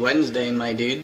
Wednesday, my dude.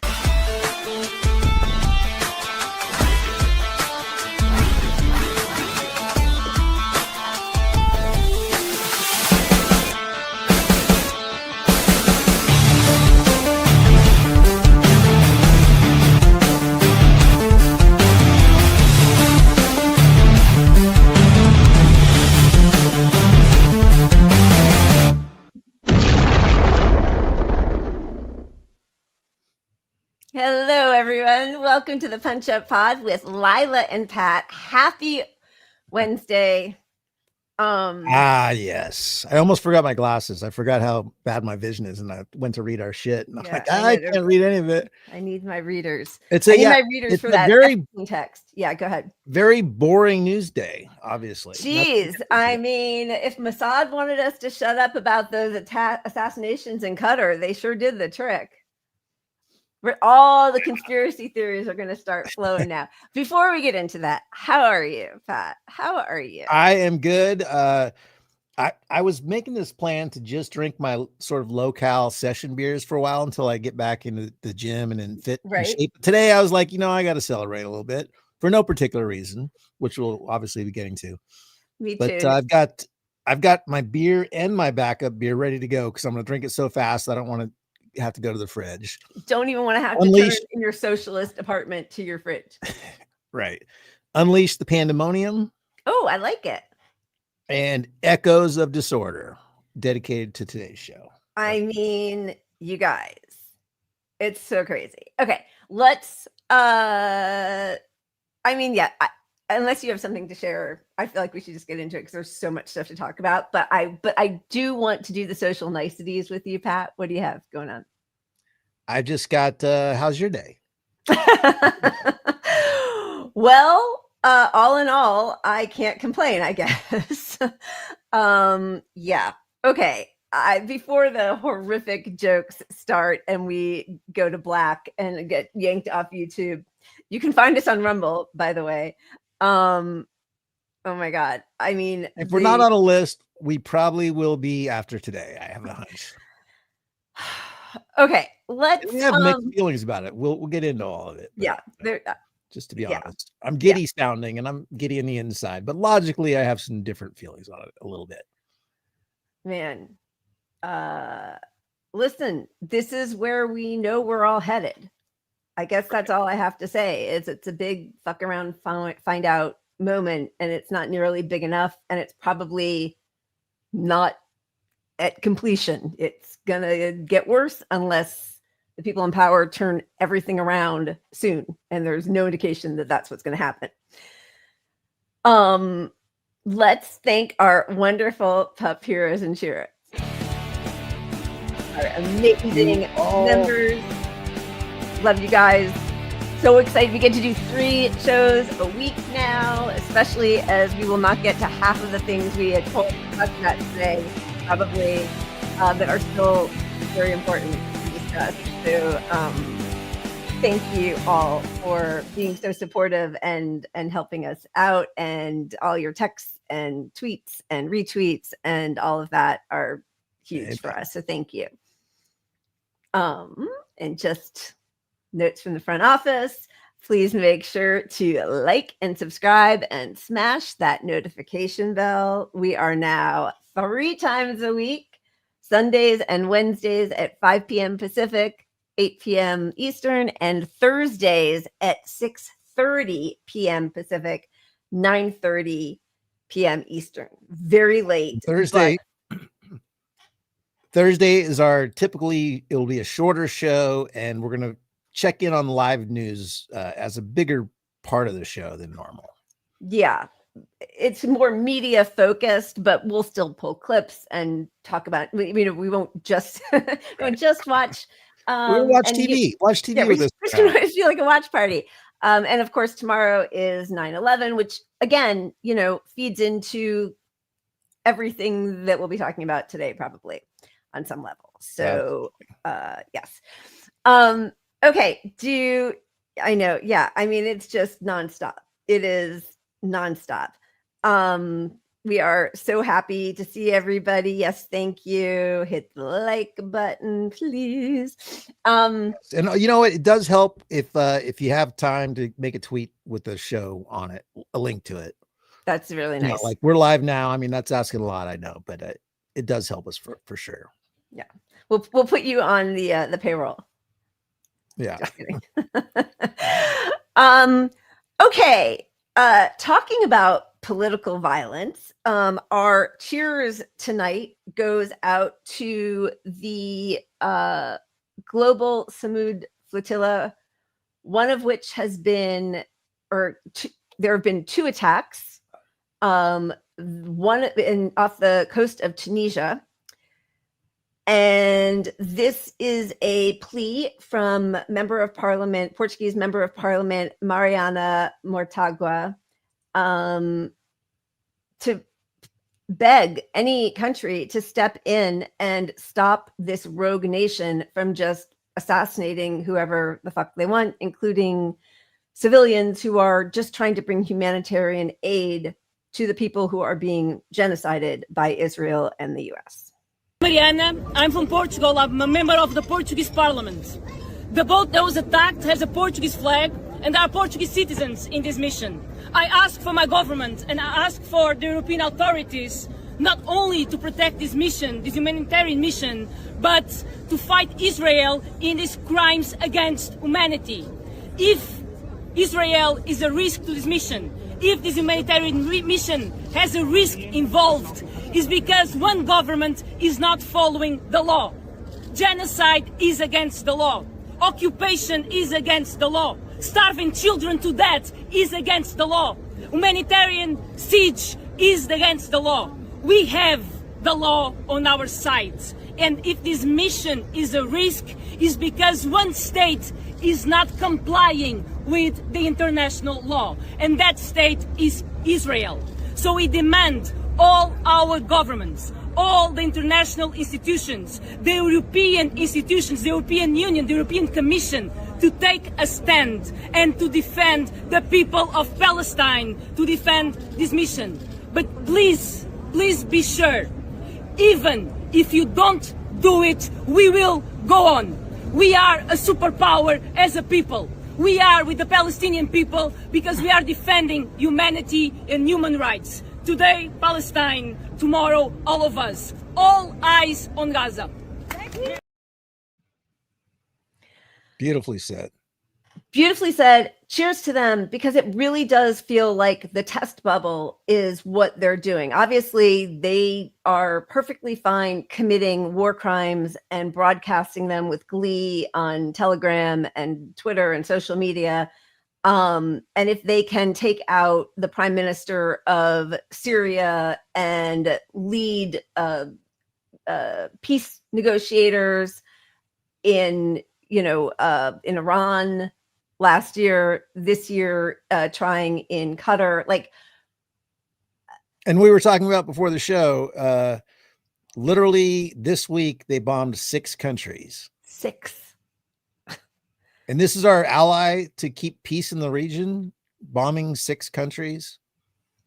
Hello, everyone. Welcome to the Punch Up Pod with Lila and Pat. Happy Wednesday. Yes. I almost forgot my glasses. I forgot how bad my vision is, and I went to read our shit, and I'm like, I can't read any of it. I need my readers. I need my readers for that text. Yeah, go ahead. Very boring news day, obviously. Jeez. I mean, if Mossad wanted us to shut up about those assassinations in Qatar, they sure did the trick. All the conspiracy theories are going to start flowing now. Before we get into that, how are you, Pat? How are you? I am good. I was making this plan to just drink my sort of low-cal session beers for a while until I get back into the gym and in fit shape. Today, I was like, I got to celebrate a little bit for no particular reason, which we'll obviously be getting to. Me too. But I've got my beer and my backup beer ready to go because I'm going to drink it so fast I don't want to have to go to the fridge. Don't even want to have to turn in your socialist apartment to your fridge. Right. Unleash the pandemonium. Oh, I like it. And echoes of disorder, dedicated to today's show. I mean, you guys, it's so crazy. Okay, let's unless you have something to share, I feel like we should just get into it because there's so much stuff to talk about. But I do want to do the social niceties with you, Pat. What do you have going on? I just got how's your day? Well, all in all, I can't complain, I guess. Yeah. Okay. Before the horrific jokes start and we go to black and get yanked off YouTube, you can find us on Rumble, by the way. Oh my God. I mean, if we're not on a list, we probably will be after today. I have a hunch. Okay, let's. We have mixed feelings about it. We'll get into all of it. Yeah, just to be honest, I'm giddy sounding and I'm giddy on the inside, but logically, I have some different feelings on it a little bit. Man, listen, this is where we know we're all headed. I guess that's all I have to say. It's a big fuck around, find out moment, and it's not nearly big enough, and it's probably not at completion. It's gonna get worse unless the people in power turn everything around soon, and there's no indication that that's what's going to happen. Let's thank our wonderful pup heroes and cheerers, our amazing members. Love you guys. So excited we get to do 3 shows a week now, especially as we will not get to half of the things we had told about today, probably, that are still very important to discuss. So thank you all for being so supportive and helping us out, and all your texts and tweets and retweets and all of that are huge for us. So thank you. And just notes from the front office, please make sure to like and subscribe and smash that notification bell. We are now 3 times a week, Sundays and Wednesdays at 5 p.m. Pacific, 8 p.m. Eastern, and Thursdays at 6:30 p.m. Pacific, 9:30 p.m. Eastern. Very late. Thursday is our it'll be a shorter show, and we're going to check in on live news as a bigger part of the show than normal. Yeah. It's more media focused, but we'll still pull clips and talk about. We won't just watch. We'll watch TV. Watch TV with us. It's feel like a watch party. And of course, tomorrow is 9/11, which again, feeds into everything that we'll be talking about today, probably on some level. So, yes. Okay. I know? Yeah. I mean, it's just nonstop. It is nonstop. We are so happy to see everybody. Yes, thank you. Hit the like button, please. And you know what? It does help if you have time to make a tweet with the show on it, a link to it. That's really nice. Like we're live now. I mean, that's asking a lot, I know, but it does help us for sure. Yeah, we'll put you on the payroll. Yeah. Just kidding. Okay. Talking about political violence, our cheers tonight goes out to the global Samud flotilla, one of which has been, there have been 2 attacks, one off the coast of Tunisia. And this is a plea from Portuguese member of parliament, Mariana Mortágua, to beg any country to step in and stop this rogue nation from just assassinating whoever the fuck they want, including civilians who are just trying to bring humanitarian aid to the people who are being genocided by Israel and the US. Mariana, I'm from Portugal. I'm a member of the Portuguese Parliament. The boat that was attacked has a Portuguese flag, and there are Portuguese citizens in this mission. I ask for my government and I ask for the European authorities not only to protect this mission, this humanitarian mission, but to fight Israel in these crimes against humanity. If Israel is a risk to this mission, if this humanitarian mission has a risk involved, is because one government is not following the law. Genocide is against the law. Occupation is against the law. Starving children to death is against the law. Humanitarian siege is against the law. We have the law on our side. And if this mission is a risk, is because one state is not complying with the international law. And that state is Israel. So we demand all our governments, all the international institutions, the European institutions, the European Union, the European Commission, to take a stand and to defend the people of Palestine, to defend this mission. But please, please be sure, even if you don't do it, we will go on. We are a superpower as a people. We are with the Palestinian people because we are defending humanity and human rights. Today, Palestine. Tomorrow, all of us. All eyes on Gaza. Beautifully said. Beautifully said. Cheers to them, because it really does feel like the test bubble is what they're doing. Obviously, they are perfectly fine committing war crimes and broadcasting them with glee on Telegram and Twitter and social media. And if they can take out the prime minister of Syria and lead peace negotiators in Iran last year, this year, trying in Qatar, and we were talking about before the show, literally this week, they bombed 6 countries. 6. And this is our ally to keep peace in the region, bombing 6 countries.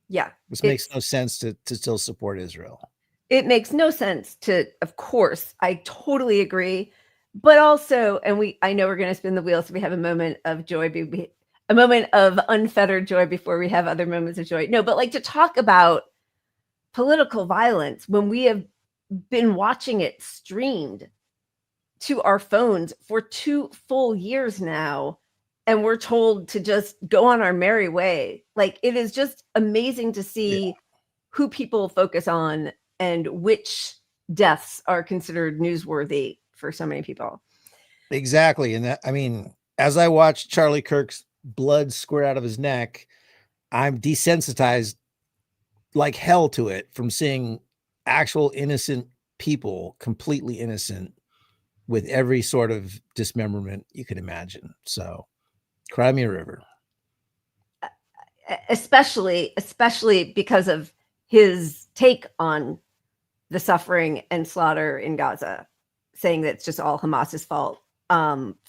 Yeah. This makes no sense to still support Israel. It makes no sense to, of course, I totally agree. But also, and I know we're going to spin the wheel, so we have a moment of joy, a moment of unfettered joy before we have other moments of joy. No, but to talk about political violence when we have been watching it streamed to our phones for 2 full years now, and we're told to just go on our merry way. It is just amazing to see who people focus on and which deaths are considered newsworthy for so many people. Exactly. And that, I mean, as I watched Charlie Kirk's blood squirt out of his neck, I'm desensitized like hell to it from seeing actual innocent people, completely innocent, with every sort of dismemberment you could imagine. So cry me a river. Especially because of his take on the suffering and slaughter in Gaza, saying that it's just all Hamas's fault.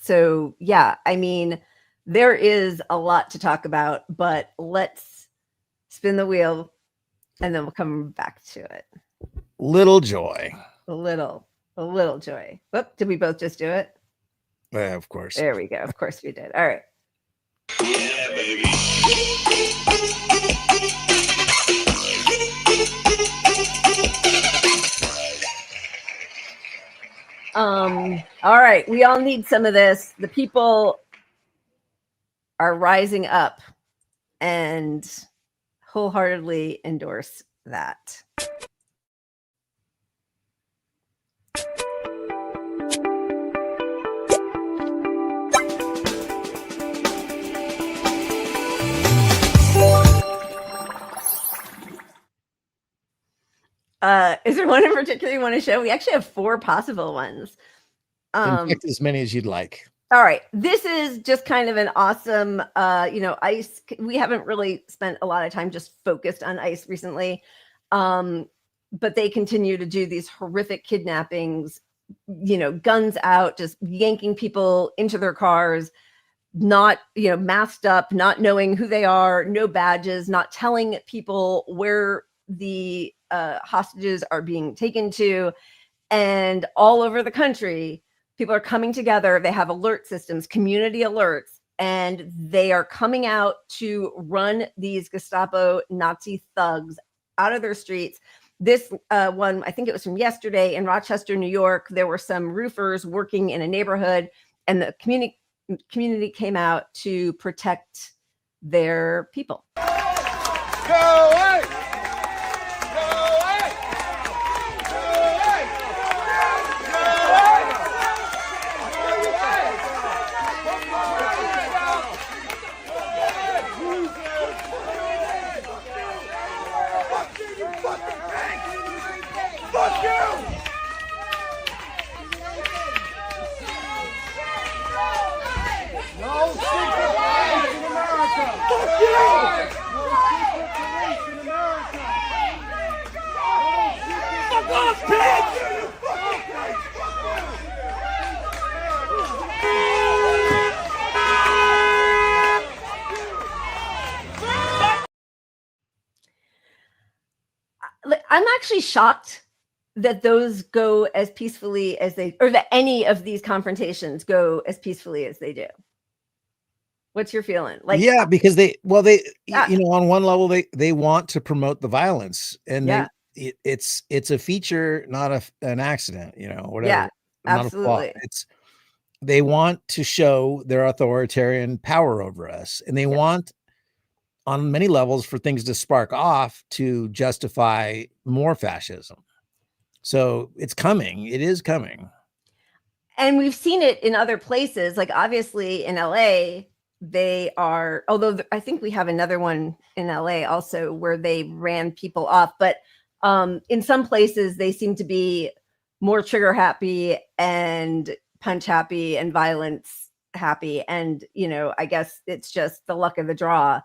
So yeah, I mean, there is a lot to talk about, but let's spin the wheel. and then we'll come back to it. Little joy. A little joy. Whoop, did we both just do it? Yeah, of course. There we go. Of course we did. All right. Yeah, baby. All right. We all need some of this. The people are rising up and wholeheartedly endorse that. Is there one in particular you want to show? We actually have 4 possible ones. Pick as many as you'd like. All right. This is just kind of an awesome, ICE. We haven't really spent a lot of time just focused on ICE recently. But they continue to do these horrific kidnappings, guns out, just yanking people into their cars, not, masked up, not knowing who they are, no badges, not telling people where the hostages are being taken to. And all over the country, people are coming together. They have alert systems, community alerts, and they are coming out to run these Gestapo Nazi thugs out of their streets. This one, I think it was from yesterday in Rochester, New York. There were some roofers working in a neighborhood, and the community came out to protect their people. Go away! Go away! Go away! Go away! Fuck you! No secret police in America! Fuck you! No secret police in America! Fuck off, pig! I'm actually shocked that those go as peacefully as or that any of these confrontations go as peacefully as they do. What's your feeling? Like, yeah, because on one level, they want to promote the violence, and it's a feature, not an accident, whatever. Yeah, not absolutely. They want to show their authoritarian power over us, and they want, on many levels, for things to spark off to justify more fascism. So it's coming. It is coming. And we've seen it in other places. Like, obviously in LA, they are, although I think we have another one in LA also where they ran people off. But in some places, they seem to be more trigger happy and punch happy and violence happy. And, I guess it's just the luck of the draw.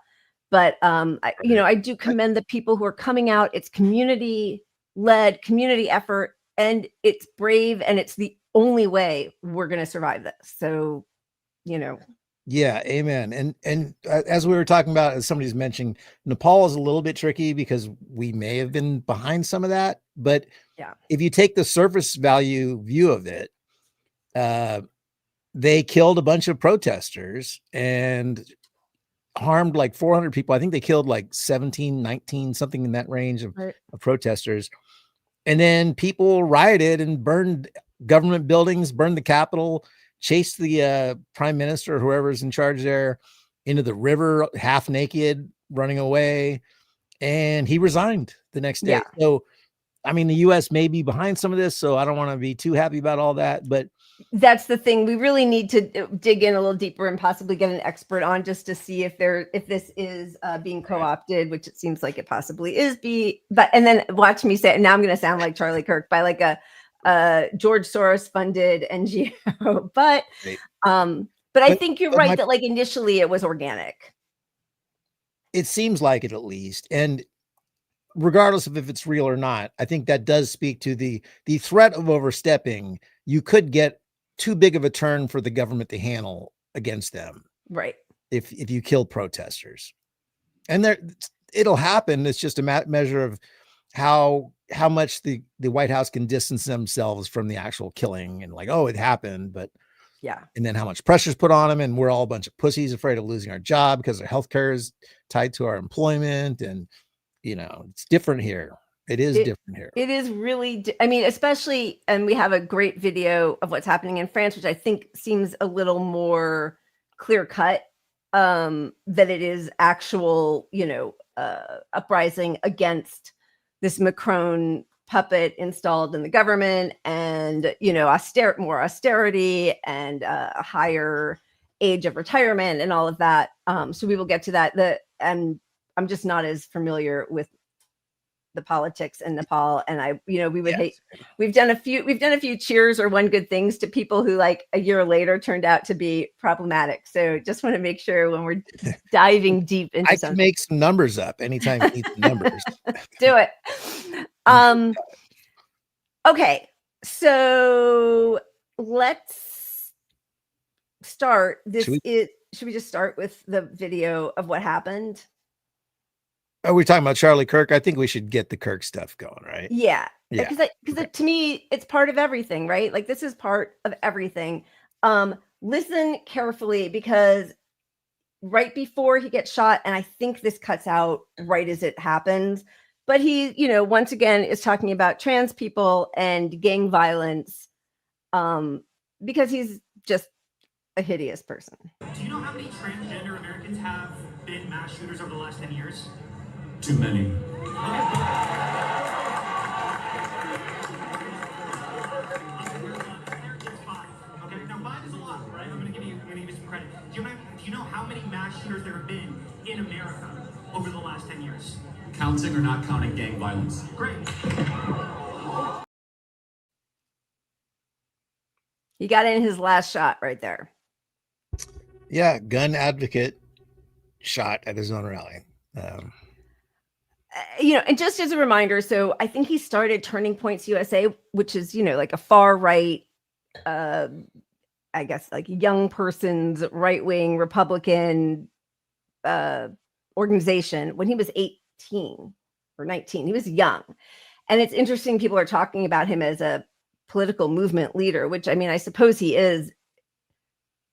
But, I do commend the people who are coming out. It's community-led, community effort, and it's brave, and it's the only way we're going to survive this. So, Yeah, amen. And as we were talking about, as somebody's mentioning, Nepal is a little bit tricky because we may have been behind some of that. But if you take the surface value view of it, they killed a bunch of protesters and harmed like 400 people. I think they killed like 17, 19, something in that range of protesters. And then people rioted and burned government buildings, burned the Capitol, chased the prime minister, whoever's in charge there, into the river, half naked, running away. And he resigned the next day. So, I mean, the U.S. may be behind some of this, so I don't want to be too happy about all that. But that's the thing. We really need to dig in a little deeper and possibly get an expert on just to see if this is being co-opted, which it seems like it possibly is. And then watch me say it. Now I'm going to sound like Charlie Kirk, by like a George Soros funded NGO. But I think you're right that like initially it was organic. It seems like it, at least. And regardless of if it's real or not, I think that does speak to the threat of overstepping. You could get too big of a turn for the government to handle against them. Right. If you kill protesters. And it'll happen. It's just a measure of how much the White House can distance themselves from the actual killing and like, oh, it happened, but yeah. And then how much pressure's put on them, and we're all a bunch of pussies afraid of losing our job because our healthcare is tied to our employment, and it's different here. It is different here. It is really, I mean, especially, and we have a great video of what's happening in France, which I think seems a little more clear cut that it is actual, uprising against this Macron puppet installed in the government, and more austerity and a higher age of retirement and all of that. So we will get to that. And I'm just not as familiar with the politics in Nepal, and we would hate. We've done a few cheers or one good things to people who like a year later turned out to be problematic. So just want to make sure when we're diving deep into I can make some numbers up anytime you need some numbers. Do it. Okay, so let's start. Should we just start with the video of what happened? Are we talking about Charlie Kirk? I think we should get the Kirk stuff going, right? Yeah. Because to me, it's part of everything, right? Like this is part of everything. Listen carefully, because right before he gets shot, and I think this cuts out right as it happens, but he, once again is talking about trans people and gang violence, because he's just a hideous person. Do you know how many transgender Americans have been mass shooters over the last 10 years? Too many. Okay, now 5 is a lot, right? I'm gonna give you some credit. Do you know how many mass shooters there have been in America over the last 10 years? Counting or not counting gang violence? Great. He got in his last shot right there. Yeah, gun advocate shot at his own rally. And just as a reminder, so I think he started Turning Points USA, which is, like a far right, I guess, like young person's right-wing Republican organization when he was 18 or 19. He was young. And it's interesting, people are talking about him as a political movement leader, which, I mean, I suppose he is.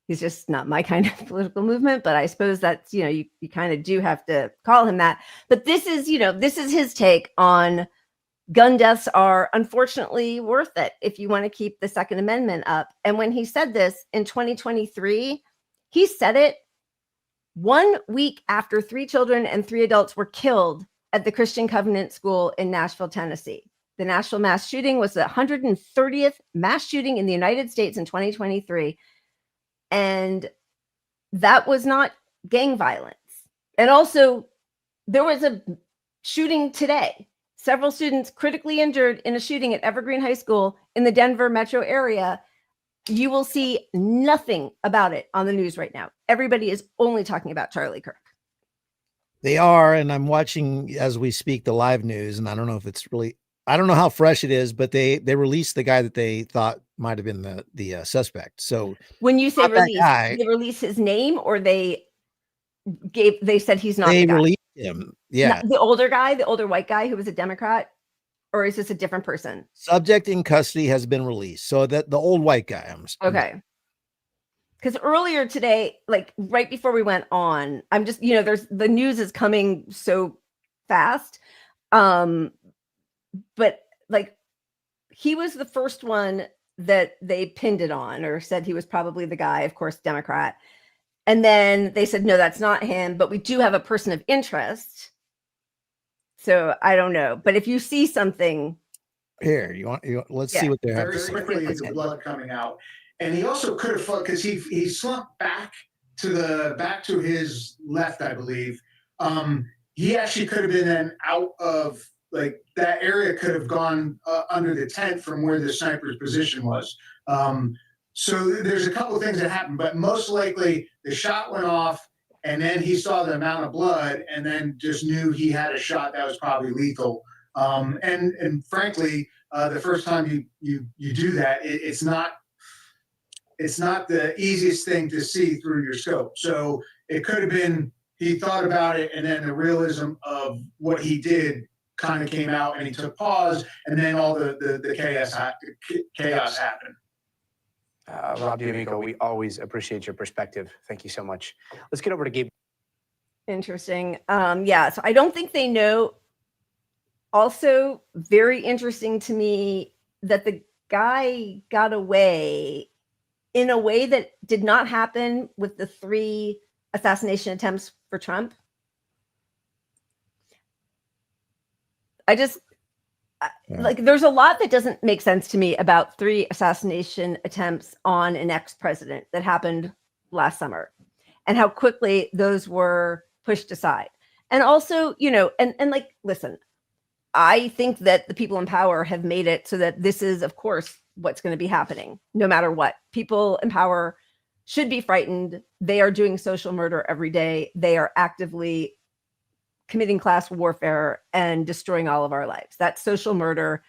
He's just not my kind of political movement, but I suppose that's, you kind of do have to call him that. But this is his take on gun deaths are unfortunately worth it if you want to keep the Second Amendment up. And when he said this in 2023, he said it 1 week after 3 children and 3 adults were killed at the Christian Covenant School in Nashville, Tennessee. The Nashville mass shooting was the 130th mass shooting in the United States in 2023. And that was not gang violence. And also, there was a shooting today. Several students critically injured in a shooting at Evergreen High School in the Denver metro area. You will see nothing about it on the news right now. Everybody is only talking about Charlie Kirk. They are, and I'm watching as we speak the live news, and I don't know if it's really, I don't know how fresh it is, but they released the guy that they thought might have been the suspect. So when you say release, they release his name, or they said he's not. They released him. Yeah, not the older guy, the older white guy who was a Democrat, or is this a different person? Subject in custody has been released. So that the old white guy. Okay. Because earlier today, like right before we went on, I'm just, there's the news is coming so fast. But like he was the first one that they pinned it on, or said he was probably the guy, of course, Democrat. And then they said, no, that's not him, but we do have a person of interest. So I don't know. But if you see something here, let's see what they have to say. Very quickly, the blood coming out. And he also could have fought because he slumped back to his left, I believe. He actually could have been then out of, like, that area could have gone under the tent from where the sniper's position was. So there's a couple of things that happened, but most likely the shot went off, and then he saw the amount of blood, and then just knew he had a shot that was probably lethal. And frankly, the first time you do that, it's not the easiest thing to see through your scope. So it could have been he thought about it, and then the realism of what he did kind of came out, and he took pause, and then all the chaos happened. Rob D'Amico, we always appreciate your perspective. Thank you so much. Let's get over to Gabe. Interesting. Yeah, so I don't think they know. Also, very interesting to me that the guy got away in a way that did not happen with the 3 assassination attempts for Trump. Like, there's a lot that doesn't make sense to me about 3 assassination attempts on an ex-president that happened last summer, and how quickly those were pushed aside. And also, you know, and like, listen, I think that the people in power have made it so that this is, of course, what's going to be happening no matter what. People in power should be frightened. They are doing social murder every day. They are actively committing class warfare and destroying all of our lives. That's social murder.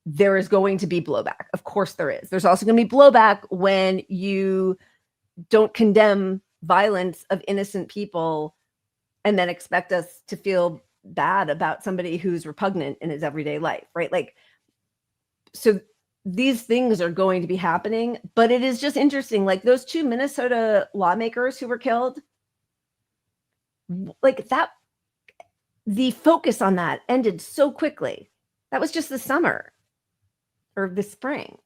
There is going to be blowback. Of course there is. There's also going to be blowback when you don't condemn violence of innocent people and then expect us to feel bad about somebody who's repugnant in his everyday life, right? Like, so these things are going to be happening, but it is just interesting. Like, those 2 Minnesota lawmakers who were killed, like, that, the focus on that ended so quickly. That was just the summer or the spring.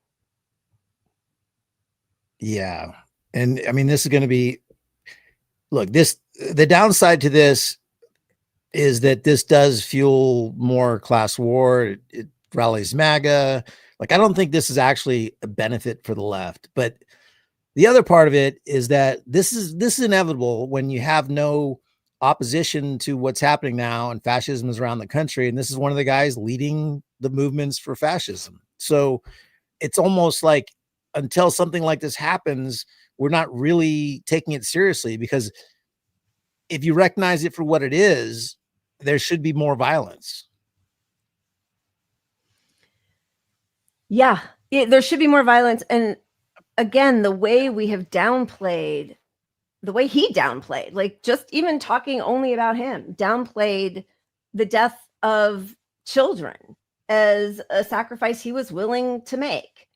Yeah. And I mean, this is going to be, look, the downside to this is that this does fuel more class war. It rallies MAGA. Like, I don't think this is actually a benefit for the left, but the other part of it is that this is inevitable when you have no opposition to what's happening now, and fascism is around the country. And this is one of the guys leading the movements for fascism. So it's almost like until something like this happens, we're not really taking it seriously, because if you recognize it for what it is, there should be more violence. Yeah, there should be more violence. And again, the way we have downplayed, the way he downplayed, like, just even talking only about him, downplayed the death of children as a sacrifice he was willing to make.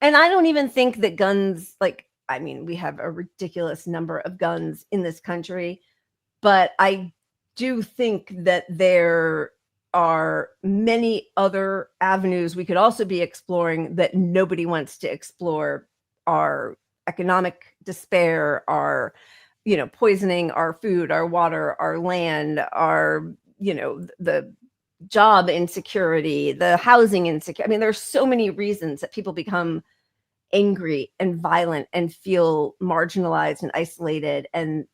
And I don't even think that guns, like, I mean, we have a ridiculous number of guns in this country, but I do think that there are many other avenues we could also be exploring that nobody wants to explore. Our economic despair, our, you know, poisoning our food, our water, our land, our, you know, the job insecurity, the housing insecurity. I mean, there's so many reasons that people become angry and violent and feel marginalized and isolated. And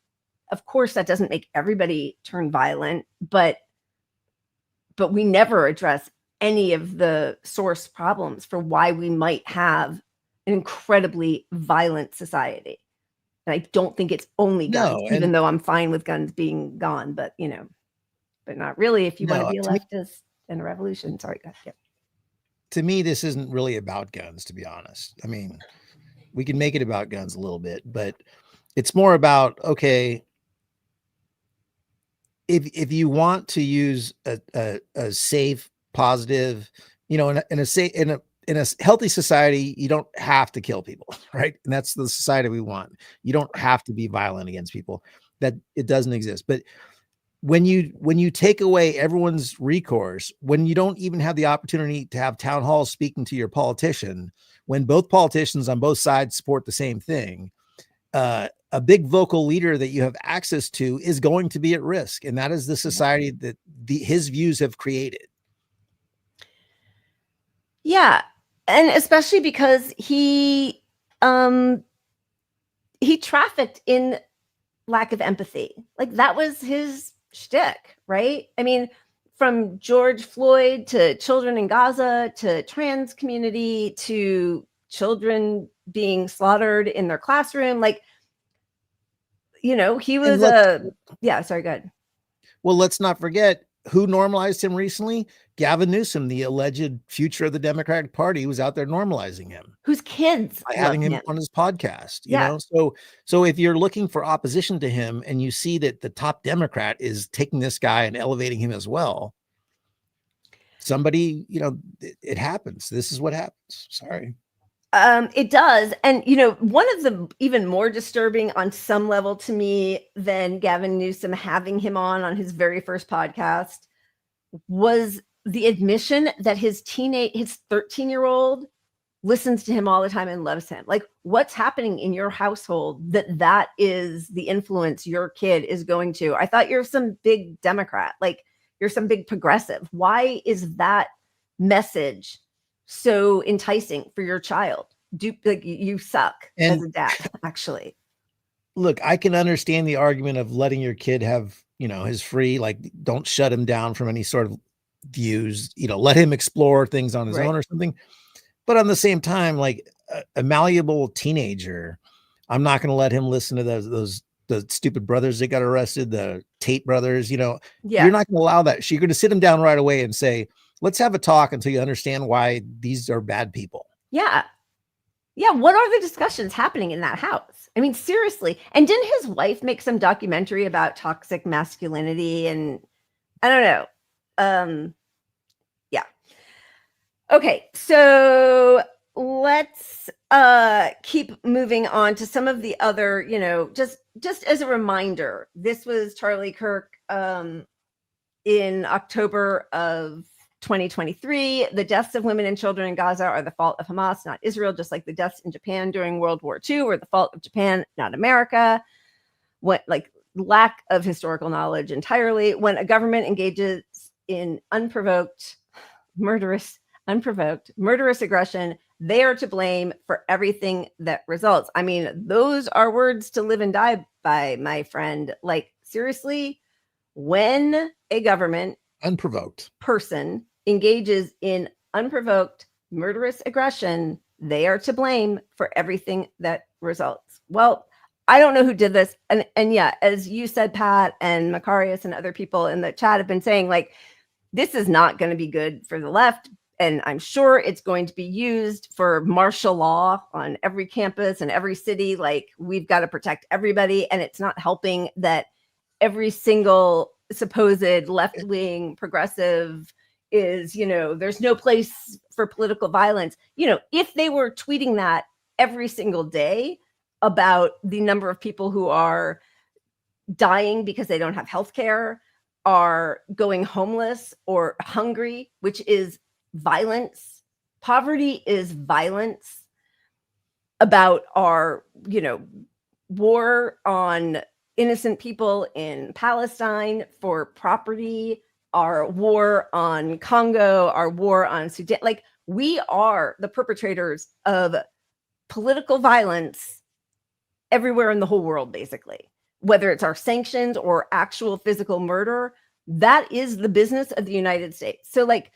of course, that doesn't make everybody turn violent, but we never address any of the source problems for why we might have an incredibly violent society. And I don't think it's only guns, even though I'm fine with guns being gone, but, you know, but not really if you want to be a leftist and a revolution. Sorry, guys. Yeah. To me, this isn't really about guns, to be honest. I mean, we can make it about guns a little bit, but it's more about, okay, if you want to use a safe, positive, you know, in a healthy society, you don't have to kill people, right? And that's the society we want. You don't have to be violent against people. That it doesn't exist. But when you take away everyone's recourse, when you don't even have the opportunity to have town halls speaking to your politician, when both politicians on both sides support the same thing, a big vocal leader that you have access to is going to be at risk. And that is the society that his views have created. Yeah. And especially because he trafficked in lack of empathy. Like, that was his shtick, right? I mean, from George Floyd to children in Gaza to trans community to children being slaughtered in their classroom, like, you know, he was yeah, sorry, go ahead. Well, let's not forget, who normalized him recently? Gavin Newsom, the alleged future of the Democratic Party, was out there normalizing him. Whose kids by having him on his podcast, you Yeah. know? So if you're looking for opposition to him and you see that the top Democrat is taking this guy and elevating him as well, somebody, you know, it happens. This is what happens. Sorry. It does. And, you know, one of the even more disturbing on some level to me than Gavin Newsom having him on his very first podcast was the admission that his 13-year-old listens to him all the time and loves him. Like, what's happening in your household that is the influence your kid is going to? I thought you're some big Democrat, like you're some big progressive. Why is that message so enticing for your child? Like, you suck as a dad, actually. Look, I can understand the argument of letting your kid have, you know, his free, like, don't shut him down from any sort of views, you know, let him explore things on his own or something. But on the same time, like a malleable teenager, I'm not going to let him listen to the stupid brothers that got arrested, the Tate brothers, you know. You're not going to allow that. You're going to sit him down right away and say, let's have a talk until you understand why these are bad people. Yeah. Yeah. What are the discussions happening in that house? I mean, seriously. And didn't his wife make some documentary about toxic masculinity? And I don't know. Yeah. Okay. So let's keep moving on to some of the other, you know, just as a reminder, this was Charlie Kirk in October of 2023. The deaths of women and children in Gaza are the fault of Hamas, not Israel, just like the deaths in Japan during World War II were the fault of Japan, not America. What, like, lack of historical knowledge entirely. When a government engages in unprovoked, murderous aggression, they are to blame for everything that results. I mean, those are words to live and die by, my friend. Like, seriously, when a government unprovoked person engages in unprovoked murderous aggression, they are to blame for everything that results. Well, I don't know who did this. And yeah, as you said, Pat and Macarius and other people in the chat have been saying, like, this is not going to be good for the left. And I'm sure it's going to be used for martial law on every campus and every city. Like, we've got to protect everybody. And it's not helping that every single supposed left-wing progressive is, you know, there's no place for political violence. You know, if they were tweeting that every single day about the number of people who are dying because they don't have health care, are going homeless or hungry, which is violence. Poverty is violence. About our, you know, war on innocent people in Palestine for property, our war on Congo, our war on Sudan. Like, we are the perpetrators of political violence everywhere in the whole world, basically. Whether it's our sanctions or actual physical murder, that is the business of the United States. So, like,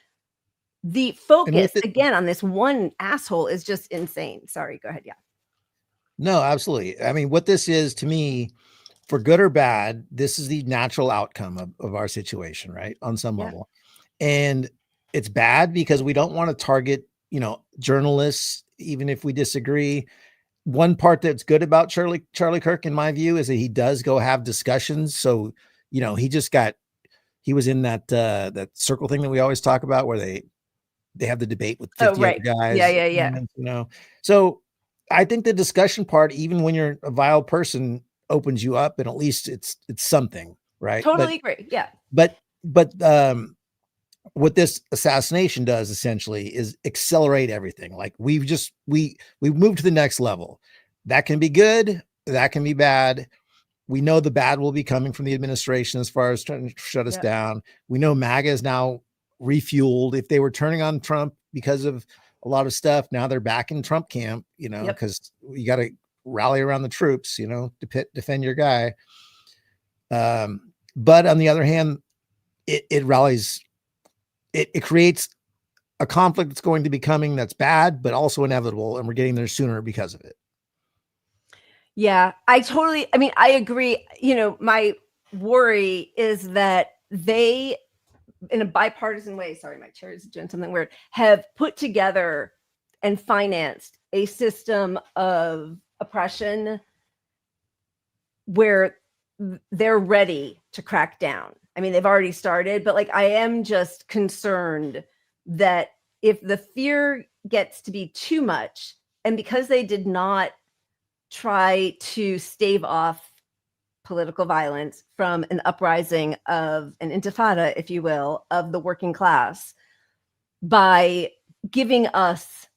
the focus again on this one asshole is just insane. Sorry, go ahead. Yeah. No, absolutely. I mean, what this is to me, for good or bad, this is the natural outcome of our situation, right? On some level. And it's bad because we don't want to target, you know, journalists, even if we disagree. One part that's good about Charlie Kirk, in my view, is that he does go have discussions. So, you know, he was in that circle thing that we always talk about where they have the debate with 50 other guys. Yeah. And, you know, so I think the discussion part, even when you're a vile person, opens you up, and at least it's something, right? Totally agree. Yeah. But what this assassination does essentially is accelerate everything. Like, we've moved to the next level. That can be good, that can be bad. We know the bad will be coming from the administration as far as trying to shut us down. We know MAGA is now refueled. If they were turning on Trump because of a lot of stuff, now they're back in Trump camp, you know, because you got to rally around the troops, you know, defend your guy. But on the other hand, it rallies, it creates a conflict that's going to be coming that's bad, but also inevitable. And we're getting there sooner because of it. Yeah, I agree. You know, my worry is that they in a bipartisan way, sorry, my chair is doing something weird, have put together and financed a system of oppression where they're ready to crack down. I mean, they've already started, but like, I am just concerned that if the fear gets to be too much, and because they did not try to stave off political violence from an uprising of an intifada, if you will, of the working class by giving us,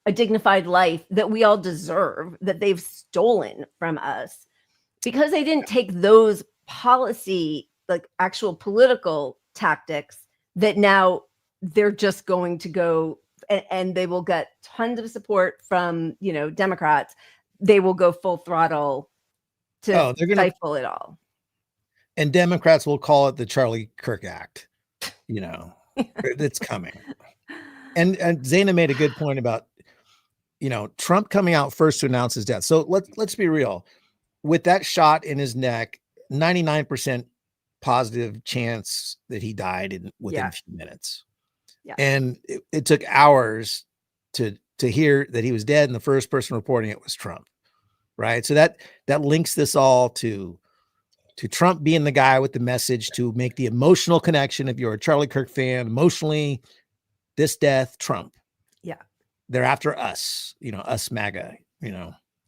a dignified life that we all deserve, that they've stolen from us, because they didn't take those policy, like actual political tactics, that now they're just going to go and they will get tons of support from, Democrats. They will go full throttle to stifle it all. And Democrats will call it the Charlie Kirk Act. It's coming. And Zaina made a good point about, Trump coming out first to announce his death. So let's be real. With that shot in his neck, 99% positive chance that he died within a few minutes. Yeah. And it took hours to hear that he was dead, and the first person reporting it was Trump. Right. So that links this all to Trump being the guy with the message to make the emotional connection. If you're a Charlie Kirk fan, emotionally, this death, Trump. Yeah. They're after us, us MAGA,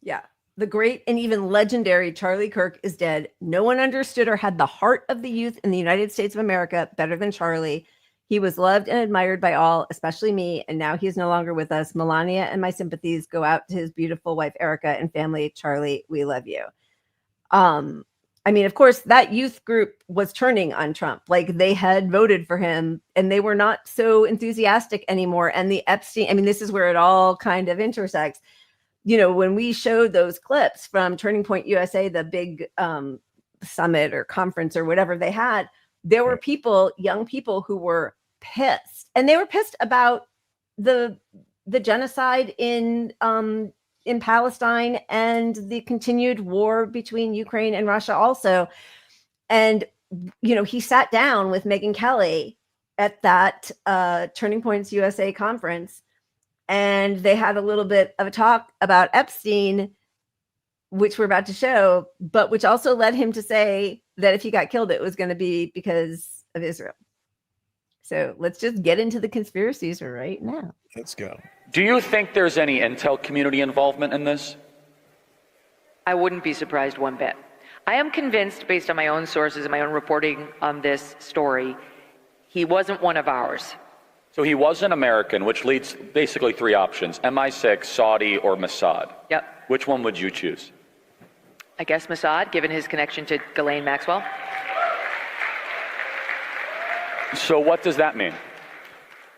Yeah. The great and even legendary Charlie Kirk is dead. No one understood or had the heart of the youth in the United States of America better than Charlie. He was loved and admired by all, especially me, and now he's no longer with us. Melania and my sympathies go out to his beautiful wife, Erica, and family. Charlie, we love you. I mean, of course, that youth group was turning on Trump. Like, they had voted for him, and they were not so enthusiastic anymore. And the Epstein, I mean, this is where it all kind of intersects. When we showed those clips from Turning Point USA, the big summit or conference or whatever they had, there were people, young people, who were pissed, and they were pissed about the genocide in Palestine and the continued war between Ukraine and Russia also. And he sat down with Megyn Kelly at that Turning Points USA conference, and they had a little bit of a talk about Epstein, which we're about to show, but which also led him to say that if he got killed, it was going to be because of Israel. So let's just get into the conspiracies right now. Let's go. Do you think there's any intel community involvement in this? I wouldn't be surprised one bit. I am convinced, based on my own sources and my own reporting on this story, he wasn't one of ours. So he was an American, which leads basically three options: MI6, Saudi, or Mossad. Yep. Which one would you choose? I guess Mossad, given his connection to Ghislaine Maxwell. So what does that mean?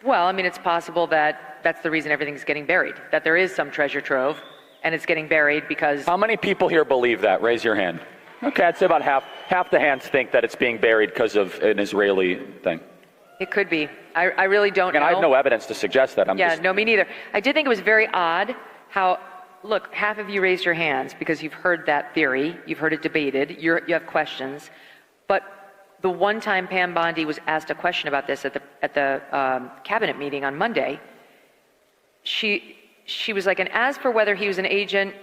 Well, I mean, it's possible that that's the reason everything's getting buried, that there is some treasure trove, and it's getting buried because... How many people here believe that? Raise your hand. Okay, I'd say about half the hands think that it's being buried because of an Israeli thing. It could be. I really don't know. And I have no evidence to suggest that. No, me neither. I did think it was very odd how, look, half of you raised your hands because you've heard that theory, you've heard it debated, you have questions, but the one time Pam Bondi was asked a question about this at the cabinet meeting on Monday, she was like, and as for whether he was an agent,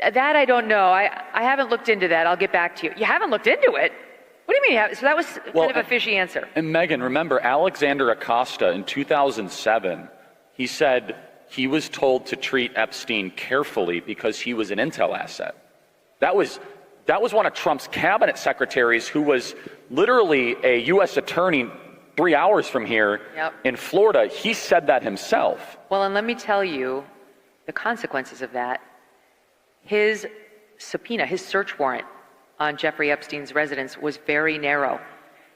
that I don't know. I haven't looked into that. I'll get back to you. You haven't looked into it? What do you mean? So that was kind of a fishy answer. And Megan, remember Alexander Acosta in 2007, he said he was told to treat Epstein carefully because he was an intel asset. That was one of Trump's cabinet secretaries who was literally a U.S. attorney 3 hours from here in Florida. He said that himself. Well, and let me tell you the consequences of that. His subpoena, his search warrant on Jeffrey Epstein's residence was very narrow.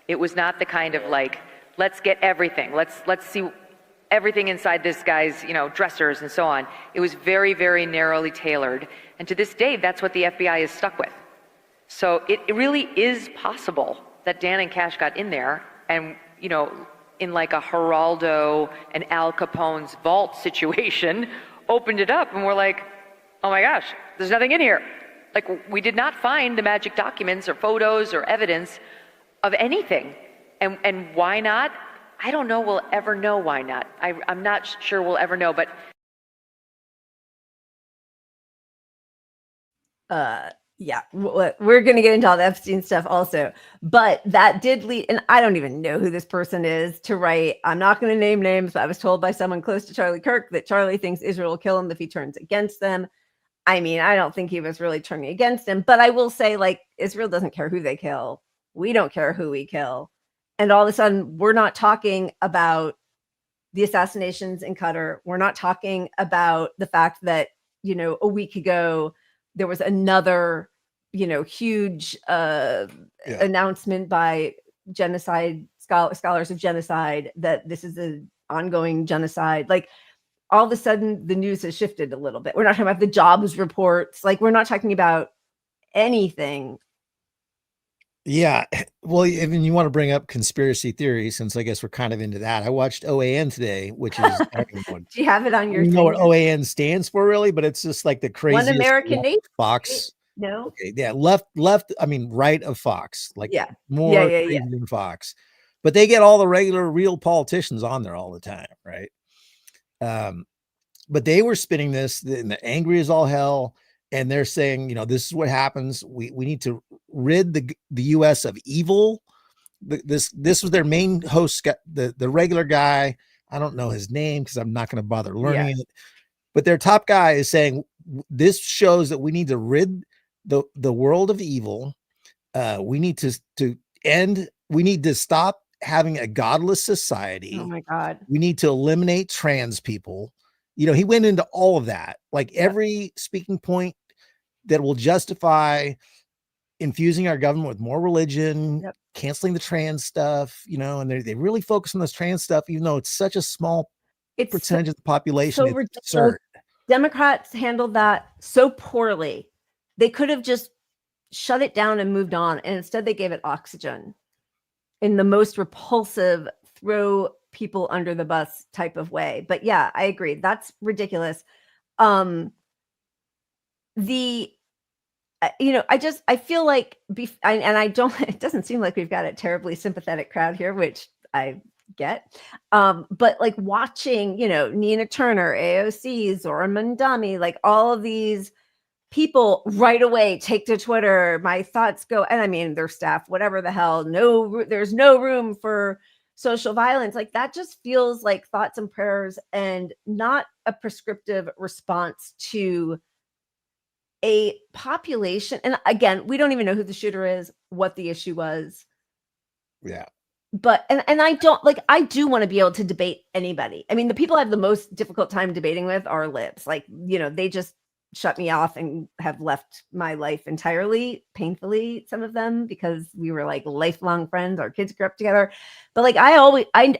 It was not the kind of like, let's get everything. Let's see everything inside this guy's, dressers and so on. It was very, very narrowly tailored. And to this day, that's what the FBI is stuck with. So it really is possible that Dan and Cash got in there and, in like a Geraldo and Al Capone's vault situation, opened it up and we're like, oh my gosh, there's nothing in here. Like, we did not find the magic documents or photos or evidence of anything. And why not? I don't know we'll ever know why not. I'm not sure we'll ever know, but yeah, we're going to get into all the Epstein stuff also, but that did lead, and I don't even know who this person is to write. I'm not going to name names, but I was told by someone close to Charlie Kirk that Charlie thinks Israel will kill him if he turns against them. I mean, I don't think he was really turning against him, but I will say, like, Israel doesn't care who they kill. We don't care who we kill. And all of a sudden, we're not talking about the assassinations in Qatar. We're not talking about the fact that, you know, a week ago, there was another, you know, huge announcement by genocide scholars of genocide that this is an ongoing genocide. Like, all of a sudden, the news has shifted a little bit. We're not talking about the jobs reports. Like, we're not talking about anything. Yeah. Well, if you want to bring up conspiracy theories, since I guess we're kind of into that, I watched OAN today, which is do you have it on your you know what thing? OAN stands for, really? But it's just like the craziest One American nation. Fox. No. Okay. Yeah. Left. I mean, right of Fox. Like, Yeah. more crazy than Fox. But they get all the regular, real politicians on there all the time, right? But they were spinning this, and they're angry as all hell. And they're saying, you know, this is what happens. We need to rid the U.S. of evil. This was their main host, the regular guy. I don't know his name because I'm not going to bother learning it. But their top guy is saying this shows that we need to rid the world of evil. We need to end. We need to stop having a godless society. Oh my God. We need to eliminate trans people. You know, he went into all of that, like every speaking point that will justify infusing our government with more religion, canceling the trans stuff, you know, and they really focus on this trans stuff, even though it's such a small percentage of the population. So it's absurd. Democrats handled that so poorly. They could have just shut it down and moved on. And instead they gave it oxygen in the most repulsive, throw people under the bus type of way. But yeah, I agree. That's ridiculous. You know, I feel like, and I don't, it doesn't seem like we've got a terribly sympathetic crowd here, which I get. But like watching, you know, Nina Turner, AOC, Zora Mandami, like all of these people right away take to Twitter, my thoughts go, and I mean, their staff, whatever the hell, there's no room for social violence. Like, that just feels like thoughts and prayers and not a prescriptive response to a population. And again, we don't even know who the shooter is, what the issue was. Yeah. But, and I don't, like, I do want to be able to debate anybody. I mean, the people I have the most difficult time debating with are libs. Like, you know, they just shut me off and have left my life entirely, painfully, some of them, because we were like lifelong friends. Our kids grew up together. But like, I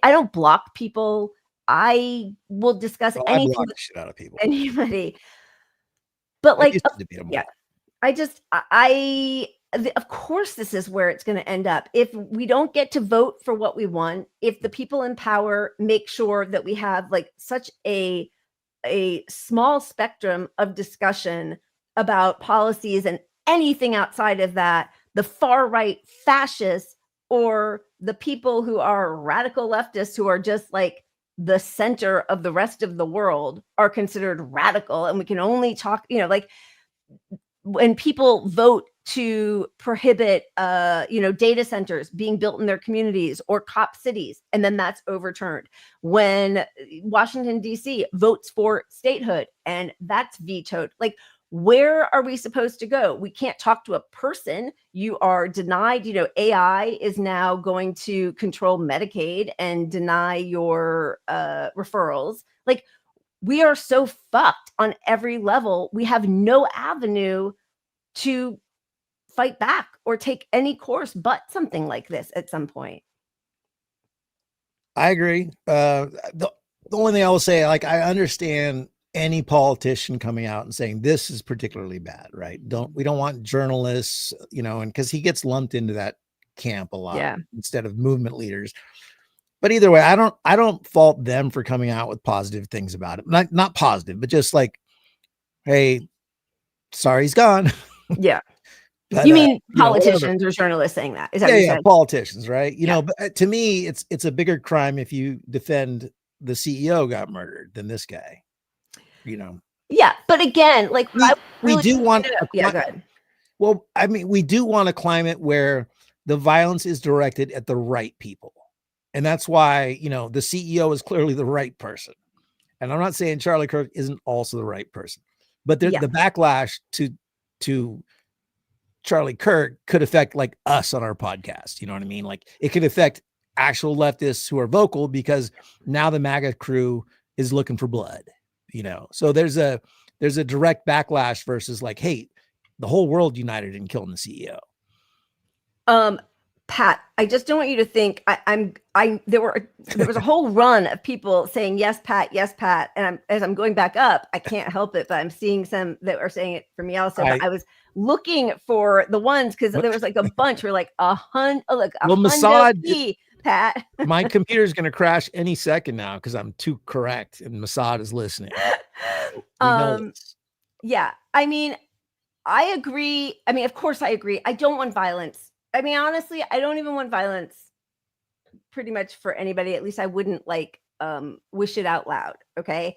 don't block people. I will discuss anything I block the shit out of people. Anybody. But like, of course, this is where it's going to end up. If we don't get to vote for what we want, if the people in power make sure that we have like such a small spectrum of discussion about policies, and anything outside of that, the far right fascists or the people who are radical leftists who are just like the center of the rest of the world are considered radical. And we can only talk, you know, like when people vote to prohibit, you know, data centers being built in their communities or cop cities, and then that's overturned. When Washington, D.C. votes for statehood and that's vetoed, like, where are we supposed to go? We can't talk to a person. You are denied, you know, AI is now going to control Medicaid and deny your referrals. Like, we are so fucked on every level. We have no avenue to fight back or take any course but something like this at some point. I agree. The only thing I will say, like, I understand any politician coming out and saying this is particularly bad, right? We don't want journalists, you know, and because he gets lumped into that camp a lot instead of movement leaders. But either way, I don't fault them for coming out with positive things about it. Not positive, but just like, hey, sorry, he's gone. Yeah. You mean politicians or journalists saying that? Is that what you said? Politicians, right? You know, but to me, it's a bigger crime if you defend the CEO got murdered than this guy. You know. Yeah, but again, like we do want. Go ahead. Well, I mean, we do want a climate where the violence is directed at the right people, and that's why the CEO is clearly the right person. And I'm not saying Charlie Kirk isn't also the right person, but the backlash to Charlie Kirk could affect like us on our podcast. You know what I mean? Like it could affect actual leftists who are vocal because now the MAGA crew is looking for blood. So there's a direct backlash versus like, hey, the whole world united in killing the CEO. Pat, I just don't want you to think there was a whole run of people saying yes, Pat, and as I'm going back up, I can't help it, but I'm seeing some that are saying it for me also. But I was looking for the ones because there was like a bunch. We're like Mossad, Pat. My computer's gonna crash any second now because I'm too correct, and Mossad is listening. Yeah, I mean, I agree. I mean, of course, I agree. I don't want violence. I mean, honestly, I don't even want violence pretty much for anybody. At least I wouldn't like wish it out loud. Okay.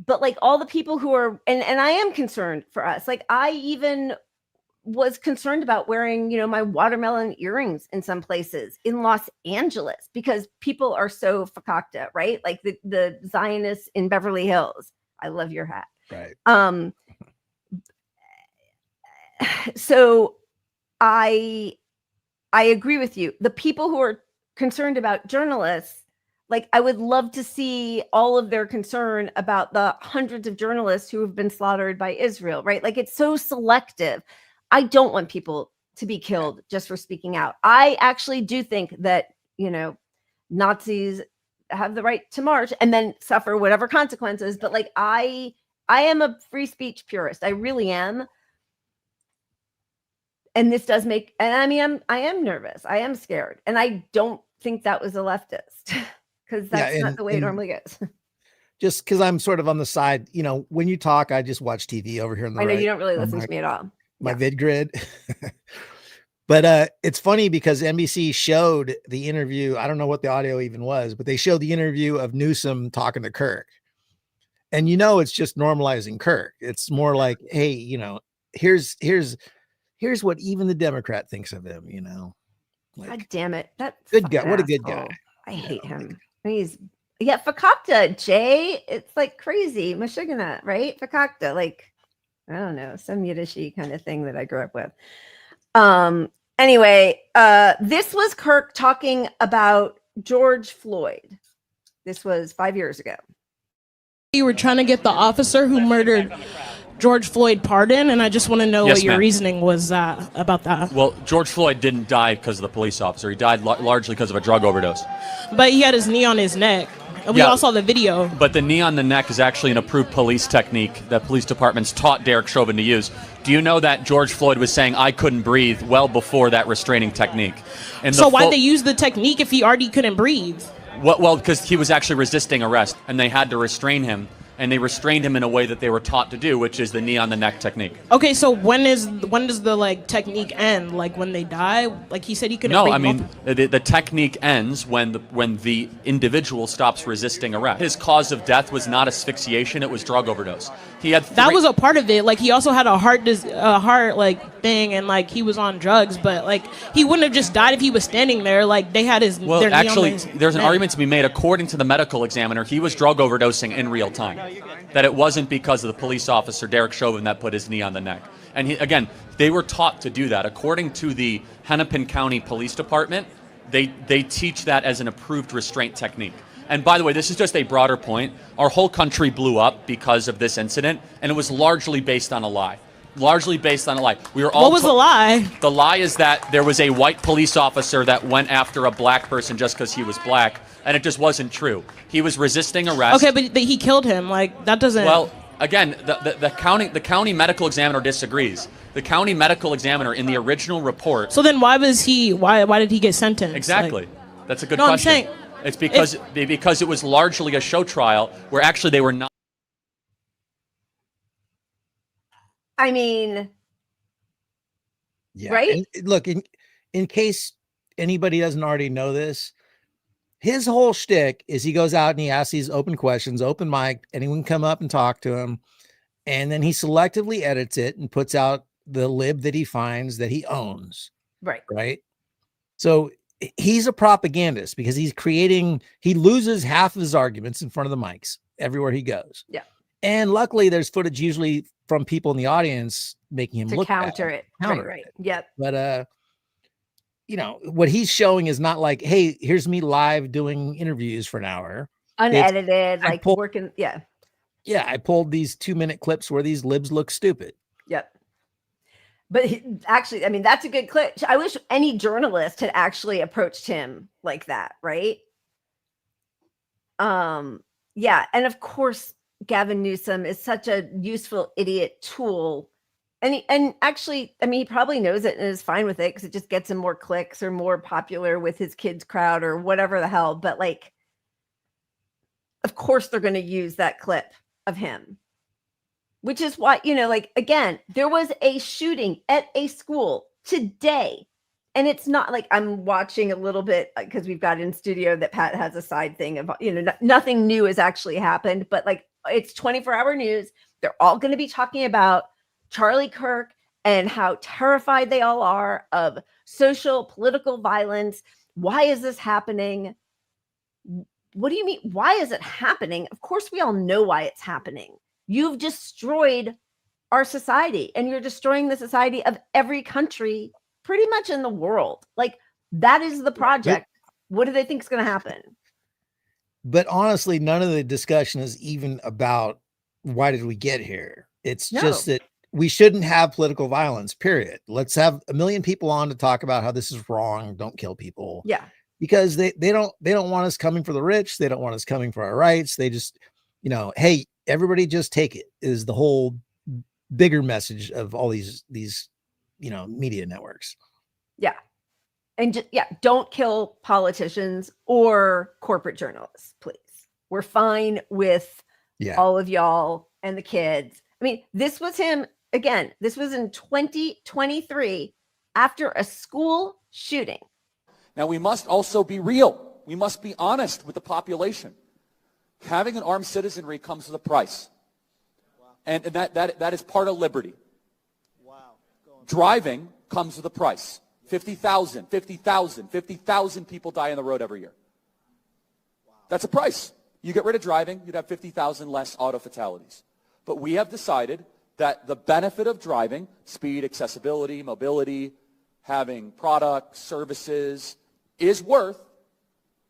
But like all the people who are, and I am concerned for us. Like I even was concerned about wearing, my watermelon earrings in some places in Los Angeles because people are so fakakta, right? Like the Zionists in Beverly Hills. I love your hat. Right. So I agree with you. The people who are concerned about journalists, like I would love to see all of their concern about the hundreds of journalists who have been slaughtered by Israel, right? Like it's so selective. I don't want people to be killed just for speaking out. I actually do think that, Nazis have the right to march and then suffer whatever consequences. But like, I am a free speech purist. I really am. And this does make, and I mean, I am nervous. I am scared. And I don't think that was a leftist because that's not the way it normally goes. Just because I'm sort of on the side, when you talk, I just watch TV over here on the right. I know you don't really listen to me at all. My VidGrid. But it's funny because NBC showed the interview. I don't know what the audio even was, but they showed the interview of Newsom talking to Kirk. And it's just normalizing Kirk. It's more like, hey, here's what even the Democrat thinks of him, Like, God damn it. That's good guy. What a good guy. I hate him. He's fakakta, Jay. It's like crazy. Mashigana, right? Fakakta, like I don't know, some Yiddish-y kind of thing that I grew up with. Anyway, this was Kirk talking about George Floyd. This was 5 years ago. You were trying to get the officer who murdered George Floyd pardoned, and I just want to know what your reasoning was about that. Well, George Floyd didn't die because of the police officer. He died largely because of a drug overdose. But he had his knee on his neck. And we all saw the video. But the knee on the neck is actually an approved police technique that police departments taught Derek Chauvin to use. Do you know that George Floyd was saying, I couldn't breathe well before that restraining technique? And so why'd they use the technique if he already couldn't breathe? Well, because he was actually resisting arrest, and they had to restrain him. And they restrained him in a way that they were taught to do, which is the knee on the neck technique. Okay, so when does the technique end? Like when they die? Like he said he couldn't. No, I mean the technique ends when the individual stops resisting arrest. His cause of death was not asphyxiation; it was drug overdose. He had that was a part of it. Like he also had a heart thing, and like he was on drugs, but like he wouldn't have just died if he was standing there. Like they had his. Well, actually, there's an argument to be made. According to the medical examiner, he was drug overdosing in real time. That it wasn't because of the police officer, Derek Chauvin, that put his knee on the neck. And again, they were taught to do that. According to the Hennepin County Police Department, they teach that as an approved restraint technique. And by the way, this is just a broader point. Our whole country blew up because of this incident, and it was largely based on a lie. Largely based on a lie. We were all. What was the lie? The lie is that there was a white police officer that went after a black person just because he was black, and it just wasn't true. He was resisting arrest. Okay, but he killed him. Like that doesn't. Well, again, the county medical examiner disagrees. The county medical examiner in the original report. So then why was he? Why did he get sentenced? Exactly. Like, that's a good question. I'm saying, it's because it was largely a show trial where actually they were not. I mean, Yeah. Right? And look, in case anybody doesn't already know this, his whole shtick is he goes out and he asks these open questions, open mic, anyone can come up and talk to him. And then he selectively edits it and puts out the lib that he finds that he owns. Right. Right. So he's a propagandist because he loses half of his arguments in front of the mics everywhere he goes. Yeah. And luckily there's footage usually from people in the audience making him look counter bad, it. counter Right. it. Yep. But you know, what he's showing is not like, hey, here's me live doing interviews for an hour. Unedited, like working. Yeah. Yeah. I pulled these 2-minute clips where these libs look stupid. Yep. But actually, I mean, that's a good clip. I wish any journalist had actually approached him like that. Right. Yeah. And of course, Gavin Newsom is such a useful idiot tool. And actually, I mean, he probably knows it and is fine with it because it just gets him more clicks or more popular with his kids' crowd or whatever the hell. But like, of course, they're going to use that clip of him, which is why, you know, like, again, there was a shooting at a school today. And it's not like I'm watching a little bit because we've got in studio that Pat has a side thing of, you know, nothing new has actually happened, but like it's 24-hour news. They're all going to be talking about Charlie Kirk and how terrified they all are of social, political violence. Why is this happening? What do you mean? Why is it happening? Of course, we all know why it's happening. You've destroyed our society and you're destroying the society of every country pretty much in the world. Like that is the project. What do they think is going to happen? But honestly, none of the discussion is even about why did we get here? It's just that we shouldn't have political violence, period. Let's have 1 million people on to talk about how this is wrong. Don't kill people. Yeah. Because they don't want us coming for the rich. They don't want us coming for our rights. They just, you know, hey, everybody just take it is the whole bigger message of all these, you know, media networks. Yeah. And just, yeah, don't kill politicians or corporate journalists, please. We're fine with all of y'all and the kids. I mean, this was him again. This was in 2023 after a school shooting. Now, we must also be real. We must be honest with the population. Having an armed citizenry comes with a price. And that is part of liberty. Driving comes with a price. 50,000 people die on the road every year. That's a price. You get rid of driving, you'd have 50,000 less auto fatalities. But we have decided that the benefit of driving, speed, accessibility, mobility, having products, services, is worth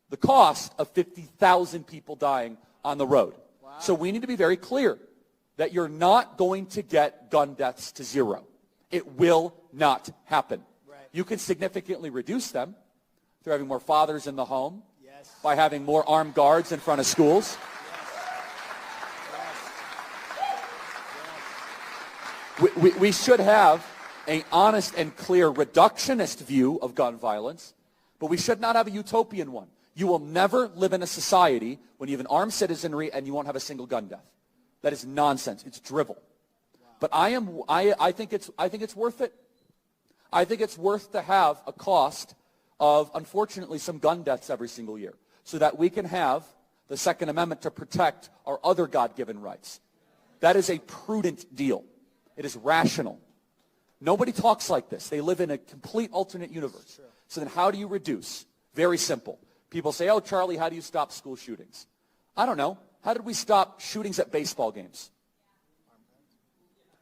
the cost of 50,000 people dying on the road. Wow. So we need to be very clear that you're not going to get gun deaths to zero. It will not happen. Right. You can significantly reduce them through having more fathers in the home, by having more armed guards in front of schools. We should have an honest and clear reductionist view of gun violence, but we should not have a utopian one. You will never live in a society when you have an armed citizenry and you won't have a single gun death. That is nonsense. It's drivel. But I think it's worth it. I think it's worth to have a cost of, unfortunately, some gun deaths every single year so that we can have the Second Amendment to protect our other God-given rights. That is a prudent deal. It is rational. Nobody talks like this. They live in a complete alternate universe. So then how do you reduce? Very simple. People say, oh, Charlie, how do you stop school shootings? I don't know. How did we stop shootings at baseball games?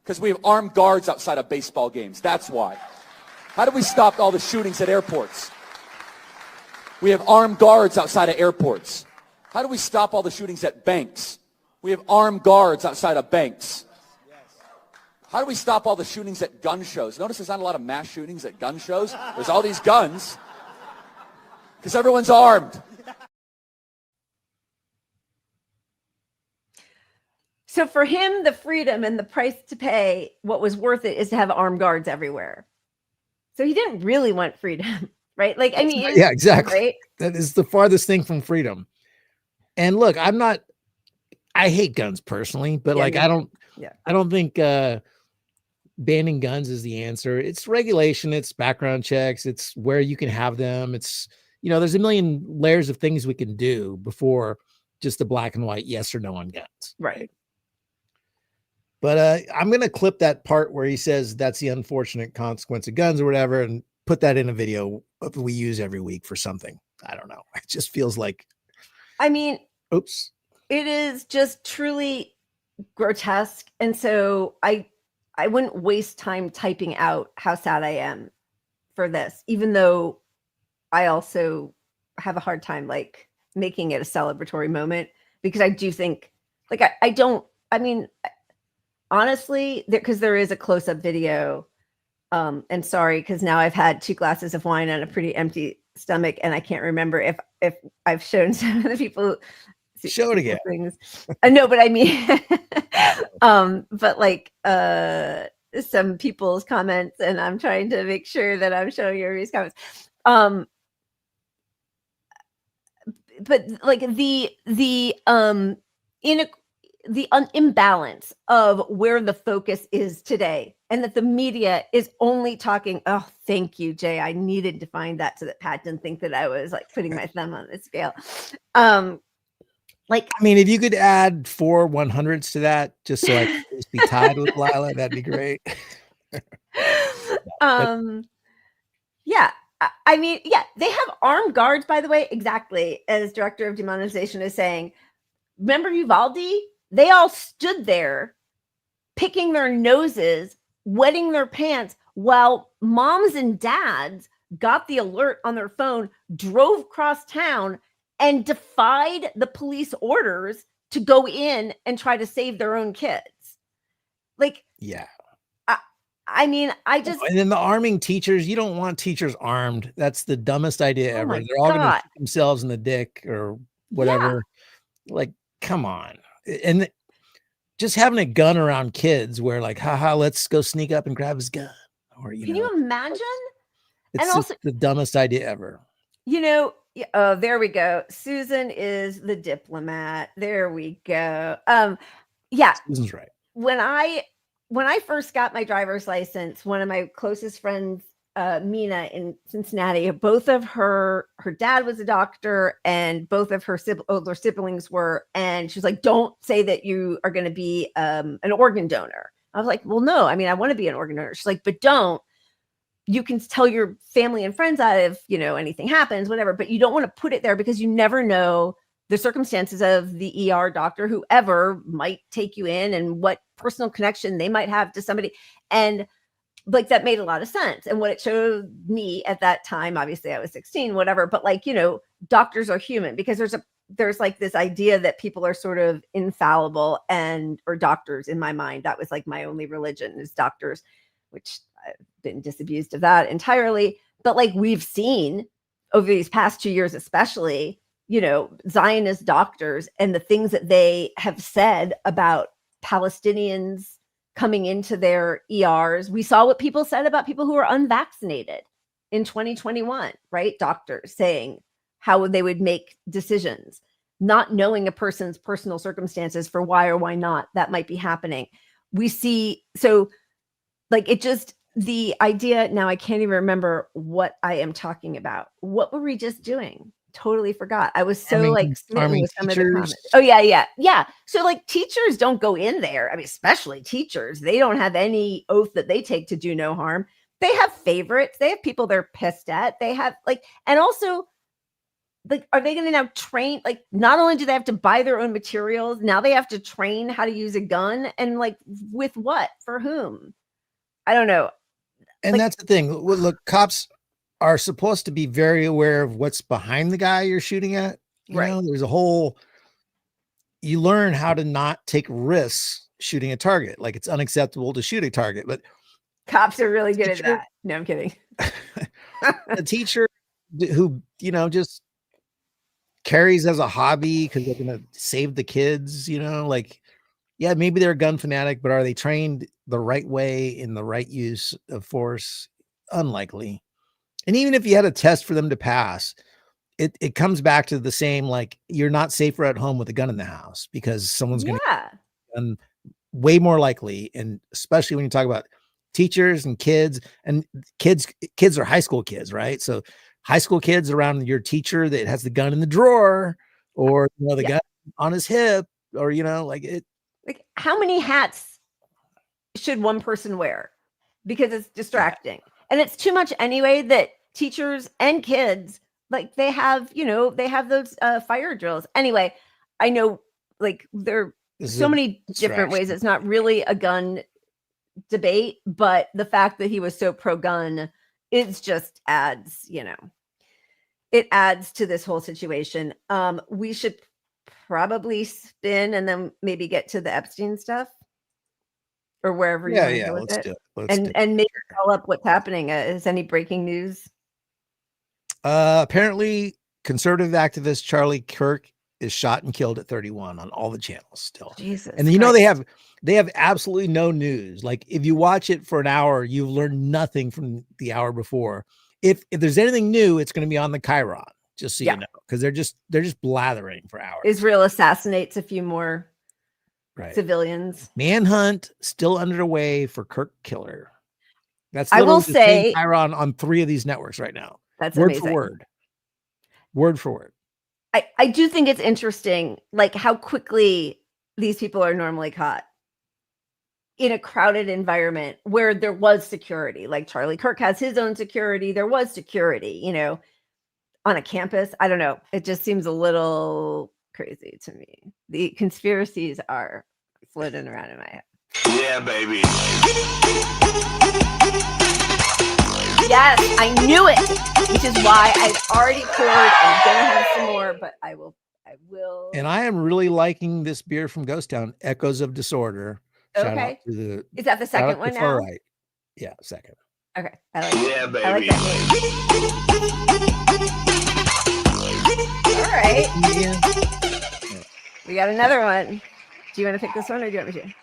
Because we have armed guards outside of baseball games. That's why. How did we stop all the shootings at airports? We have armed guards outside of airports. How do we stop all the shootings at banks? We have armed guards outside of banks. How do we stop all the shootings at gun shows? Notice there's not a lot of mass shootings at gun shows. There's all these guns because everyone's armed. So for him, the freedom and the price to pay, what was worth it is to have armed guards everywhere. So he didn't really want freedom, right? Like, I mean, yeah, exactly. Right? That is the farthest thing from freedom. And look, I hate guns personally, but like, I don't think banning guns is the answer. It's regulation, it's background checks, it's where you can have them. It's, there's a million layers of things we can do before just the black and white yes or no on guns. Right. But I'm going to clip that part where he says that's the unfortunate consequence of guns or whatever, and put that in a video we use every week for something. I don't know. It just feels like, I mean, oops. It is just truly grotesque. And so I wouldn't waste time typing out how sad I am for this, even though I also have a hard time like making it a celebratory moment, because I do think like, honestly, because there is a close-up video, and sorry, because now I've had 2 glasses of wine on a pretty empty stomach, and I can't remember if I've shown some of the people. Show it again. Things. No, but I mean, but like some people's comments, and I'm trying to make sure that I'm showing you everybody's comments. But like the imbalance of where the focus is today, and that the media is only talking. Oh, thank you, Jay. I needed to find that so that Pat didn't think that I was like putting my thumb on the scale. Like, I mean, if you could add 4 100s to that, just so I could just be tied with Lila, that'd be great. Yeah. I mean, yeah, they have armed guards, by the way, exactly as Director of Demonetization is saying. Remember Uvalde? They all stood there picking their noses, wetting their pants, while moms and dads got the alert on their phone, drove across town, and defied the police orders to go in and try to save their own kids. Like, yeah. I mean, and then the arming teachers, you don't want teachers armed. That's the dumbest idea ever. They're all going to shoot themselves in the dick or whatever. Yeah. Like, come on. And just having a gun around kids where like, haha, let's go sneak up and grab his gun. Or, can you imagine? It's and also the dumbest idea ever. Oh, there we go. Susan is the diplomat. There we go. Yeah. Susan's right. When I first got my driver's license, one of my closest friends, Mina in Cincinnati, both of her dad was a doctor and both of her older siblings were. And she was like, don't say that you are going to be an organ donor. I was like, well, no, I mean, I want to be an organ donor. She's like, but don't. You can tell your family and friends that if, anything happens, whatever, but you don't want to put it there because you never know the circumstances of the ER doctor, whoever might take you in and what personal connection they might have to somebody. And like, that made a lot of sense. And what it showed me at that time, obviously I was 16, whatever, but like, doctors are human, because there's like this idea that people are sort of infallible or doctors, in my mind, that was like my only religion is doctors, which I've been disabused of that entirely. But like, we've seen over these past 2 years, especially, Zionist doctors and the things that they have said about Palestinians coming into their ERs. We saw what people said about people who are unvaccinated in 2021, right? Doctors saying how they would make decisions, not knowing a person's personal circumstances for why or why not that might be happening. We see, so like, it just, the idea, now I can't even remember what I am talking about. What were we just doing? Totally forgot. I was so smitten with some of the comments. Oh yeah. So like, teachers don't go in there. I mean, especially teachers, they don't have any oath that they take to do no harm. They have favorites. They have people they're pissed at. They have and also like, are they going to now train? Like, not only do they have to buy their own materials, now they have to train how to use a gun, and like, with what, for whom? I don't know. And that's the thing. Look, cops are supposed to be very aware of what's behind the guy you're shooting at. There's you learn how to not take risks shooting a target. Like, it's unacceptable to shoot a target, but cops are really good at that. No, I'm kidding. A teacher who, just carries as a hobby because they're going to save the kids, yeah, maybe they're a gun fanatic, but are they trained the right way in the right use of force? Unlikely. And even if you had a test for them to pass, it comes back to the same, like, you're not safer at home with a gun in the house because someone's going to way more likely. And especially when you talk about teachers and kids are high school kids, right? So high school kids around your teacher that has the gun in the drawer, or the gun on his hip, or like how many hats should one person wear? Because it's distracting. And it's too much anyway that teachers and kids, like they have those fire drills. Anyway, I know like there are so many different ways. It's not really a gun debate, but the fact that he was so pro-gun, it just adds, it adds to this whole situation. We should probably spin and then maybe get to the Epstein stuff. Or wherever you want to go with it. And maybe call up what's happening. Is any breaking news? Apparently, conservative activist Charlie Kirk is shot and killed at 31 on all the channels still. Jesus. And they have absolutely no news. Like if you watch it for an hour, you've learned nothing from the hour before. If there's anything new, it's going to be on the Chiron, just so you know, because they're just blathering for hours. Israel assassinates a few more civilians. Manhunt still underway for Kirk killer. That's I will say Chiron on 3 of these networks right now. That's word amazing. Word for word. I do think it's interesting, like how quickly these people are normally caught in a crowded environment where there was security. Like Charlie Kirk has his own security. There was security, on a campus. I don't know. It just seems a little crazy to me. The conspiracies are floating around in my head. Yeah, baby. Yes, I knew it, which is why I've already poured. I'm gonna have some more, but I will. And I am really liking this beer from Ghost Town, Echoes of Disorder. Shout out to is that the second one now? Right. Yeah, second. Okay. I like it. Yeah, baby. I like that name. All right. We got another one. Do you want to pick this one or do you want me to?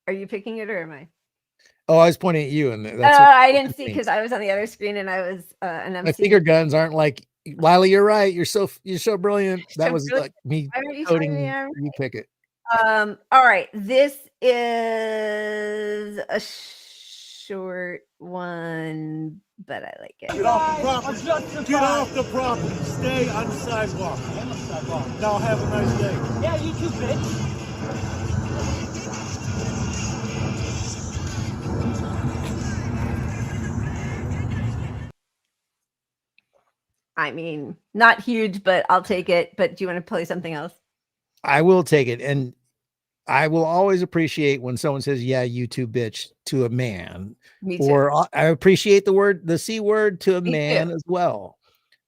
Are you picking it or am I? Oh, I was pointing at you, and that's I didn't see because I was on the other screen and I was an MC. My finger guns aren't like Lila. You're right. You're so brilliant. That was like me coding. You pick it. All right. This is a short one, but I like it. Get off the property. Get off the property. Stay on the sidewalk. On the sidewalk. Now have a nice day. Yeah, you too, bitch. I mean, not huge, but I'll take it. But do you want to play something else? I will take it. And I will always appreciate when someone says, yeah, you too, bitch, to a man. Me too. Or I appreciate the C word to a man as well.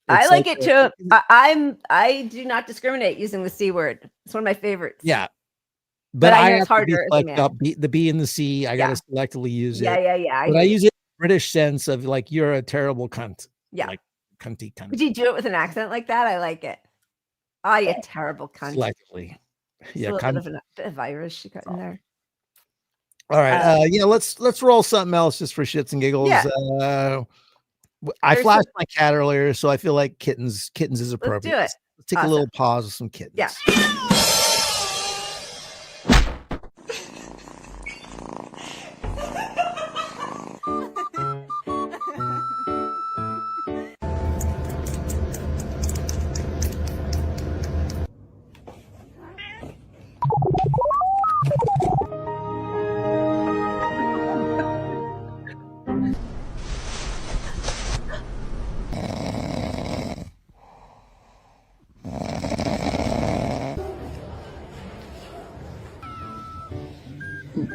I like it too. I do not discriminate using the C word. It's one of my favorites. Yeah. But I know have it's harder to as a man. the B and the C. I got to selectively use it. Yeah. But I use it in the British sense of like, you're a terrible cunt. Yeah. Like, cunty cunt. Would you do it with an accent like that? I like it. Oh, you terrible cunt. Selectively. Yeah. A little bit of Irish you got in there. All right. Let's roll something else just for shits and giggles. Yeah. I flashed my cat earlier, so I feel like kittens is appropriate. Let's do it. Let's take a little pause with some kittens. Yeah.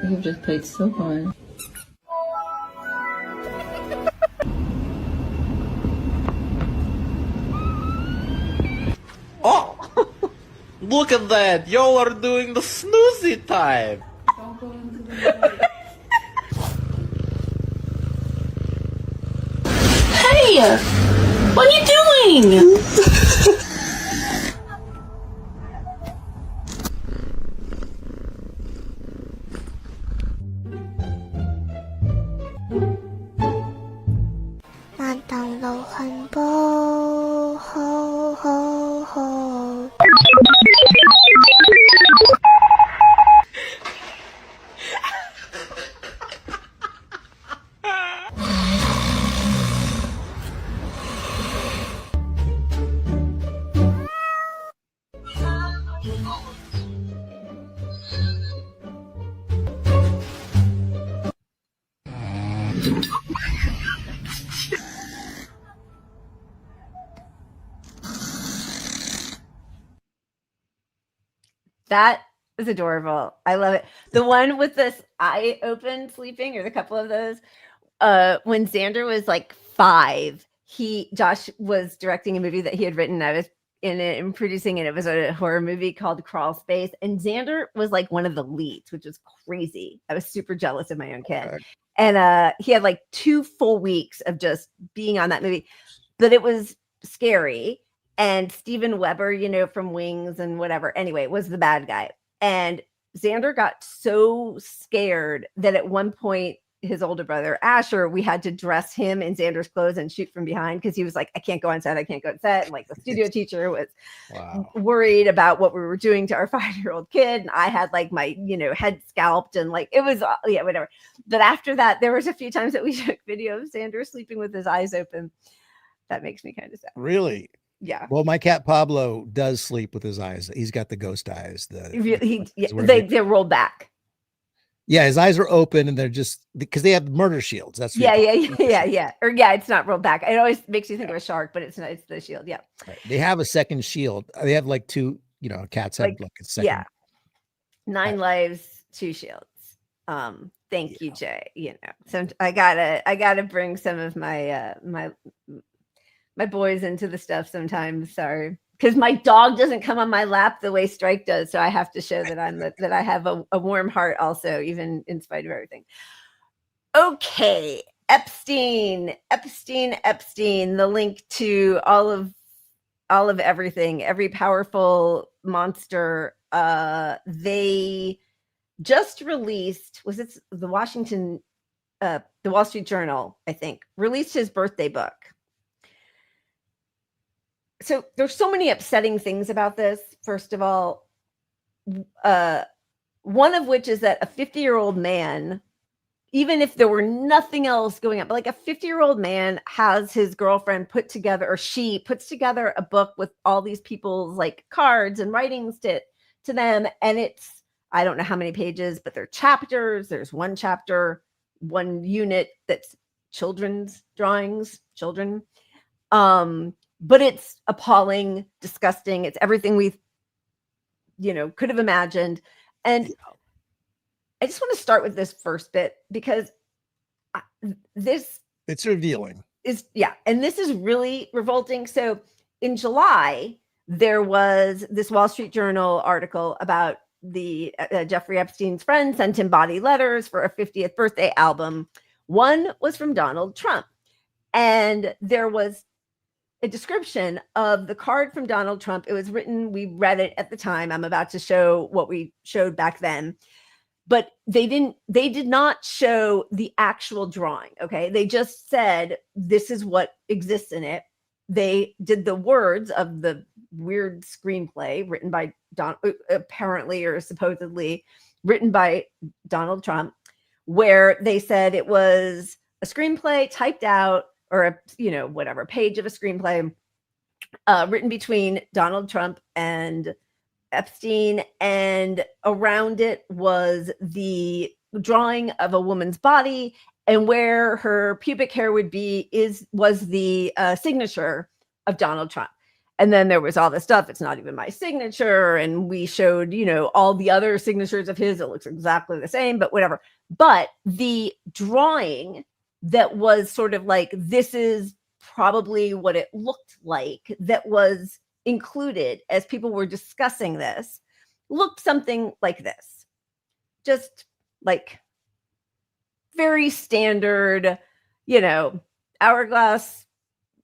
You've just played so hard. Oh! Look at that! Y'all are doing the snoozy time! Hey! What are you doing? That is adorable. I love it. The one with this eye open sleeping, or the couple of those, when Xander was like 5, Josh was directing a movie that he had written. I was in it and producing it. It was a horror movie called Crawl Space, and Xander was like one of the leads, which was crazy. I was super jealous of my own kid. Okay. And he had like 2 full weeks of just being on that movie, but it was scary. And Steven Weber, you know, from Wings and whatever, anyway, was the bad guy. And Xander got so scared that at one point, his older brother, Asher, we had to dress him in Xander's clothes and shoot from behind because he was like, I can't go on set. I can't go on set. And like the studio teacher was worried about what we were doing to our 5-year-old kid. And I had like my, you know, head scalped and like, it was, yeah, whatever. But after that, there was a few times that we took video of Xander sleeping with his eyes open. That makes me kind of sad. Really? Yeah. Well, my cat Pablo does sleep with his eyes. He's got the ghost eyes. They're rolled back. Yeah, his eyes are open, and they're just because they have murder shields. That's yeah. Or yeah, it's not rolled back. It always makes you think of a shark, but it's not. It's the shield. Yeah. Right. They have a second shield. They have like 2. You know, cats have like a second. Yeah. 9 lives, 2 shields. Thank you, Jay. You know, so I gotta bring some of my my boys into the stuff sometimes. Sorry, because my dog doesn't come on my lap the way Strike does, so I have to show that that I have a warm heart also, even in spite of everything. Okay, Epstein. The link to all of everything, every powerful monster. They just released, was it the Wall Street Journal, I think, released his birthday book. So there's so many upsetting things about this. First of all, one of which is that a 50-year-old man, even if there were nothing else going on, but like a 50-year-old man has his girlfriend put together, or she puts together a book with all these people's like cards and writings to them. And it's, I don't know how many pages, but they're chapters. There's one chapter, one unit that's children's drawings, children. But it's appalling, disgusting. It's everything we, could have imagined. And I just want to start with this first bit because it's revealing. And this is really revolting. So in July, there was this Wall Street Journal article about the Jeffrey Epstein's friend sent him body letters for a 50th birthday album. One was from Donald Trump. And there was a description of the card from Donald Trump. It was written, we read it at the time. I'm about to show what we showed back then. But they did not show the actual drawing. Okay. They just said, this is what exists in it. They did the words of the weird screenplay written by apparently or supposedly written by Donald Trump, where they said it was a screenplay typed out, or a page of a screenplay written between Donald Trump and Epstein, and around it was the drawing of a woman's body, and where her pubic hair would be was the signature of Donald Trump. And then there was all this stuff. It's not even my signature. And we showed, all the other signatures of his. It looks exactly the same, but whatever. But the drawing that was sort of like, this is probably what it looked like, that was included as people were discussing this, looked something like this. Just like very standard, hourglass,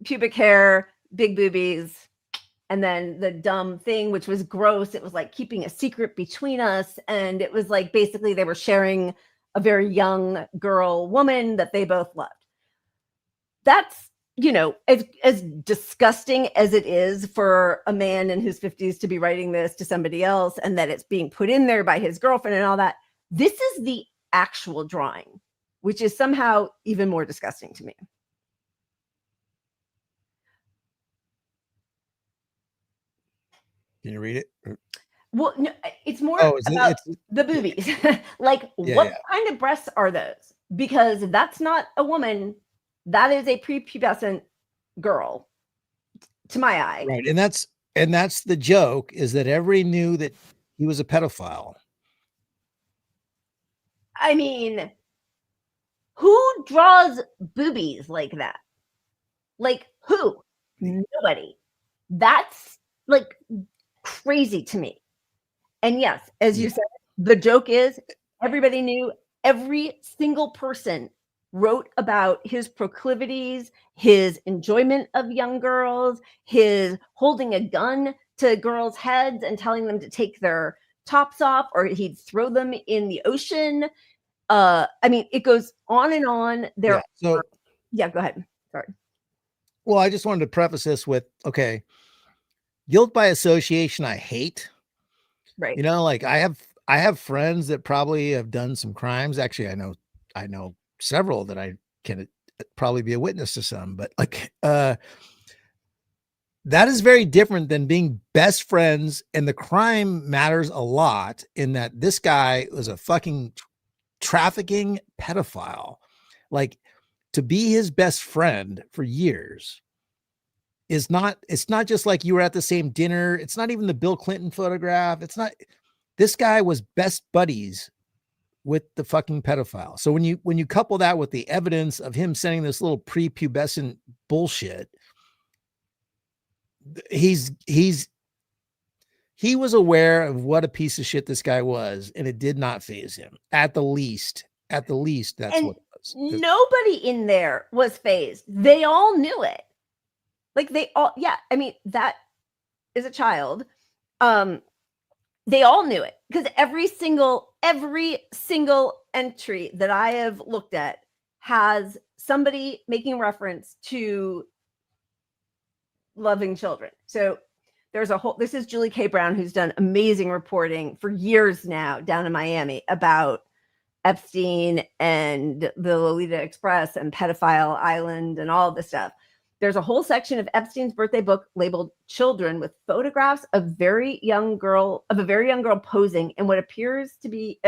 pubic hair, big boobies. And then the dumb thing, which was gross, it was like keeping a secret between us. And it was like, basically they were sharing a very young woman that they both loved. That's, as disgusting as it is for a man in his 50s to be writing this to somebody else, and that it's being put in there by his girlfriend and all that. This is the actual drawing, which is somehow even more disgusting to me. Can you read it? Well, no, it's more Oh, about the boobies. Like, what kind of breasts are those? Because that's not a woman. That is a prepubescent girl, to my eye. Right, and that's the joke, is that everybody knew that he was a pedophile. I mean, who draws boobies like that? Like, who? Nobody. That's like crazy to me. And yes, as you said, the joke is everybody knew, every single person wrote about his proclivities, his enjoyment of young girls, his holding a gun to girls' heads and telling them to take their tops off, or he'd throw them in the ocean. I mean, it goes on and on. Go ahead. Sorry. Well, I just wanted to preface this with, okay, guilt by association, I hate. Right. You know, like I have friends that probably have done some crimes. Actually, I know several that I can probably be a witness to some, but like that is very different than being best friends. And the crime matters a lot in that this guy was a fucking trafficking pedophile. Like, to be his best friend for years it's not just like you were at the same dinner. It's not even the Bill Clinton photograph. It's not. This guy was best buddies with the fucking pedophile. So when you couple that with the evidence of him sending this little prepubescent bullshit, he was aware of what a piece of shit this guy was, and it did not faze him. At the least, that's what it was. Nobody in there was fazed. They all knew it. Like, they all, I mean, that is a child. They all knew it, because every single entry that I have looked at has somebody making reference to loving children. So there's this is Julie K. Brown, who's done amazing reporting for years now down in Miami about Epstein and the Lolita Express and Pedophile Island and all this stuff. There's a whole section of Epstein's birthday book labeled "Children" with photographs of a very young girl posing in what appears to be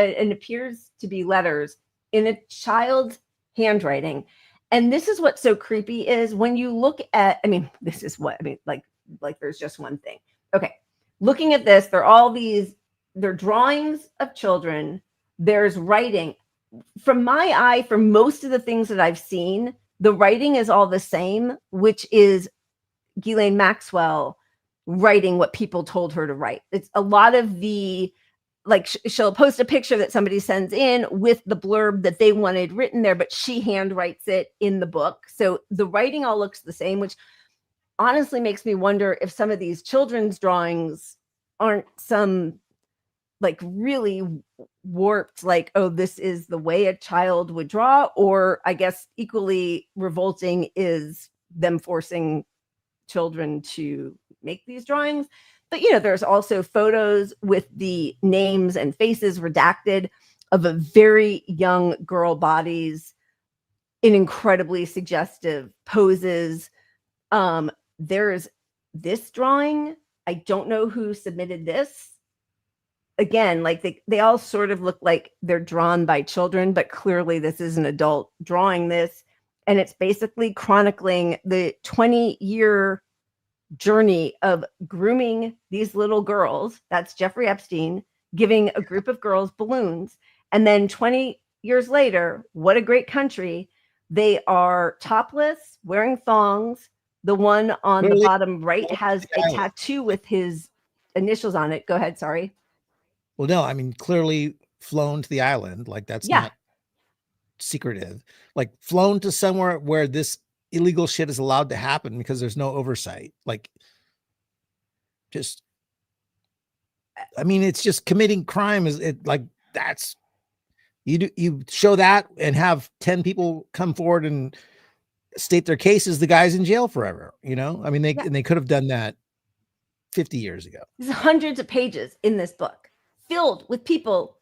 letters in a child's handwriting. And this is what's so creepy is when you look at, like there's just one thing. Okay. Looking at this, they're drawings of children. There's writing. From my eye, for most of the things that I've seen, the writing is all the same, which is Ghislaine Maxwell writing what people told her to write. It's a lot of the, like, she'll post a picture that somebody sends in with the blurb that they wanted written there, but she handwrites it in the book. So the writing all looks the same, which honestly makes me wonder if some of these children's drawings aren't some like really warped, like, oh, this is the way a child would draw, or I guess equally revolting is them forcing children to make these drawings. But, you know, there's also photos with the names and faces redacted of a very young girl bodies in incredibly suggestive poses. There's this drawing. I don't know who submitted this. Again, like they all sort of look like they're drawn by children, but clearly this is an adult drawing this. And it's basically chronicling the 20-year journey of grooming these little girls. That's Jeffrey Epstein giving a group of girls balloons. And then 20 years later, what a great country. They are topless, wearing thongs. The one on the bottom right has a tattoo with his initials on it. Go ahead. Sorry. Well, no, I mean, clearly flown to the island. Like, that's not secretive. Like, flown to somewhere where this illegal shit is allowed to happen because there's no oversight. Like, just, I mean, it's just committing crime. Is it like, that's, you show that and have 10 people come forward and state their cases, the guy's in jail forever, you know? I mean, they could have done that 50 years ago. There's hundreds of pages in this book filled with people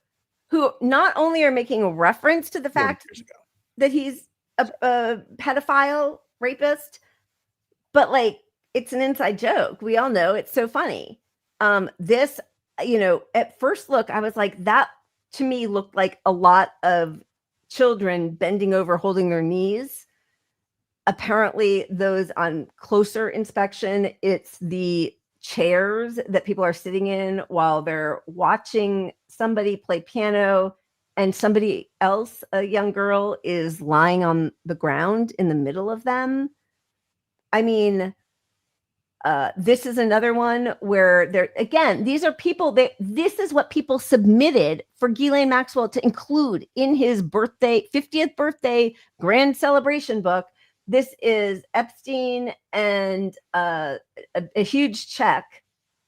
who not only are making a reference to the fact that he's a pedophile rapist, but like, it's an inside joke. We all know it's so funny. This you know, at first look, I was like, that to me looked like a lot of children bending over, holding their knees. Apparently, those on closer inspection, it's the chairs that people are sitting in while they're watching somebody play piano, and somebody else, a young girl, is lying on the ground in the middle of them. I mean, this is another one where there again, these are people that this is what people submitted for Ghislaine Maxwell to include in his 50th birthday grand celebration book. This is Epstein and a huge check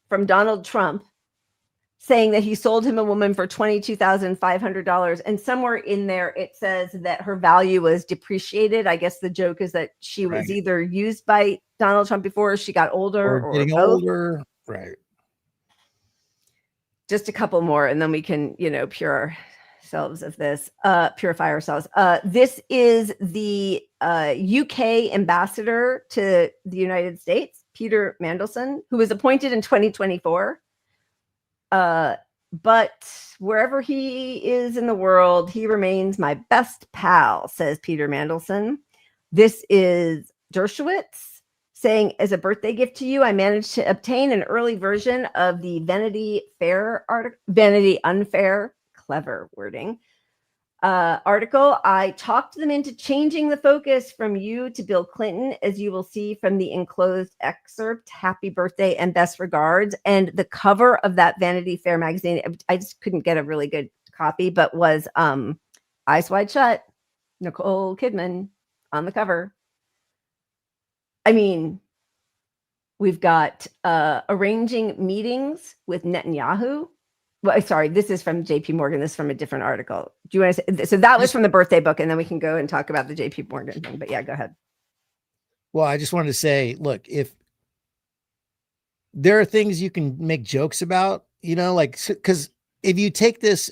from Donald Trump saying that he sold him a woman for $22,500. And somewhere in there, it says that her value was depreciated. I guess the joke is that she was either used by Donald Trump before as she got older or getting both. older. Right. Just a couple more, and then we can, you know, purify ourselves. This is the UK ambassador to the United States, Peter Mandelson, who was appointed in 2024. But wherever he is in the world, he remains my best pal, says Peter Mandelson. This is Dershowitz saying, as a birthday gift to you, I managed to obtain an early version of the Vanity Fair article, Vanity Unfair, clever wording, article. I talked them into changing the focus from you to Bill Clinton, as you will see from the enclosed excerpt. Happy birthday and best regards. And the cover of that Vanity Fair magazine, I just couldn't get a really good copy, but was Eyes Wide Shut, Nicole Kidman on the cover. I mean, we've got arranging meetings with Netanyahu. Well, sorry, this is from JP Morgan. This is from a different article. Do you want to say, so that was from the birthday book, and then we can go and talk about the JP Morgan thing. But yeah, go ahead. Well, I just wanted to say, look, if there are things you can make jokes about, you know, like, because if you take this,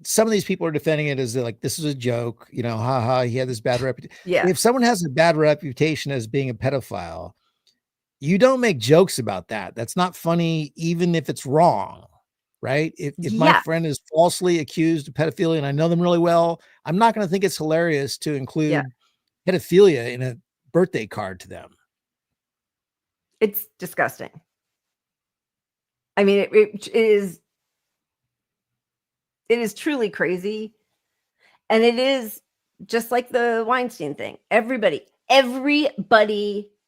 some of these people are defending it as like, this is a joke, you know, haha, he had this bad reputation. Yeah. If someone has a bad reputation as being a pedophile, you don't make jokes about that. That's not funny, even if it's wrong. Right? If my friend is falsely accused of pedophilia and I know them really well, I'm not going to think it's hilarious to include pedophilia in a birthday card to them. It's disgusting. I mean, it is truly crazy. And it is just like the Weinstein thing. Everybody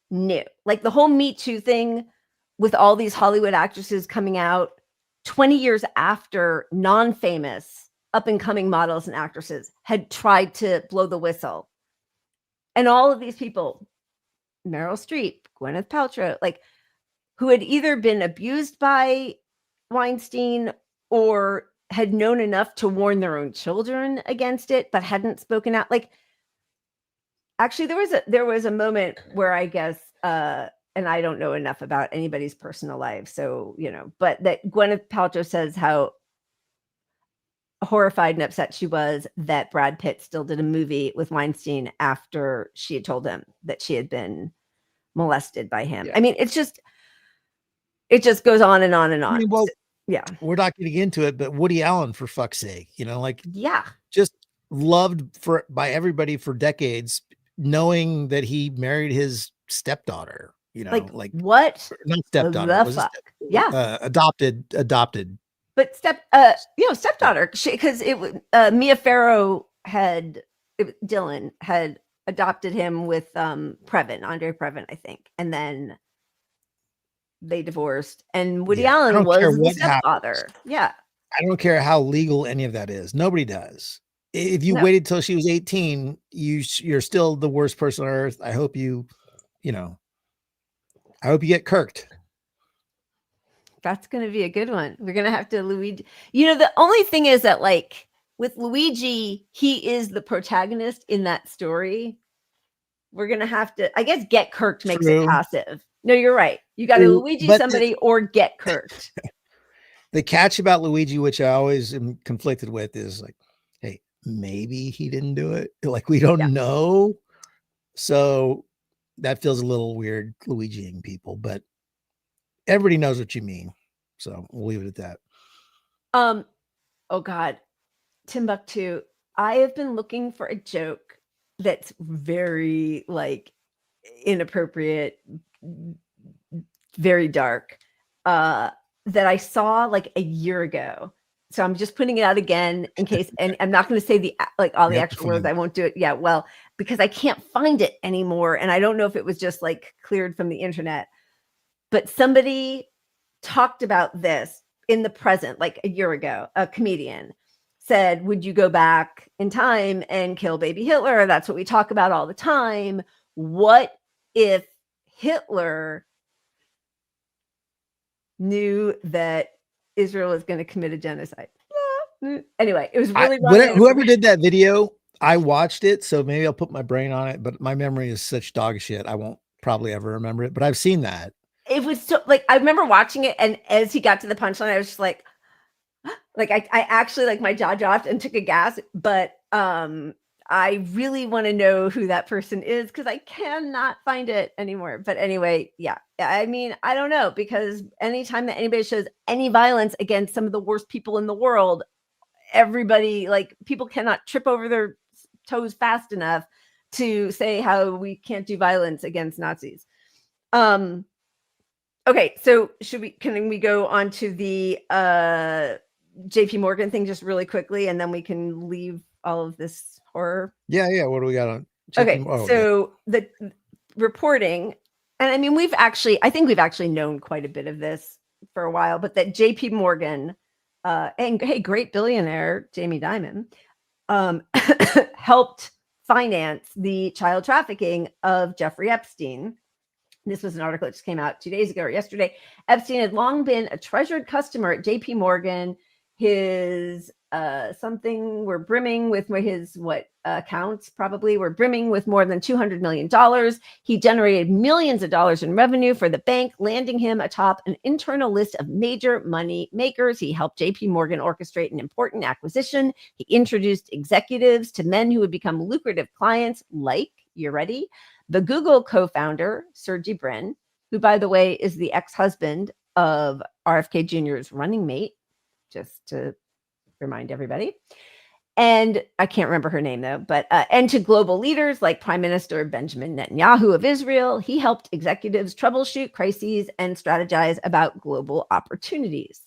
knew. Like the whole Me Too thing with all these Hollywood actresses coming out 20 years after non-famous up-and-coming models and actresses had tried to blow the whistle. And all of these people, Meryl Streep, Gwyneth Paltrow, like, who had either been abused by Weinstein or had known enough to warn their own children against it, but hadn't spoken out. Like, actually, there was a moment where I guess, and I don't know enough about anybody's personal life, so, you know, but that Gwyneth Paltrow says how horrified and upset she was that Brad Pitt still did a movie with Weinstein after she had told him that she had been molested by him. I mean, it just goes on and on and on. I mean, well, yeah, we're not getting into it, but Woody Allen, for fuck's sake, you know, like, just loved by everybody for decades, knowing that he married his stepdaughter. You know, like what? Not stepdaughter. The fuck? Adopted. But stepdaughter, because it was Mia Farrow Dylan had adopted him with Andre Previn, I think, and then they divorced. And Woody Allen was the stepfather. Yeah, I don't care how legal any of that is. Nobody does. If you waited till she was 18, you're still the worst person on earth. I hope you get kirked. That's going to be a good one. We're going to have to Luigi. You know, the only thing is that, like, with Luigi, he is the protagonist in that story. We're going to have to, I guess, get kirked makes it passive. No, you're right. You got to Luigi somebody or get kirked. The catch about Luigi, which I always am conflicted with, is like, hey, maybe he didn't do it. Like, we don't know. So that feels a little weird, Luigiing people, but everybody knows what you mean. So we'll leave it at that. Oh God, Timbuktu. I have been looking for a joke that's very like inappropriate, very dark, that I saw like a year ago. So I'm just putting it out again in case, and I'm not going to say the all the actual words. I won't do it. Yeah, well, because I can't find it anymore, and I don't know if it was just like cleared from the internet. But somebody talked about this in the present, like a year ago. A comedian said, "Would you go back in time and kill baby Hitler? That's what we talk about all the time. What if Hitler knew that Israel was going to commit a genocide?" Anyway, it was really whoever did that video, I watched it, so maybe I'll put my brain on it, but my memory is such dog shit. I won't probably ever remember it, but I've seen that. It was so like, I remember watching it, and as he got to the punchline, I was just like I actually like my jaw dropped and took a gasp, but I really want to know who that person is because I cannot find it anymore. But anyway, yeah. I mean, I don't know, because anytime that anybody shows any violence against some of the worst people in the world, everybody, like, people cannot trip over their toes fast enough to say how we can't do violence against Nazis. Okay, so can we go on to the JP Morgan thing just really quickly, and then we can leave all of this horror? Yeah. What do we got on? Okay, so the reporting, and I mean, I think we've actually known quite a bit of this for a while, but that JP Morgan, and hey, great billionaire Jamie Dimon, helped finance the child trafficking of Jeffrey Epstein. This was an article that just came out 2 days ago or yesterday. Epstein had long been a treasured customer at JP Morgan. His something were brimming with his accounts probably were brimming with more than $200 million. He generated millions of dollars in revenue for the bank, landing him atop an internal list of major money makers. He helped JP Morgan orchestrate an important acquisition. He introduced executives to men who would become lucrative clients, like, you ready, the Google co-founder, Sergey Brin, who, by the way, is the ex-husband of RFK Jr.'s running mate, just to remind everybody. And I can't remember her name, though, but and to global leaders like Prime Minister Benjamin Netanyahu of Israel. He helped executives troubleshoot crises and strategize about global opportunities.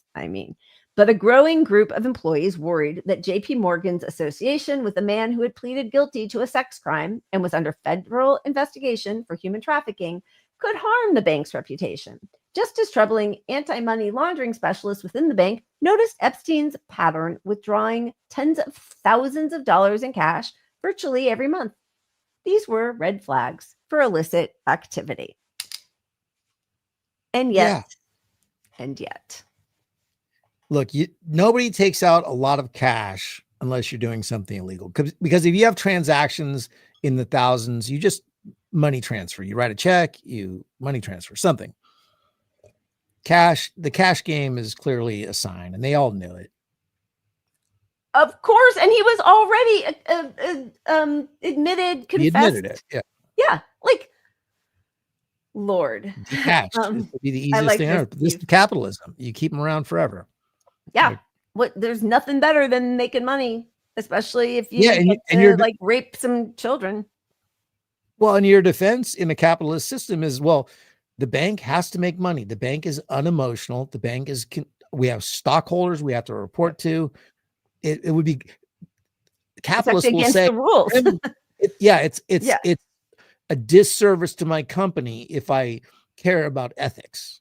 But a growing group of employees worried that JP Morgan's association with a man who had pleaded guilty to a sex crime and was under federal investigation for human trafficking could harm the bank's reputation. Just as troubling, anti-money laundering specialists within the bank noticed Epstein's pattern, withdrawing tens of thousands of dollars in cash virtually every month. These were red flags for illicit activity. And yet, look, nobody takes out a lot of cash unless you're doing something illegal. Because if you have transactions in the thousands, you just money transfer. You write a check, you money transfer something. The cash game is clearly a sign, and they all knew it. Of course, and he was already admitted, confessed. He admitted it. Yeah. Yeah, like, Lord. Cash would be the easiest thing ever. This is capitalism. You keep them around forever. Yeah. There's nothing better than making money, especially if you get to rape some children. Well, and your defense in a capitalist system is, well, the bank has to make money. The bank is unemotional. The bank is, we have stockholders we have to report to. It would be, capitalists will say, the rules. it's a disservice to my company if I care about ethics.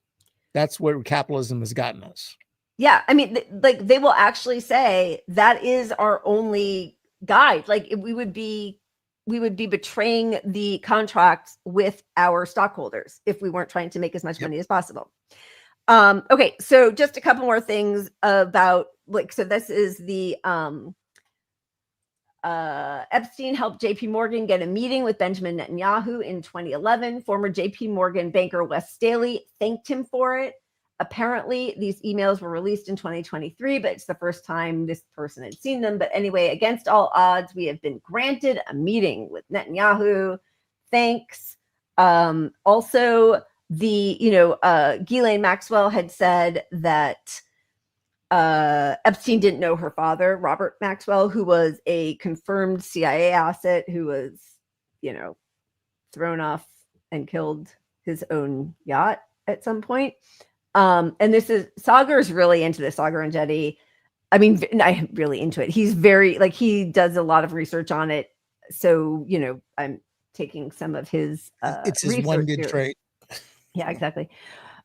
That's where capitalism has gotten us. Yeah, I mean, like, they will actually say that is our only guide. Like, we would be betraying the contract with our stockholders if we weren't trying to make as much money as possible. Okay, so just a couple more things about, like, so this is the Epstein helped JP Morgan get a meeting with Benjamin Netanyahu in 2011. Former JP Morgan banker Wes Staley thanked him for it. Apparently, these emails were released in 2023, but it's the first time this person had seen them. But anyway, against all odds, we have been granted a meeting with Netanyahu. Thanks. Also, Ghislaine Maxwell had said that Epstein didn't know her father, Robert Maxwell, who was a confirmed CIA asset who was, thrown off and killed his own yacht at some point. And Sagar is really into this, Sagar and Jetty. I mean, I'm really into it. He's very, he does a lot of research on it. So, I'm taking some of his it's his one good trait. Yeah, exactly.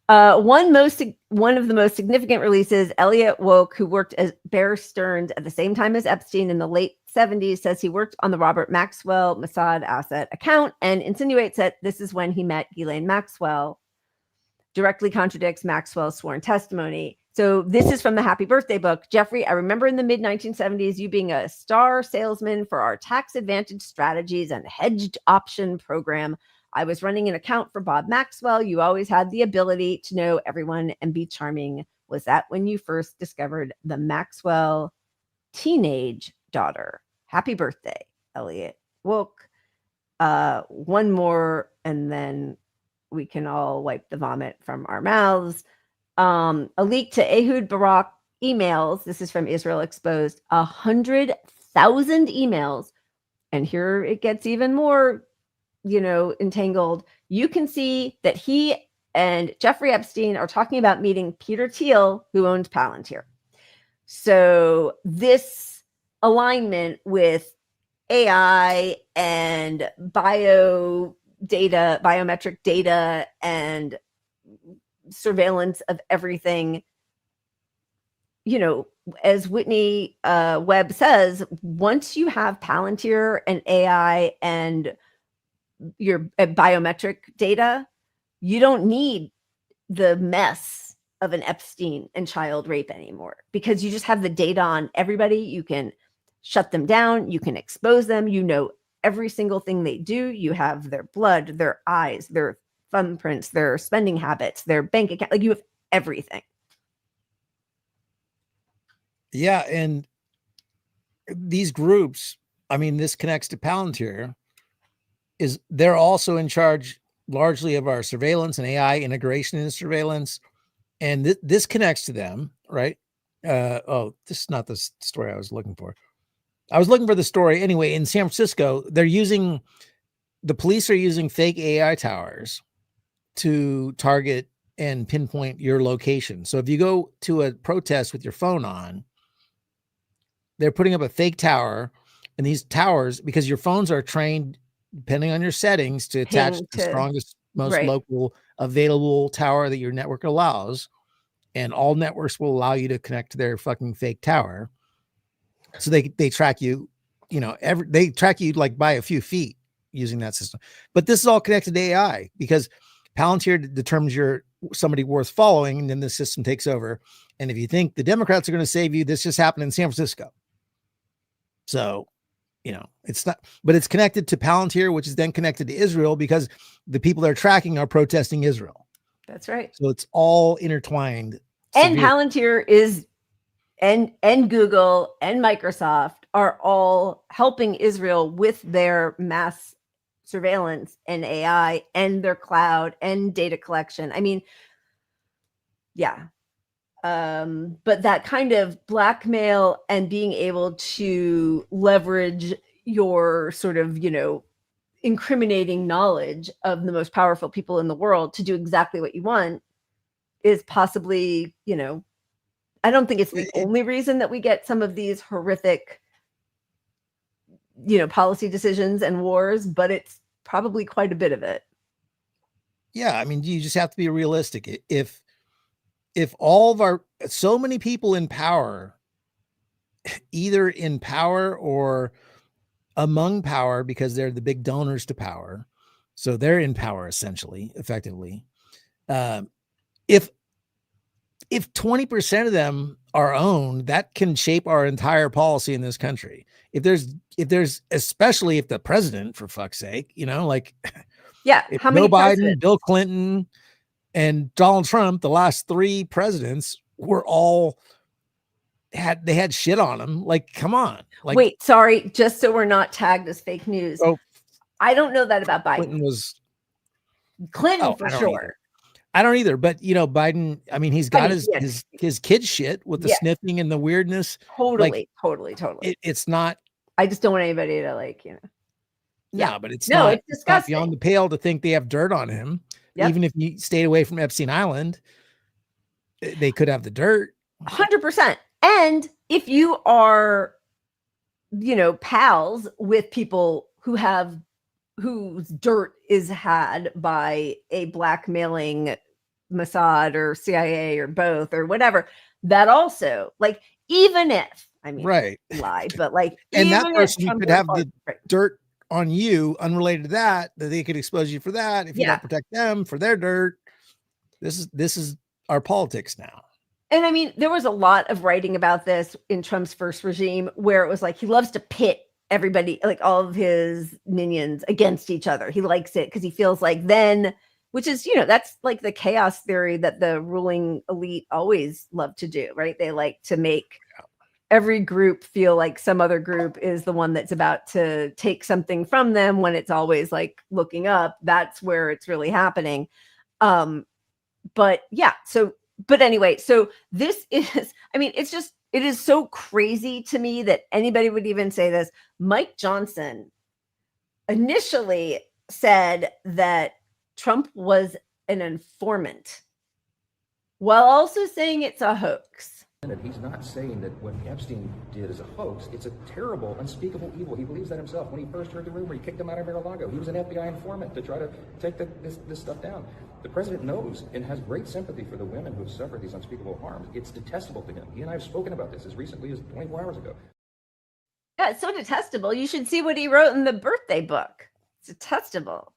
One of the most significant releases, Elliot Woke, who worked as Bear Stearns at the same time as Epstein in the late 70s, says he worked on the Robert Maxwell Mossad asset account and insinuates that this is when he met Ghislaine Maxwell, directly contradicts Maxwell's sworn testimony. So this is from the Happy Birthday book. Jeffrey, I remember in the mid-1970s you being a star salesman for our tax advantage strategies and hedged option program. I was running an account for Bob Maxwell. You always had the ability to know everyone and be charming. Was that when you first discovered the Maxwell teenage daughter? Happy birthday, Elliot Woke. One more, and then we can all wipe the vomit from our mouths. A leak to Ehud Barak emails. This is from Israel Exposed. 100,000 emails. And here it gets even more, entangled. You can see that he and Jeffrey Epstein are talking about meeting Peter Thiel, who owned Palantir. So this alignment with AI and biometric data and surveillance of everything, as Whitney Webb says, once you have Palantir and AI and your biometric data, you don't need the mess of an Epstein and child rape anymore, because you just have the data on everybody. You can shut them down. You can expose them. Every single thing they do. You have their blood, their eyes, their thumbprints, their spending habits, their bank account. You have everything. Yeah. And these groups, this connects to Palantir, they're also in charge largely of our surveillance and AI integration into surveillance. And this connects to them, right? This is not the story I was looking for. I was looking for the story. Anyway, in San Francisco, the police are using fake AI towers to target and pinpoint your location. So if you go to a protest with your phone on, they're putting up a fake tower, and these towers, because your phones are trained, depending on your settings, to attach the strongest, most local available tower that your network allows. And all networks will allow you to connect to their fucking fake tower. So they track you, they track you by a few feet using that system. But this is all connected to AI, because Palantir determines you're somebody worth following, and then the system takes over. And if you think the Democrats are going to save you, this just happened in San Francisco. So, it's not, but it's connected to Palantir, which is then connected to Israel, because the people they're tracking are protesting Israel. That's right. So it's all intertwined. And Palantir and Google and Microsoft are all helping Israel with their mass surveillance and AI and their cloud and data collection. Yeah. But that kind of blackmail and being able to leverage your sort of, incriminating knowledge of the most powerful people in the world to do exactly what you want is possibly, I don't think it's the only reason that we get some of these horrific, policy decisions and wars, but it's probably quite a bit of it. Yeah. You just have to be realistic. If all of so many people in power, either in power or among power, because they're the big donors to power, so they're in power effectively. If 20% of them are owned, that can shape our entire policy in this country. If there's, especially if the president, for fuck's sake, yeah, how many Joe Biden, Bill Clinton, and Donald Trump, the last three presidents, were all had shit on them. Come on. Wait, sorry, just so we're not tagged as fake news. Oh, I don't know that about Biden. Clinton for sure. I don't either, but Biden, I mean, he's got his kid shit with the sniffing and the weirdness. Totally. It's not. I just don't want anybody to No, but it's not disgusting. beyond the pale to think they have dirt on him. Yep. Even if you stayed away from Epstein Island, they could have the dirt. 100%. And if you are, pals with people whose dirt is had by a blackmailing Mossad or CIA or both or whatever, that also, even if, right, lie, but and that person could have the dirt on you unrelated to that they could expose you for that if you don't protect them for their dirt. This is our politics now. And there was a lot of writing about this in Trump's first regime where it was he loves to pit everybody, all of his minions against each other. He likes it because he feels then, which is, that's the chaos theory that the ruling elite always love to do, right? They like to make every group feel like some other group is the one that's about to take something from them when it's always looking up. That's where it's really happening. But anyway, so this is, it is so crazy to me that anybody would even say this. Mike Johnson initially said that Trump was an informant while also saying it's a hoax. He's not saying that what Epstein did is a hoax. It's a terrible, unspeakable evil. He believes that himself. When he first heard the rumor, he kicked him out of Mar-a-Lago. He was an FBI informant to try to take this stuff down. The president knows and has great sympathy for the women who have suffered these unspeakable harms. It's detestable to him. He and I have spoken about this as recently as 24 hours ago. Yeah, it's so detestable. You should see what he wrote in the birthday book. It's detestable.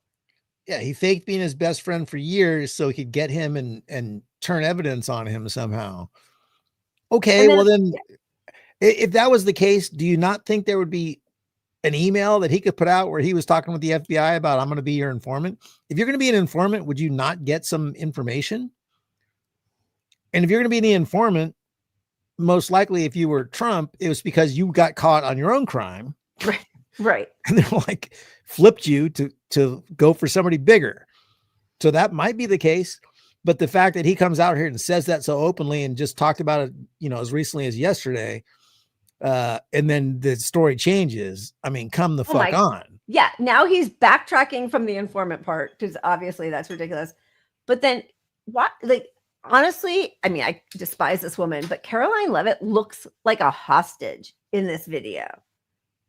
Yeah, he faked being his best friend for years so he could get him and turn evidence on him somehow. Okay, then if that was the case, do you not think there would be an email that he could put out where he was talking with the FBI about, I'm going to be your informant? If you're going to be an informant, would you not get some information? And if you're going to be the informant, most likely if you were Trump, it was because you got caught on your own crime. Right. And they're flipped you to go for somebody bigger. So that might be the case. But the fact that he comes out here and says that so openly and just talked about it, as recently as yesterday, and then the story changes. Come the fuck on. Yeah. Now he's backtracking from the informant part because obviously that's ridiculous. But then what? Honestly, I despise this woman, but Caroline Leavitt looks like a hostage in this video.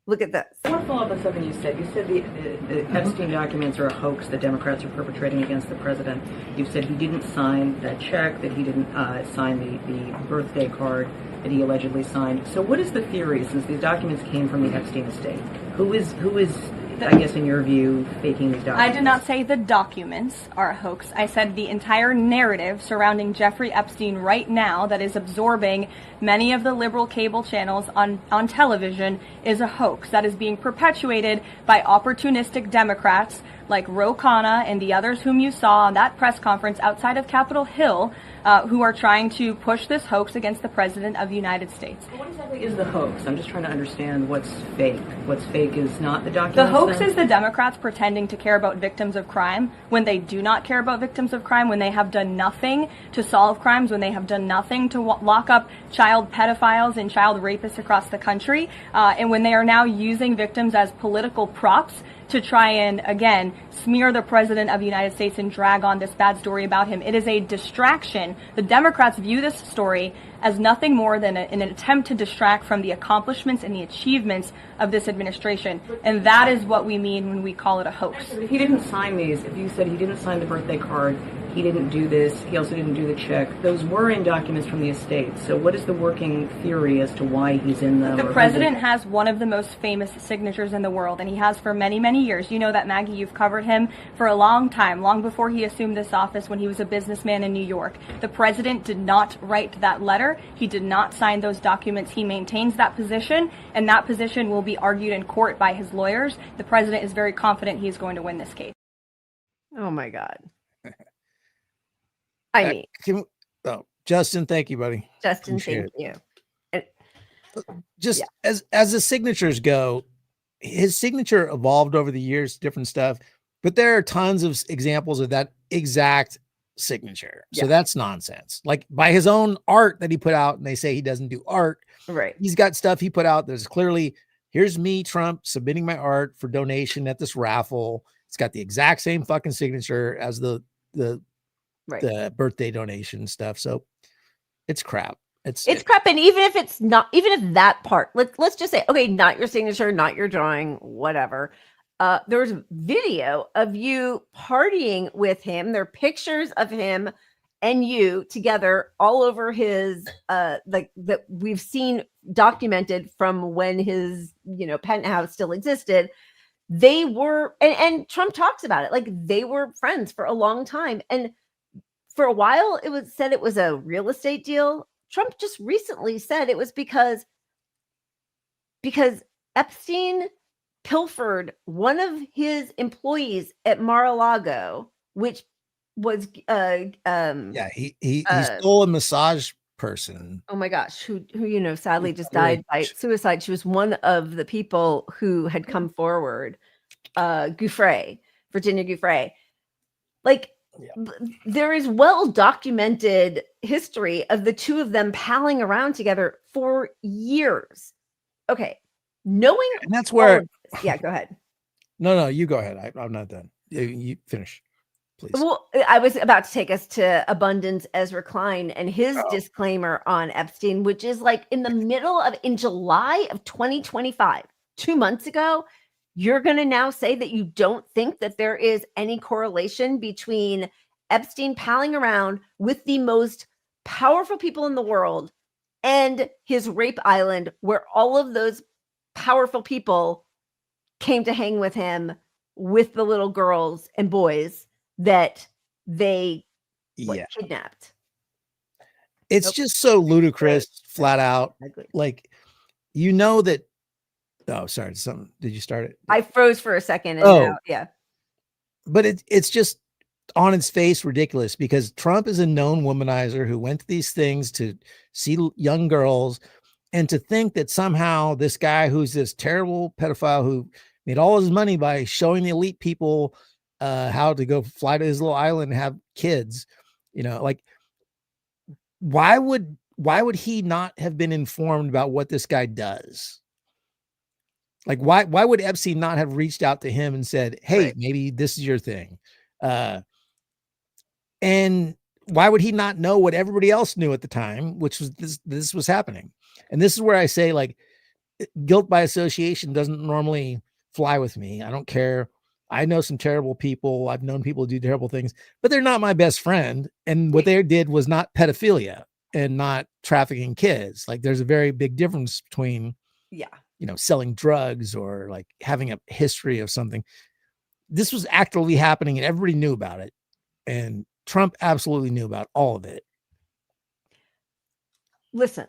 Look at this. I want to follow up on something you said. You said the Epstein documents are a hoax that Democrats are perpetrating against the president. You said he didn't sign that check, that he didn't sign the birthday card that he allegedly signed. So what is the theory, since these documents came from the Epstein estate? Who is I guess in your view, faking these documents? I did not say the documents are a hoax. I said the entire narrative surrounding Jeffrey Epstein right now that is absorbing many of the liberal cable channels on television is a hoax that is being perpetuated by opportunistic Democrats like Ro Khanna and the others whom you saw on that press conference outside of Capitol Hill, who are trying to push this hoax against the President of the United States. What exactly is the hoax? I'm just trying to understand what's fake. What's fake is not the documents. The hoax is the Democrats pretending to care about victims of crime when they do not care about victims of crime, when they have done nothing to solve crimes, when they have done nothing to lock up child pedophiles and child rapists across the country, and when they are now using victims as political props to try and, again, smear the President of the United States and drag on this bad story about him. It is a distraction. The Democrats view this story as nothing more than an attempt to distract from the accomplishments and the achievements of this administration. And that is what we mean when we call it a hoax. If he didn't sign these, if you said he didn't sign the birthday card, he didn't do this, he also didn't do the check, those were in documents from the estate. So what is the working theory as to why he's in them? The President has one of the most famous signatures in the world, and he has for many, many years. You know that, Maggie, you've covered him for a long time, long before he assumed this office when he was a businessman in New York. The President did not write that letter. He did not sign those documents. He maintains that position, and that position will be argued in court by his lawyers. The President is very confident he is going to win this case. Oh, my God. Justin, thank you, buddy. Justin, thank you. Just as the signatures go, his signature evolved over the years, different stuff, but there are tons of examples of that exact signature. So that's nonsense. Like by his own art that he put out, and they say he doesn't do art. Right. He's got stuff he put out. There's clearly, here's me, Trump, submitting my art for donation at this raffle. It's got the exact same fucking signature as the birthday donation stuff. So it's crap. It's crap. And even if it's not, even if that part, let's just say, okay, not your signature, not your drawing, whatever. There was video of you partying with him. There are pictures of him and you together all over his like that we've seen documented from when his penthouse still existed. They were, and Trump talks about it, like they were friends for a long time. And for a while it was said it was a real estate deal. Trump just recently said it was because Epstein pilfered one of his employees at Mar-a-Lago, which was he stole a massage person. Oh my gosh, who sadly just died by suicide. She was one of the people who had come forward. Virginia Giuffre. Like there is well documented history of the two of them palling around together for years. Okay, knowing, and that's where go ahead. No, you go ahead. I'm not done. You finish, please. Well, I was about to take us to Abundance Ezra Klein and his disclaimer on Epstein, which is like in July of 2025, 2 months ago. You're going to now say that you don't think that there is any correlation between Epstein palling around with the most powerful people in the world and his rape island, where all of those powerful people came to hang with him with the little girls and boys that they kidnapped. It's just so ludicrous, flat out. Like, that. Oh, sorry. Did you start it? I froze for a second. And now, But it's just on its face ridiculous, because Trump is a known womanizer who went to these things to see young girls, and to think that somehow this guy who's this terrible pedophile who made all his money by showing the elite people how to go fly to his little island and have kids, like why would he not have been informed about what this guy does? Like, why would Epstein not have reached out to him and said, hey, maybe this is your thing? And why would he not know what everybody else knew at the time, which was this was happening? And this is where I say, like, guilt by association doesn't normally fly with me. I don't care. I know some terrible people. I've known people do terrible things, but they're not my best friend. And what they did was not pedophilia and not trafficking kids. Like, there's a very big difference between selling drugs or like having a history of something. This was actively happening and everybody knew about it. And Trump absolutely knew about all of it. Listen,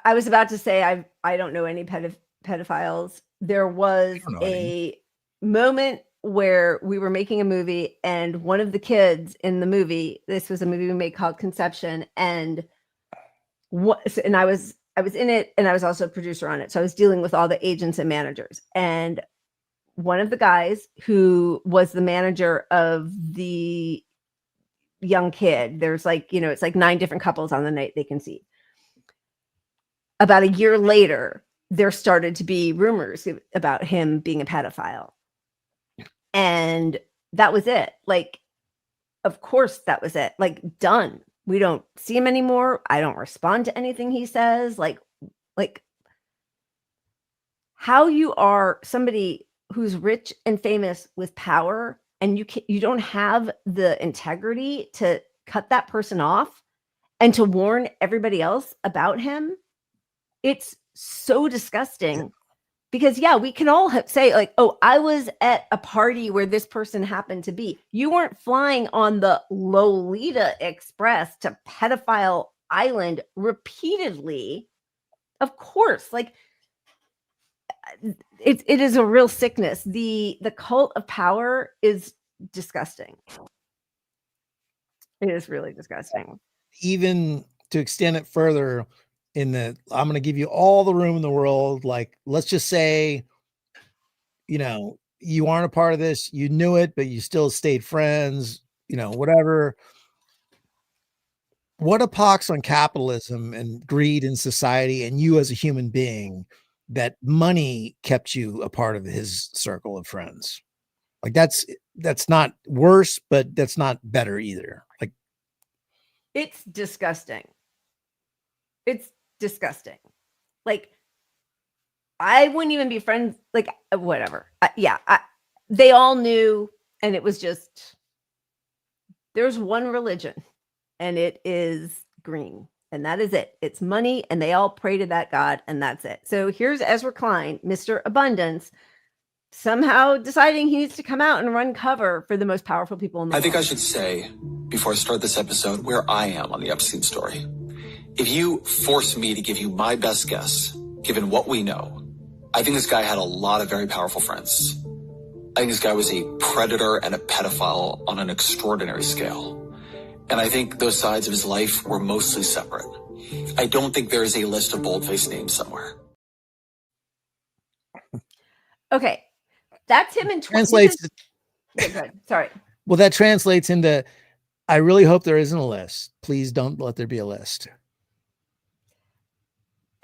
I was about to say, I don't know any pedophiles. There was a moment where we were making a movie, and one of the kids in the movie, this was a movie we made called Conception. And I was in it, and I was also a producer on it. So I was dealing with all the agents and managers. And one of the guys who was the manager of the young kid, there's like, it's like 9 different couples on the night they can see. About a year later, there started to be rumors about him being a pedophile. And that was it. Like, of course, that was it. Like, done. We don't see him anymore. I don't respond to anything he says. Like how you are somebody who's rich and famous with power, and you don't have the integrity to cut that person off and to warn everybody else about him. It's so disgusting. Because we can all say like, oh, I was at a party where this person happened to be. You weren't flying on the Lolita Express to Pedophile Island repeatedly. Of course, like it is a real sickness. The cult of power is disgusting. It is really disgusting. Even to extend it further, I'm going to give you all the room in the world. Like, let's just say, you aren't a part of this, you knew it, but you still stayed friends, whatever. what a pox on capitalism and greed in society, and you as a human being, that money kept you a part of his circle of friends. Like that's not worse, but that's not better either. Like, it's disgusting. It's disgusting. Like, I wouldn't even be friends. Like, whatever. They all knew, and it was just, there's one religion, and it is green, and that is it. It's money, and they all pray to that God, and that's it. So here's Ezra Klein, Mr. Abundance, somehow deciding he needs to come out and run cover for the most powerful people in the world. I think I should say, before I start this episode, where I am on the Epstein story. If you force me to give you my best guess, given what we know, I think this guy had a lot of very powerful friends. I think this guy was a predator and a pedophile on an extraordinary scale. And I think those sides of his life were mostly separate. I don't think there is a list of bold-faced names somewhere. Okay. That's him in 20. Translates. Yeah, good. Sorry. Well, that translates into, I really hope there isn't a list. Please don't let there be a list.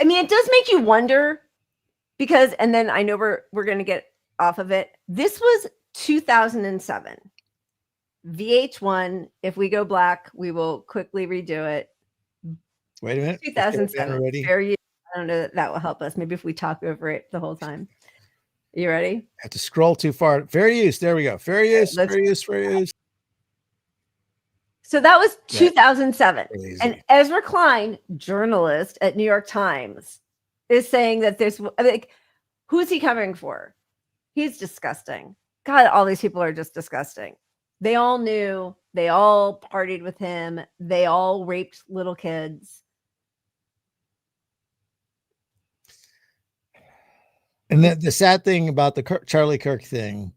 I mean, it does make you wonder because, and then I know we're going to get off of it. This was 2007. VH1. If we go black, we will quickly redo it. Wait a minute. 2007. Fair use. I don't know that will help us. Maybe if we talk over it the whole time. You ready? I have to scroll too far. Fair use. There we go. Fair use. Fair use. Fair use. So that was 2007. And Ezra Klein, journalist at New York Times, is saying that this, like, who's he covering for? He's disgusting. God, all these people are just disgusting. They all knew. They all partied with him. They all raped little kids. And the sad thing about the Charlie Kirk thing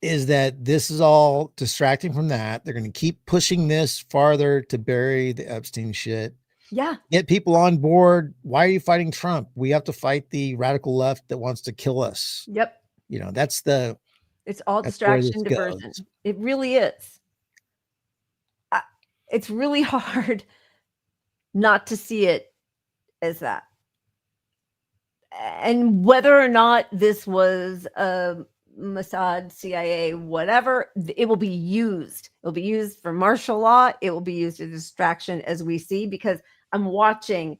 is that this is all distracting from that. They're going to keep pushing this farther to bury the Epstein shit. Yeah. Get people on board. Why are you fighting Trump? We have to fight the radical left that wants to kill us. Yep. You know, it's all distraction, diversion. It really is. It's really hard not to see it as that. And whether or not this was Mossad, CIA, whatever, it will be used. It will be used for martial law. It will be used as a distraction, as we see, because I'm watching.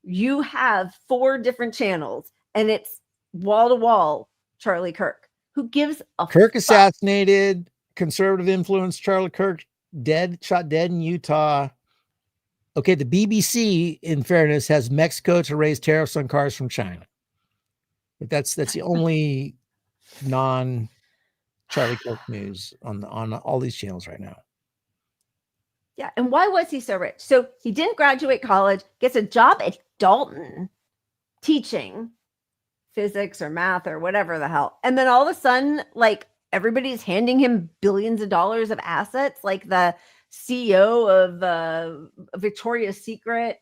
You have 4 different channels, and it's wall to wall Charlie Kirk. Who gives a Kirk assassinated, conservative influence, Charlie Kirk shot dead in Utah. Okay, the BBC, in fairness, has Mexico to raise tariffs on cars from China. But that's the only non-Charlie Kirk news on all these channels right now. Yeah, and why was he so rich? So he didn't graduate college, gets a job at Dalton teaching physics or math or whatever the hell. And then all of a sudden, like, everybody's handing him billions of dollars of assets, like the CEO of Victoria's Secret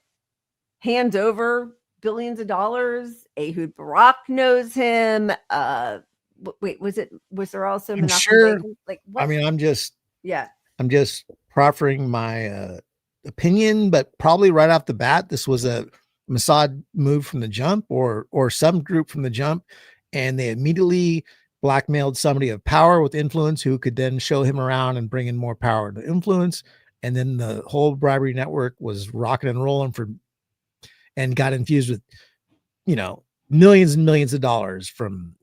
hands over billions of dollars. Ehud Barak knows him. Wait, was there also I'm sure. Like, what? I mean, I'm just proffering my opinion, but probably right off the bat, this was a Mossad move from the jump, or some group from the jump, and they immediately blackmailed somebody of power with influence who could then show him around and bring in more power to influence. And then the whole bribery network was rocking and rolling and got infused with, millions and millions of dollars from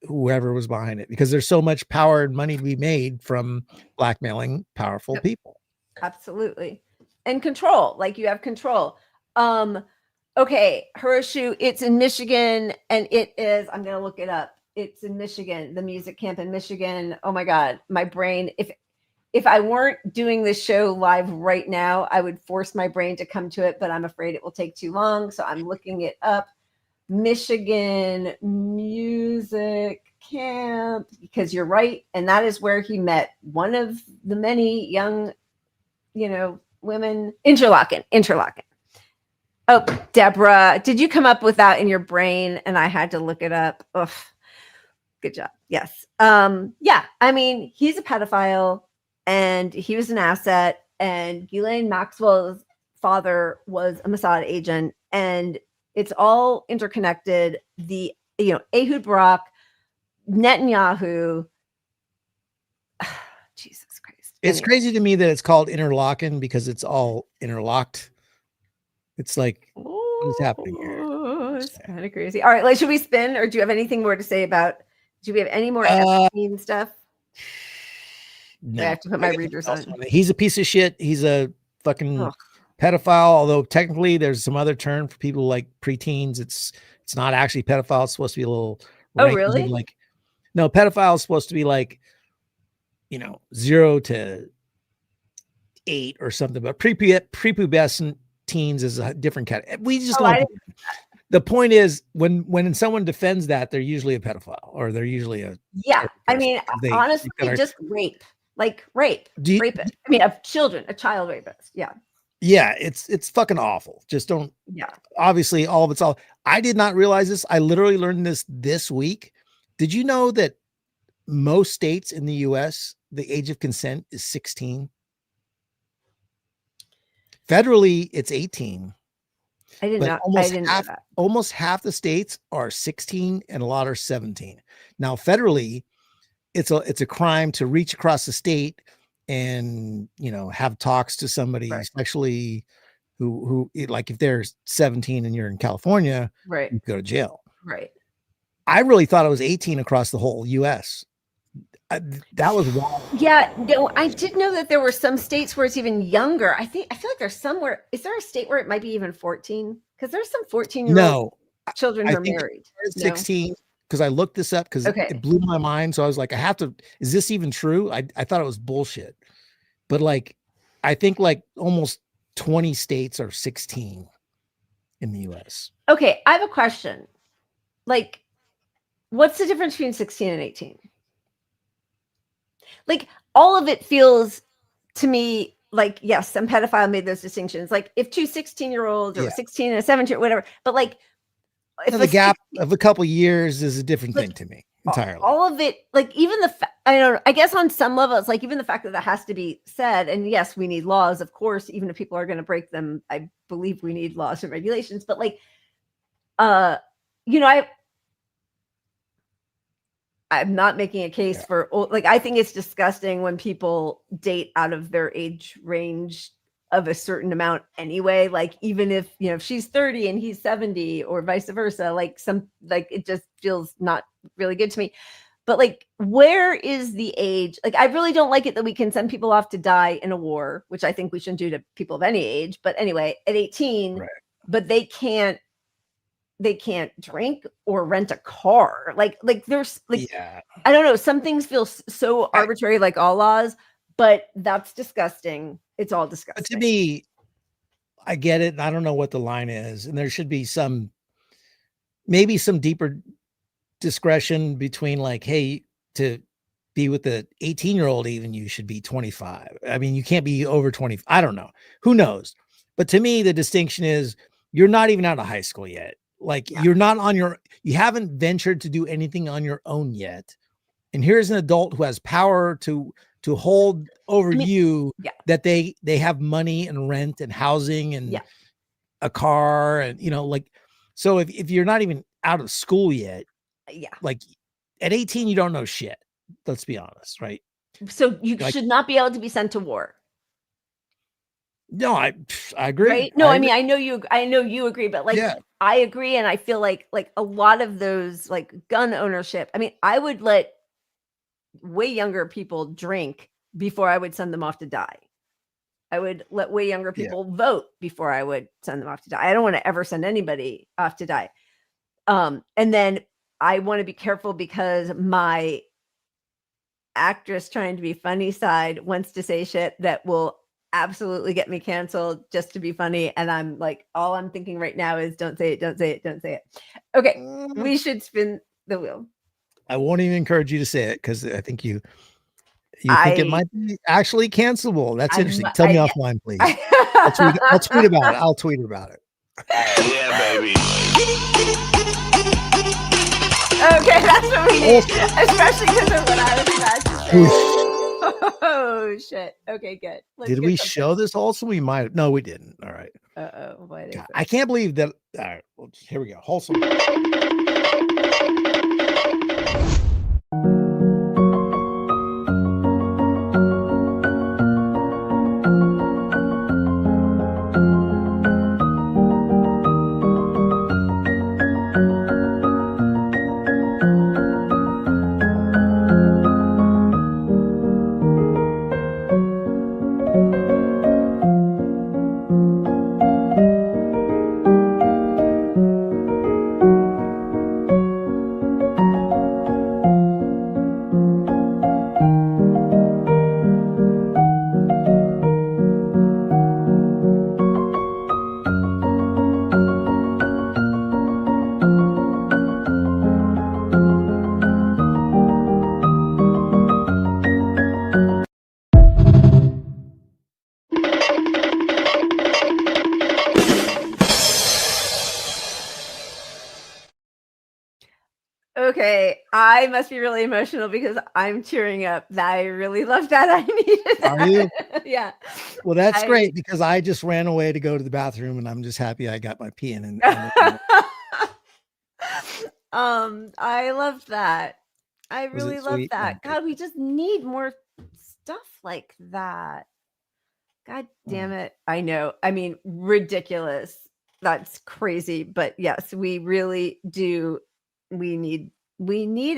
whoever was behind it, because there's so much power and money to be made from blackmailing powerful people. Absolutely. And control, like you have control. Okay, Hiroshu, it's in Michigan, and it is, I'm going to look it up. It's in Michigan, the music camp in Michigan. Oh my God, my brain, if I weren't doing this show live right now, I would force my brain to come to it, but I'm afraid it will take too long. So I'm looking it up. Michigan music camp, because you're right. And that is where he met one of the many young, women. Interlaken. Oh, Deborah, did you come up with that in your brain? And I had to look it up. Ugh. Good job. Yes. Yeah. I mean, he's a pedophile and he was an asset and Ghislaine Maxwell's father was a Mossad agent, and it's all interconnected. The Ehud Barak, Netanyahu. Jesus Christ! It's crazy to me that it's called interlocking because it's all interlocked. It's like, what is happening here? It's kind of crazy. All right, like, should we spin, or do you have anything more to say about? Do we have any more Epstein stuff? No. I have to put my readers on. He's a piece of shit. He's a fucking pedophile. Although technically, there's some other term for people like preteens. It's not actually pedophile. It's supposed to be a little. Oh, really? Like, no, pedophile is supposed to be like, 0 to 8 or something. But prepubescent teens is a different category. We just don't. The point is, when someone defends that, they're usually a pedophile, or they're usually a I mean, honestly, just rape, like rape. Of children, a child rapist. Yeah, it's fucking awful. Just don't. Yeah. Obviously, all of it's all. I did not realize this. I literally learned this week. Did you know that most states in the U.S. the age of consent is 16? Federally, it's 18. I didn't know that. Almost half the states are 16 and a lot are 17. Now, federally, it's a crime to reach across the state and, have talks to somebody, especially who like if they're 17 and you're in California, right, you go to jail. Right. I really thought it was 18 across the whole US. That was wild. Yeah, no, I did know that there were some states where it's even younger. I feel like there's somewhere. Is there a state where it might be even 14? Because there's some 14-year-old children who are married. 16. Because I looked this up because it blew my mind. So I was like, is this even true? I thought it was bullshit. But like, I think like almost 20 states are 16 in the US. Okay, I have a question. Like, what's the difference between 16 and 18? Like, all of it feels to me like, yes, some pedophile made those distinctions. Like, if two 16-year-olds or 16 and a 17 or whatever, but like, if the gap of a couple years is a different thing to me entirely. All of it, like, even I guess on some level, it's like even the fact that that has to be said. And yes, we need laws, of course, even if people are going to break them. I believe we need laws and regulations, but like, I'm not making a case for, like, I think it's disgusting when people date out of their age range of a certain amount anyway. Like, even if, if she's 30 and he's 70 or vice versa, like it just feels not really good to me. But like, where is the age? Like, I really don't like it that we can send people off to die in a war, which I think we shouldn't do to people of any age. But anyway, at 18, but they can't drink or rent a car. Like there's like, I don't know. Some things feel so arbitrary, like all laws, but that's disgusting. It's all disgusting. But to me, I get it. And I don't know what the line is. And there should be maybe some deeper discretion between like, hey, to be with the 18-year-old, even you should be 25. I mean, you can't be over 20. I don't know. Who knows? But to me, the distinction is you're not even out of high school yet. Like you're not you haven't ventured to do anything on your own yet. And here's an adult who has power to hold over you that they have money and rent and housing and a car and, like, so if you're not even out of school yet, like at 18, you don't know shit. Let's be honest. Right. So you should not be able to be sent to war. No, I agree. Right? No, I mean, I know you agree, but like, I agree. And I feel like a lot of those, like gun ownership, I mean, I would let way younger people drink before I would send them off to die. I would let way younger people vote before I would send them off to die. I don't want to ever send anybody off to die. And then I want to be careful because my actress trying to be funny side wants to say shit that will absolutely get me canceled just to be funny. And I'm like, all I'm thinking right now is don't say it, don't say it, don't say it. Okay. We should spin the wheel. I won't even encourage you to say it because I think you think it might be actually cancelable. That's interesting. Tell me offline, please. I'll tweet about it. I'll tweet about it. Yeah, baby. Okay, that's what we need. Especially because of what I was about to say. Oh shit. Okay, good. Did we show this also? We might have. No, we didn't. All right. Uh-oh. What is it? I can't believe that. All right. Well, here we go. Wholesome. Okay, I must be really emotional because I'm tearing up. I really love that. I needed that. Are you? Yeah. Well, that's great because I just ran away to go to the bathroom and I'm just happy I got my pee in. I love that. I Was it really love sweet? that. Okay. God, we just need more stuff like that. God damn it. I know. I mean, ridiculous. That's crazy. But yes, we really do. We need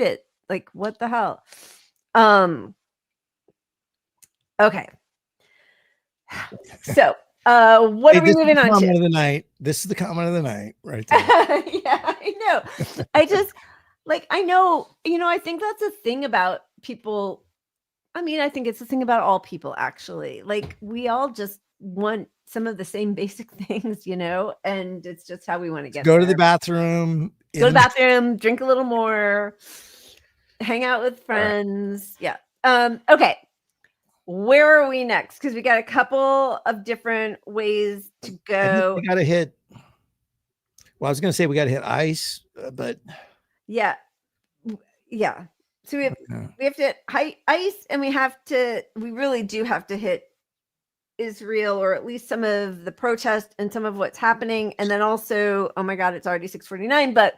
it. Like, what the hell? Okay. So what Hey, are we moving on comment to? of the night. This is the comment of the night right there. Yeah, I know. I just like, I know, I think that's a thing about people. I mean, I think it's a thing about all people, actually. Like, we all just want some of the same basic things, and it's just how we want to get Go to there. the bathroom. Go to the bathroom, drink a little more, hang out with friends. Yeah. Okay. Where are we next? Because we got a couple of different ways to go. We got to hit. Well, I was going to say we got to hit ICE, but yeah. So we have to hit ICE, and we really do have to hit Israel, or at least some of the protest and some of what's happening. And then also, oh my God, it's already 6:49, but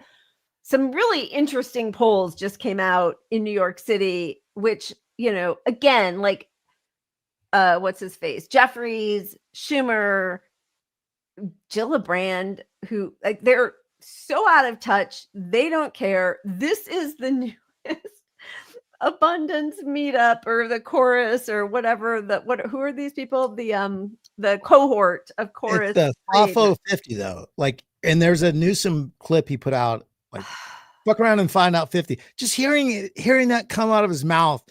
some really interesting polls just came out in New York City, which, again, like, what's his face? Jeffries, Schumer, Gillibrand, who, like, they're so out of touch. They don't care. This is the newest abundance meetup, or the chorus, or whatever. Who are these people? The cohort of chorus. it's the FAFO 50 though. Like, and there's a Newsom clip he put out, like, fuck around and find out 50. Just hearing that come out of his mouth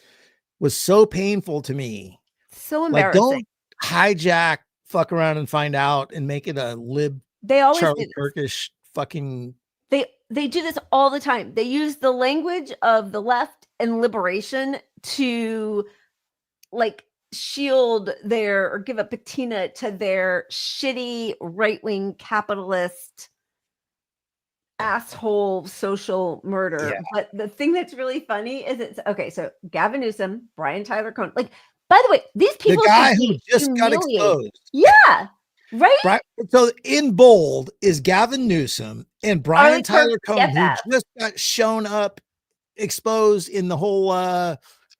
was so painful to me. So embarrassing. Like, don't hijack fuck around and find out and make it a lib. They always Charlie do Kirkish fucking. They do this all the time. They use the language of the left and liberation to, like, shield or give a patina to their shitty right-wing capitalist asshole social murder. Yeah. But the thing that's really funny is so Gavin Newsom, Brian Tyler Cohen, like, by the way, these people, the guy who just got exposed. Yeah. Right? So in bold is Gavin Newsom and Brian Tyler Cohen, who just got shown up, exposed in the whole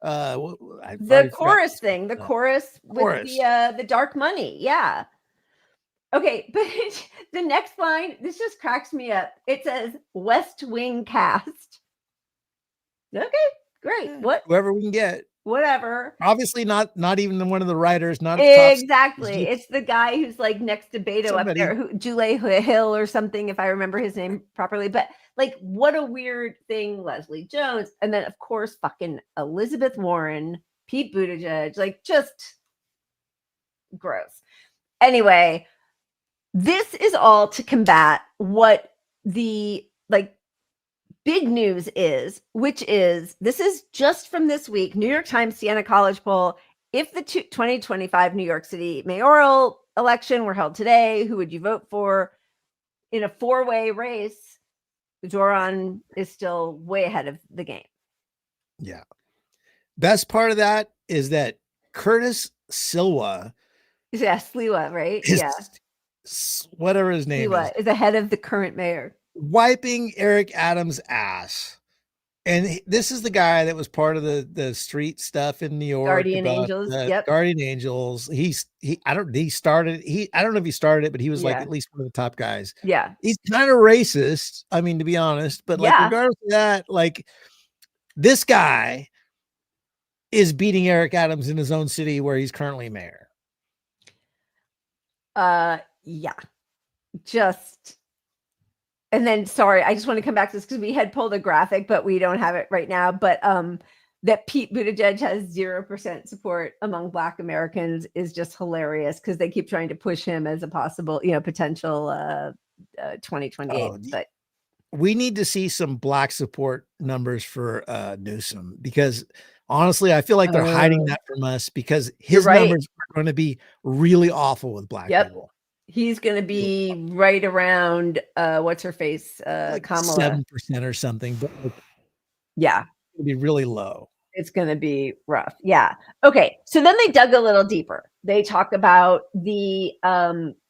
the chorus thing, the chorus with the dark money. Yeah. Okay, but the next line, this just cracks me up. It says West Wing cast. Okay, great. What? Whoever we can get. Whatever. Obviously not even one of the writers, not exactly. It's the guy who's, like, next to Beto up there, Jule Hill or something, if I remember his name properly. But, like, what a weird thing, Leslie Jones, and then of course fucking Elizabeth Warren, Pete Buttigieg, like, just gross. Anyway, this is all to combat what the, like, big news is, which is, this is just from this week, New York Times Siena College poll. If the 2025 New York City mayoral election were held today, who would you vote for? In a 4-way race, Joran is still way ahead of the game. Yeah. Best part of that is that Curtis Silwa. Yeah, Sliwa, right? Yeah. Whatever his name Sliwa is the head of the current mayor. Wiping Eric Adams' ass. And this is the guy that was part of the street stuff in New York. Guardian Angels. Yep. Guardian Angels. I don't know if he started it, but he was like at least one of the top guys. Yeah. He's kind of racist. I mean, to be honest, but like regardless of that, like this guy is beating Eric Adams in his own city where he's currently mayor. Yeah. And then, sorry, I just want to come back to this because we had pulled a graphic, but we don't have it right now. But that Pete Buttigieg has 0% support among Black Americans is just hilarious because they keep trying to push him as a possible, potential 2028. But we need to see some Black support numbers for Newsom because honestly, I feel like they're hiding that from us because his numbers are going to be really awful with Black people. He's going to be right around what's her face, like Kamala, 7% or something. But yeah, it'll be really low. It's going to be rough. Yeah. Okay. So then they dug a little deeper. They talk about the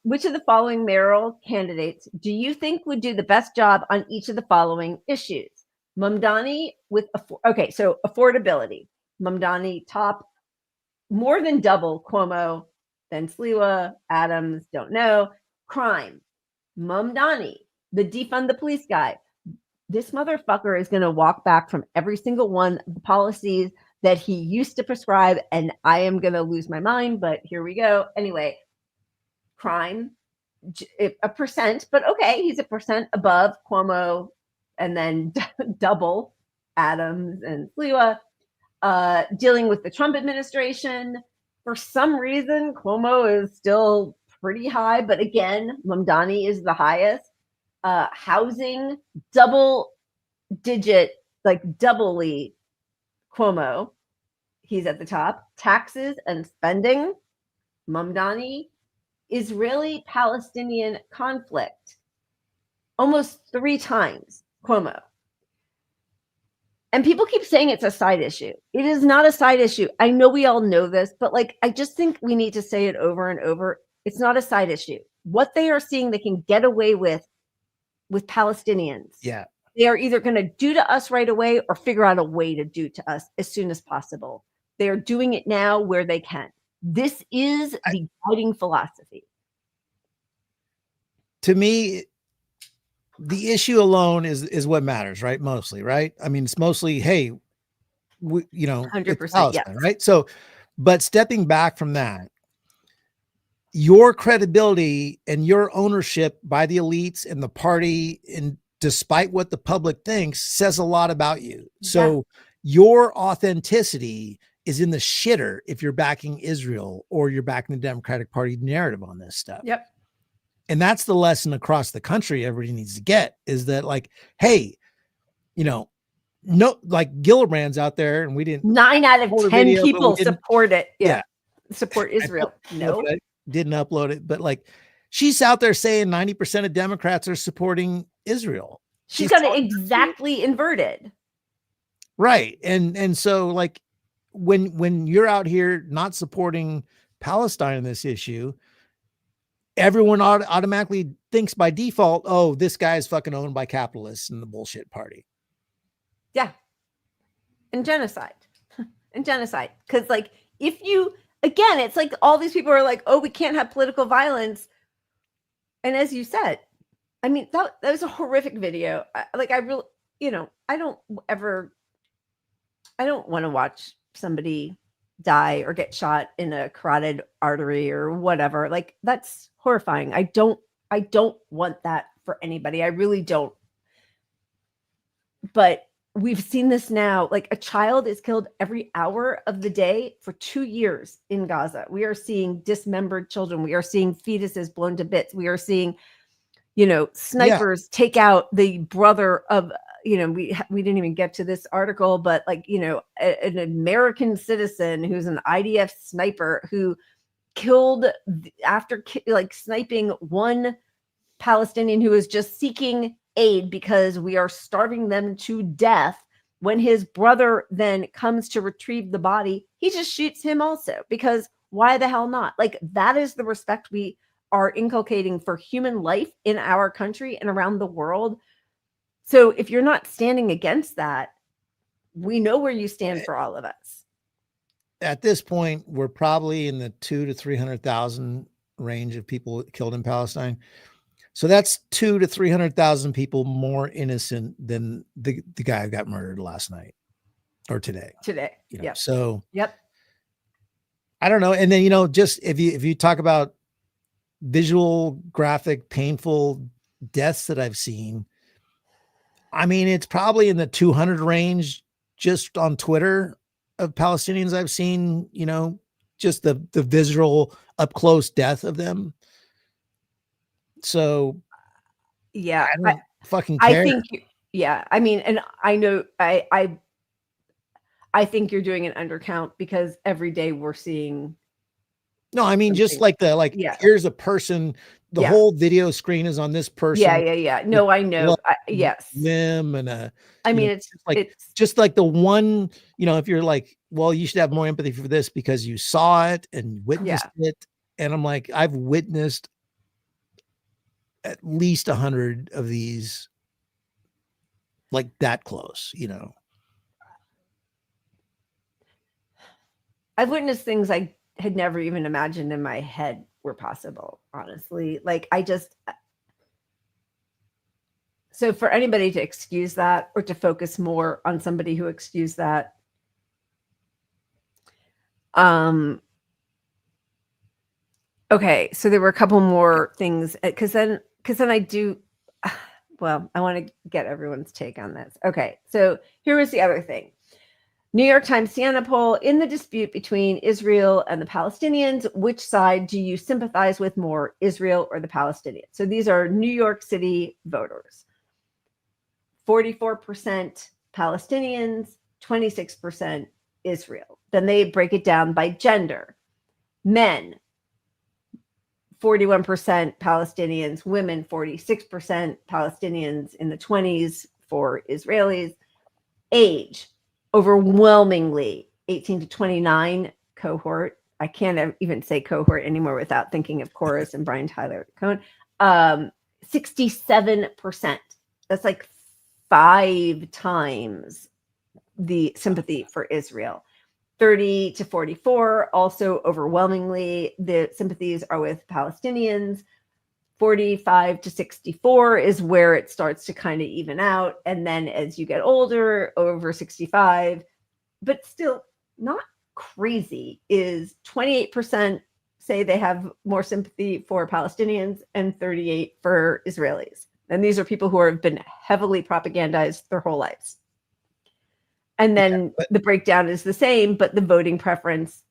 which of the following mayoral candidates do you think would do the best job on each of the following issues? Mamdani with so affordability. Mamdani top, more than double Cuomo. Then Sliwa, Adams, don't know. Crime, Mamdani, the defund the police guy. This motherfucker is going to walk back from every single one of the policies that he used to prescribe, and I am going to lose my mind, but here we go. Anyway, crime, 1%, but okay, he's 1% above Cuomo, and then double Adams and Sliwa. Dealing with the Trump administration. For some reason, Cuomo is still pretty high, but again, Mamdani is the highest. Housing, double digit, like doubly Cuomo. He's at the top. Taxes and spending, Mamdani. Israeli-Palestinian conflict, almost 3 times Cuomo. And people keep saying it's a side issue. It is not a side issue. I know we all know this, but like, I just think we need to say it over and over. It's not a side issue. What they are seeing they can get away with Palestinians. Yeah. They are either going to do to us right away or figure out a way to do to us as soon as possible. They are doing it now where they can. This is the guiding philosophy. To me, the issue alone is what matters, right? Mostly, right? I mean, it's mostly, hey, 100%, yes. right? So, but stepping back from that, your credibility and your ownership by the elites and the party, and despite what the public thinks, says a lot about you. So your authenticity is in the shitter if you're backing Israel or you're backing the Democratic Party narrative on this stuff. Yep. And that's the lesson across the country everybody needs to get, is that like, hey, no, like Gillibrand's out there and we didn't. 9 out of 10 people support it. Yeah. Support Israel. No. I didn't upload it, but like she's out there saying 90% of Democrats are supporting Israel. She's got it exactly inverted. Right. And so like when you're out here not supporting Palestine in this issue, everyone automatically thinks by default, oh, this guy is fucking owned by capitalists and the bullshit party. Yeah. And genocide. Because like, if you, again, it's like all these people are like, oh, we can't have political violence. And as you said, I mean, that was a horrific video. I don't want to watch somebody die or get shot in a carotid artery or whatever. Like, that's horrifying. I don't want that for anybody. I really don't. But we've seen this now. Like, a child is killed every hour of the day for 2 years in Gaza. We are seeing dismembered children. We are seeing fetuses blown to bits. We are seeing, snipers take out the brother of, we didn't even get to this article, but like, an American citizen who's an IDF sniper who killed after sniping one Palestinian who was just seeking aid because we are starving them to death. when his brother then comes to retrieve the body, he just shoots him also, because why the hell not? Like, that is the respect we are inculcating for human life in our country and around the world. So if you're not standing against that, we know where you stand for all of us. At this point, we're probably in the 200,000 to 300,000 range of people killed in Palestine. So that's 200,000 to 300,000 people more innocent than the guy who got murdered last night or today. You know? Yep. So yep. I don't know. And then, you know, just if you talk about visual, graphic, painful deaths that I've seen, I mean, it's probably in the 200 range just on Twitter of Palestinians I've seen, you know, just the visual up close death of them. So yeah, I don't fucking care. I think, yeah, I mean, and I know I think you're doing an undercount, because every day we're seeing. No, I mean, just like yeah. Here's a person, the Yeah. whole video screen is on this person. Yeah. No, I know. Yes. Limb and I mean, know, it's it's just like the one, you know, if you're like, well, you should have more empathy for this because you saw it and witnessed it. And I'm like, I've witnessed at least 100 of these, like that close, you know. I've witnessed things I had never even imagined in my head were possible, honestly. Like, so for anybody to excuse that or to focus more on somebody who excused that, okay, so there were a couple more things, because then I do, well, I want to get everyone's take on this. Okay, so here was the other thing. New York Times Siena poll: in the dispute between Israel and the Palestinians, which side do you sympathize with more, Israel or the Palestinians? So these are New York City voters. 44% Palestinians, 26% Israel. Then they break it down by gender. Men, 41% Palestinians, women, 46% Palestinians in the 20s for Israelis. Age, overwhelmingly 18 to 29 cohort. I can't even say cohort anymore without thinking of Chorus and Brian Tyler Cohen. 67%. That's like 5 times the sympathy for Israel. 30 to 44, also overwhelmingly, the sympathies are with Palestinians. 45 to 64 is where it starts to kind of even out. And then as you get older, over 65, but still not crazy, is 28% say they have more sympathy for Palestinians and 38% for Israelis. And these are people who have been heavily propagandized their whole lives. And then the breakdown is the same, but the voting preference,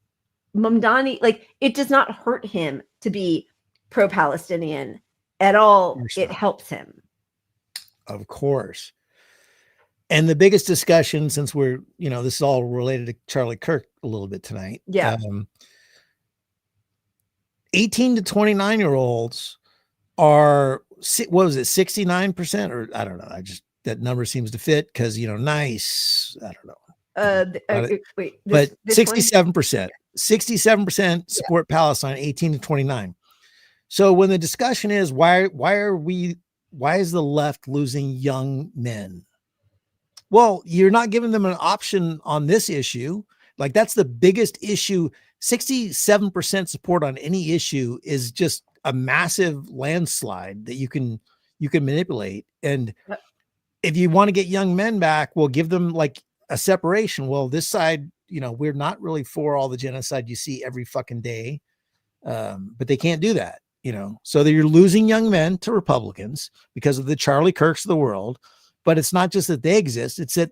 Mamdani, like, it does not hurt him to be pro-Palestinian at all. It helps him. Of course. And the biggest discussion, since we're, you know, this is all related to Charlie Kirk a little bit tonight. Yeah. 18 to 29-year-olds are, what was it, 69%? Or I don't know. That number seems to fit because, you know, nice. I don't know. Wait, but 67%. 67% support Palestine, 18 to 29. So when the discussion is why is the left losing young men? Well, you're not giving them an option on this issue. Like, that's the biggest issue. 67% support on any issue is just a massive landslide that you can manipulate. And if you want to get young men back, well, give them like a separation. Well, this side, you know, we're not really for all the genocide you see every fucking day. But they can't do that, you know. So you're losing young men to Republicans because of the Charlie Kirks of the world. But it's not just that they exist, it's that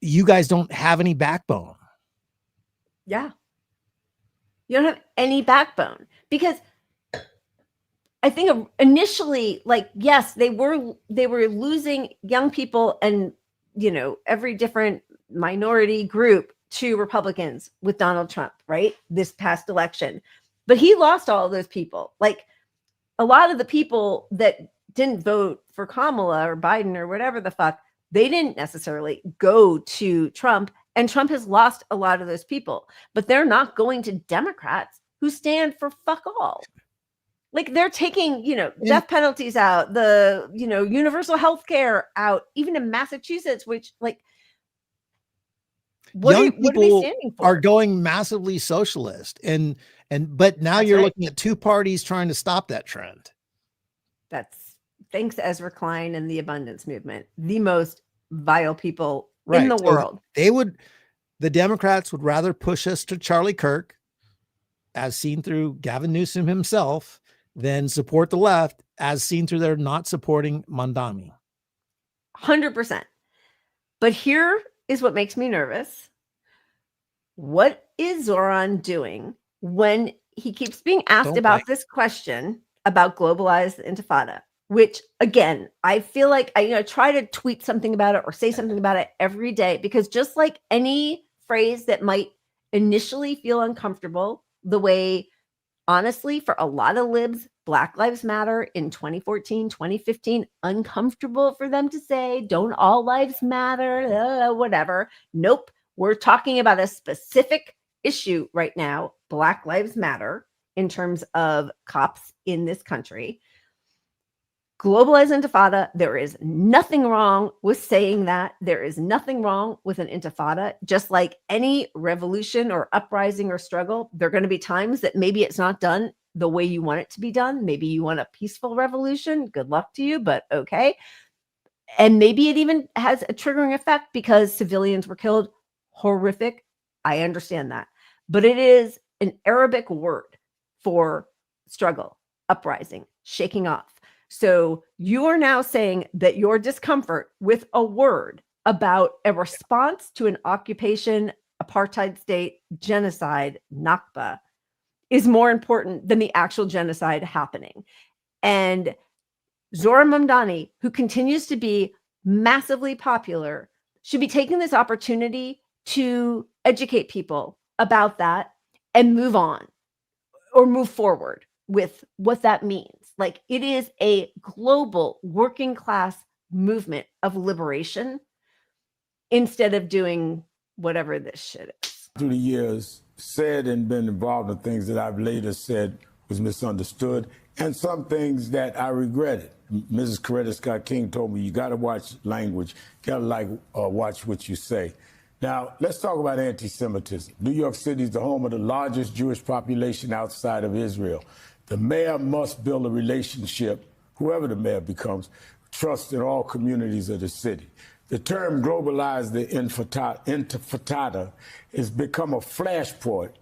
you guys don't have any backbone. Yeah. You don't have any backbone, because I think initially, like, yes, they were losing young people and, you know, every different minority group to Republicans with Donald Trump, right? This past election. But he lost all of those people. Like, a lot of the people that didn't vote for Kamala or Biden or whatever the fuck, They didn't necessarily go to Trump, and Trump has lost a lot of those people, but they're not going to Democrats who stand for fuck all. Like they're taking, death penalties out, the, universal health care out, even in Massachusetts, which like, what are they standing for? Are going massively socialist. But now you're looking at two parties trying to stop that trend. That's thanks to Ezra Klein and the abundance movement, the most vile people in the world. The Democrats would rather push us to Charlie Kirk, as seen through Gavin Newsom himself, than support the left, as seen through their not supporting Mandami. 100%. But here is what makes me nervous. What is Zoran doing when he keeps being asked about this question about globalized intifada? Which, again, I feel like I try to tweet something about it or say something about it every day, because just like any phrase that might initially feel uncomfortable, the way, honestly, for a lot of libs, Black Lives Matter in 2014, 2015, uncomfortable for them to say, don't all lives matter, whatever. Nope. We're talking about a specific issue right now, Black Lives Matter, in terms of cops in this country. Globalized intifada, there is nothing wrong with saying that. There is nothing wrong with an intifada. Just like any revolution or uprising or struggle, there are going to be times that maybe it's not done the way you want it to be done. Maybe you want a peaceful revolution. Good luck to you, but okay. And maybe it even has a triggering effect because civilians were killed. Horrific. I understand that. But it is an Arabic word for struggle, uprising, shaking off. So you are now saying that your discomfort with a word about a response to an occupation, apartheid state, genocide, Nakba, is more important than the actual genocide happening. And Zoran Mamdani, who continues to be massively popular, should be taking this opportunity to educate people about that and move on or move forward with what that means. Like, it is a global working class movement of liberation instead of doing whatever this shit is. Through the years, said and been involved in things that I've later said was misunderstood, and some things that I regretted. Mrs. Coretta Scott King told me, you got to watch language, got to watch what you say. Now, let's talk about anti-Semitism. New York City is the home of the largest Jewish population outside of Israel. The mayor must build a relationship, whoever the mayor becomes, trust in all communities of the city. The term globalized the intifada has become a flashpoint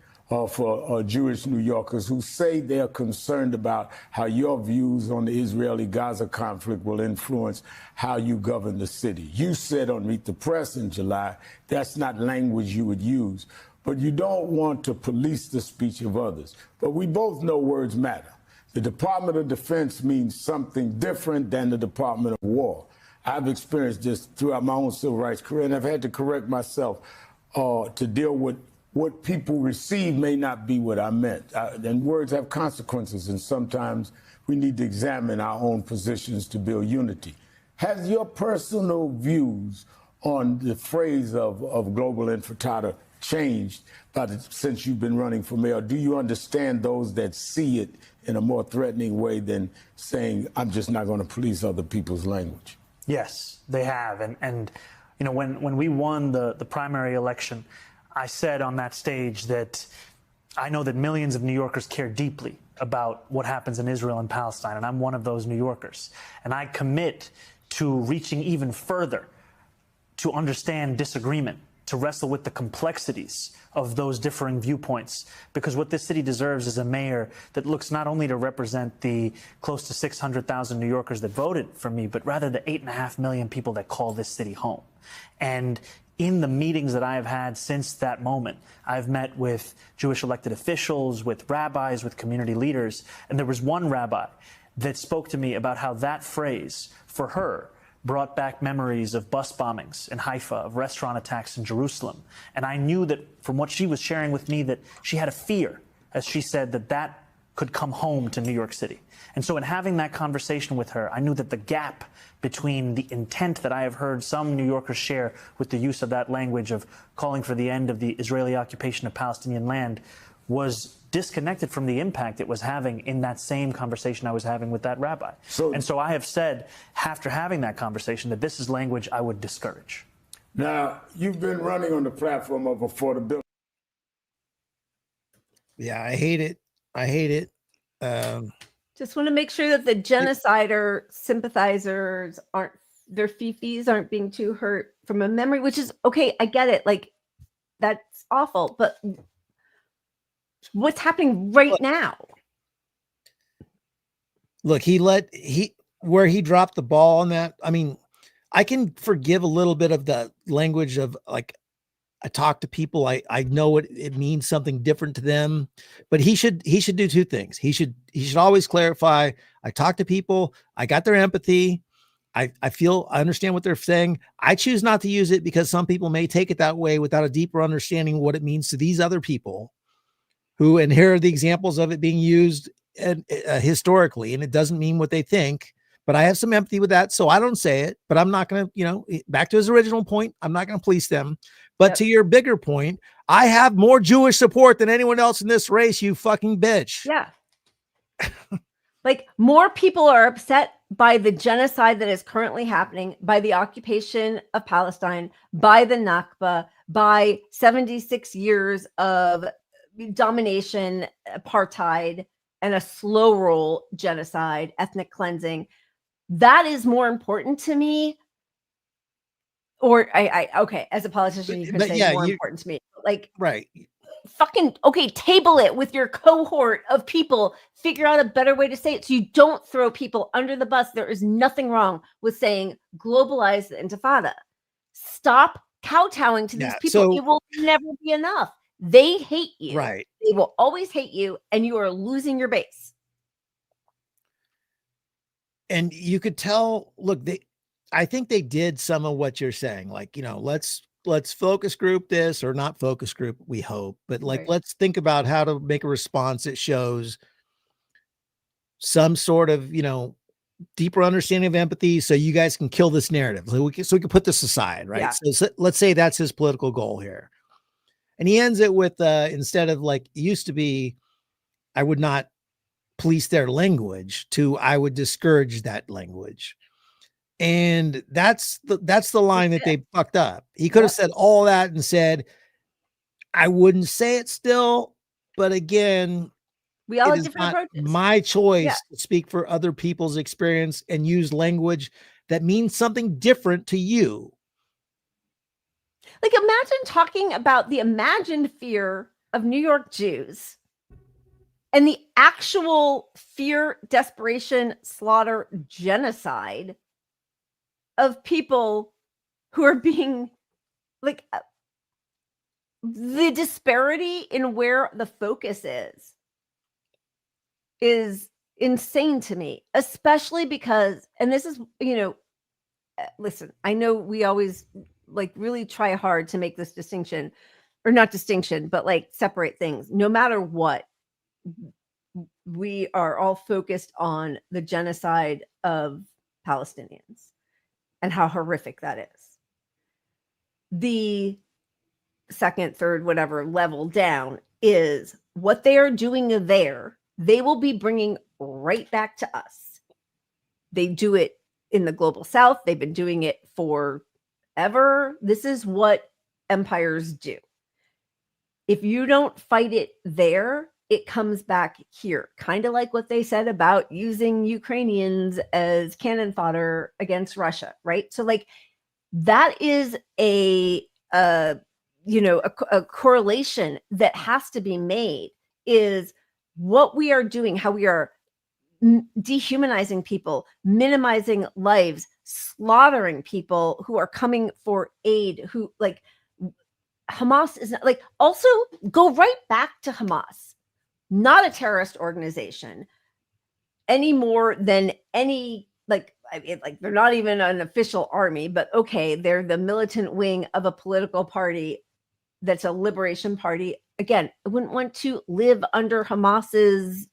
for Jewish New Yorkers who say they're concerned about how your views on the Israeli-Gaza conflict will influence how you govern the city. You said on Meet the Press in July, that's not language you would use. But you don't want to police the speech of others. But we both know words matter. The Department of Defense means something different than the Department of War. I've experienced this throughout my own civil rights career, and I've had to correct myself to deal with what people receive may not be what I meant. And words have consequences, and sometimes we need to examine our own positions to build unity. Has your personal views on the phrase of global intifada changed since you've been running for mayor? Do you understand those that see it in a more threatening way than saying, I'm just not going to police other people's language? Yes, they have. And you know, when we won the primary election, I said on that stage that I know that millions of New Yorkers care deeply about what happens in Israel and Palestine, and I'm one of those New Yorkers. And I commit to reaching even further to understand disagreement, to wrestle with the complexities of those differing viewpoints, because what this city deserves is a mayor that looks not only to represent the close to 600,000 New Yorkers that voted for me, but rather the 8.5 million people that call this city home. And in the meetings that I have had since that moment, I've met with Jewish elected officials, with rabbis, with community leaders, and there was one rabbi that spoke to me about how that phrase, for her, brought back memories of bus bombings in Haifa, of restaurant attacks in Jerusalem. And I knew that from what she was sharing with me that she had a fear, as she said, that could come home to New York City. And so in having that conversation with her, I knew that the gap between the intent that I have heard some New Yorkers share with the use of that language of calling for the end of the Israeli occupation of Palestinian land was disconnected from the impact it was having in that same conversation I was having with that rabbi. And so I have said, after having that conversation, that this is language I would discourage. Now, you've been running on the platform of affordability. Yeah, I hate it. I hate it. Just want to make sure that the genocider sympathizers aren't, their fifis aren't being too hurt from a memory, which is okay. I get it. Like, that's awful. But what's happening right now? Look, where he dropped the ball on that. I mean, I can forgive a little bit of the language of like, I talk to people. I know it means something different to them, but he should do two things. He should always clarify. I talk to people. I got their empathy. I understand what they're saying. I choose not to use it because some people may take it that way without a deeper understanding of what it means to these other people who, and here are the examples of it being used historically, and it doesn't mean what they think. But I have some empathy with that, so I don't say it. But I'm not going to, back to his original point, I'm not going to police them. But to your bigger point, I have more Jewish support than anyone else in this race, you fucking bitch. Yeah. Like, more people are upset by the genocide that is currently happening, by the occupation of Palestine, by the Nakba, by 76 years of domination, apartheid, and a slow roll genocide, ethnic cleansing. That is more important to me. Or okay, as a politician, you could say more important to me. Like, right. Fucking, okay, table it with your cohort of people. Figure out a better way to say it so you don't throw people under the bus. There is nothing wrong with saying globalize the intifada. Stop kowtowing to these people. It will never be enough. They hate you. Right. They will always hate you, and you are losing your base. And you could tell, look, I think they did some of what you're saying. Like, let's focus group this, or not focus group, we hope, but like, Right. let's think about how to make a response that shows some sort of, deeper understanding of empathy, so you guys can kill this narrative. So we can put this aside. Right. Yeah. So let's say that's his political goal here. And he ends it with, instead of like it used to be, I would not police their language, to I would discourage that language. And that's the line that they fucked up. He could have said all that and said, I wouldn't say it still, but again, we all it have is different not approaches. my choice to speak for other people's experience and use language that means something different to you. Like, imagine talking about the imagined fear of New York Jews and the actual fear, desperation, slaughter, genocide of people who are being, like, the disparity in where the focus is insane to me, especially because, and this is, listen, I know we always like really try hard to make this distinction, or not distinction, but like separate things. No matter what, we are all focused on the genocide of Palestinians and how horrific that is. The second, third, whatever level down is what they are doing there. They will be bringing right back to us. They do it in the global South. They've been doing it forever. This is what empires do. If you don't fight it there, it comes back here. Kind of like what they said about using Ukrainians as cannon fodder against Russia, right? So like that is a correlation that has to be made, is what we are doing, how we are dehumanizing people, minimizing lives, slaughtering people who are coming for aid, who like Hamas is not, like, also go right back to Hamas, not a terrorist organization any more than any, like, I mean, like they're not even an official army, but okay, they're the militant wing of a political party that's a liberation party. Again, I wouldn't want to live under Hamas's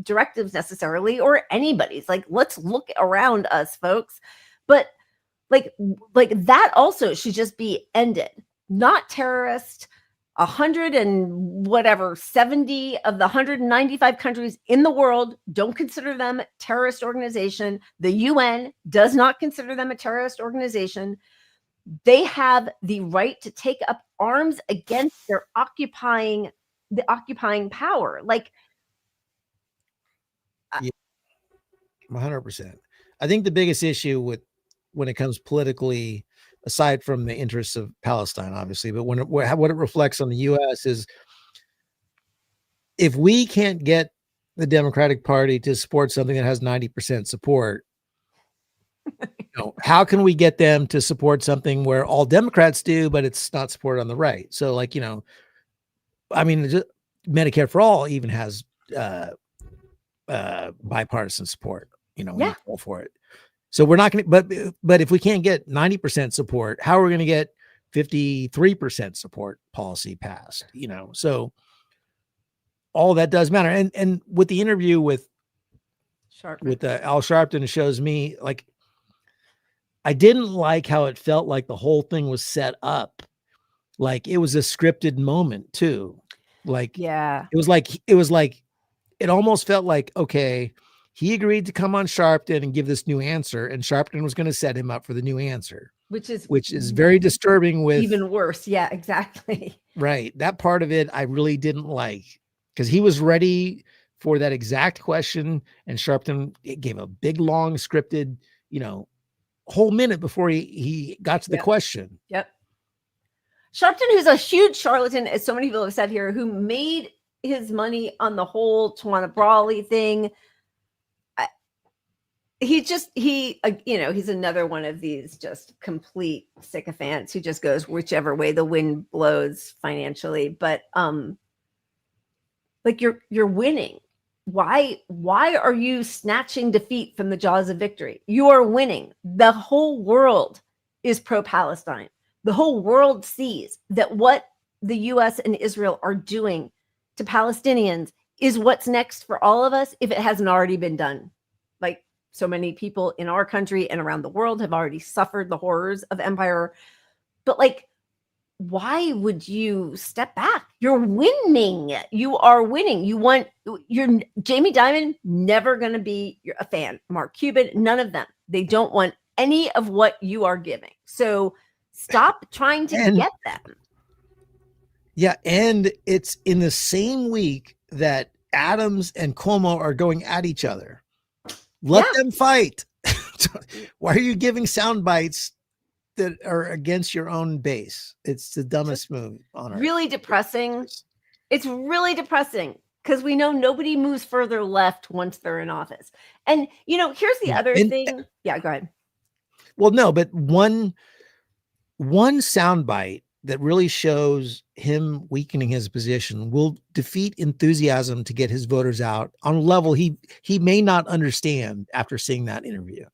directives necessarily, or anybody's. Like, let's look around us, folks. But like that also should just be ended. Not terrorist. 100 and whatever 70 of the 195 countries in the world don't consider them a terrorist organization. The UN does not consider them a terrorist organization. They have the right to take up arms against the occupying power. Like, 100%. I think the biggest issue when it comes politically, aside from the interests of Palestine, obviously, but what it reflects on the U.S. is, if we can't get the Democratic Party to support something that has 90% support, how can we get them to support something where all Democrats do, but it's not supported on the right? So, like, I mean, Medicare for All even has bipartisan support. We call for it. So we're not going to, but if we can't get 90% support, how are we going to get 53% support policy passed? So all that does matter. And with the interview with Al Sharpton, it shows me, like, I didn't like how it felt like the whole thing was set up. Like, it was a scripted moment too. Like, it was like, it almost felt like, okay, he agreed to come on Sharpton and give this new answer, and Sharpton was going to set him up for the new answer, which is very disturbing. With even worse. Yeah, exactly. Right. That part of it I really didn't like, because he was ready for that exact question, and Sharpton gave a big, long scripted, whole minute before he got to the question. Yep. Sharpton, who's a huge charlatan, as so many people have said here, who made his money on the whole Tawana Brawley thing. He's another one of these just complete sycophants who just goes whichever way the wind blows financially. But like, you're winning. Why are you snatching defeat from the jaws of victory? You are winning. The whole world is pro-Palestine. The whole world sees that what the US and Israel are doing to Palestinians is what's next for all of us, if it hasn't already been done. Like, so many people in our country and around the world have already suffered the horrors of empire. But, like, why would you step back? You're winning. You are winning. You're Jamie Dimon, never going to be a fan. Mark Cuban, none of them. They don't want any of what you are giving. So stop trying to get them. Yeah. And it's in the same week that Adams and Cuomo are going at each other. Let them fight. Why are you giving sound bites that are against your own base? It's the dumbest move on earth. Really depressing. It's really depressing, because we know nobody moves further left once they're in office. And, here's the other thing. Yeah, go ahead. Well, no, but one sound bite that really shows him weakening his position will defeat enthusiasm to get his voters out on a level he may not understand after seeing that interview.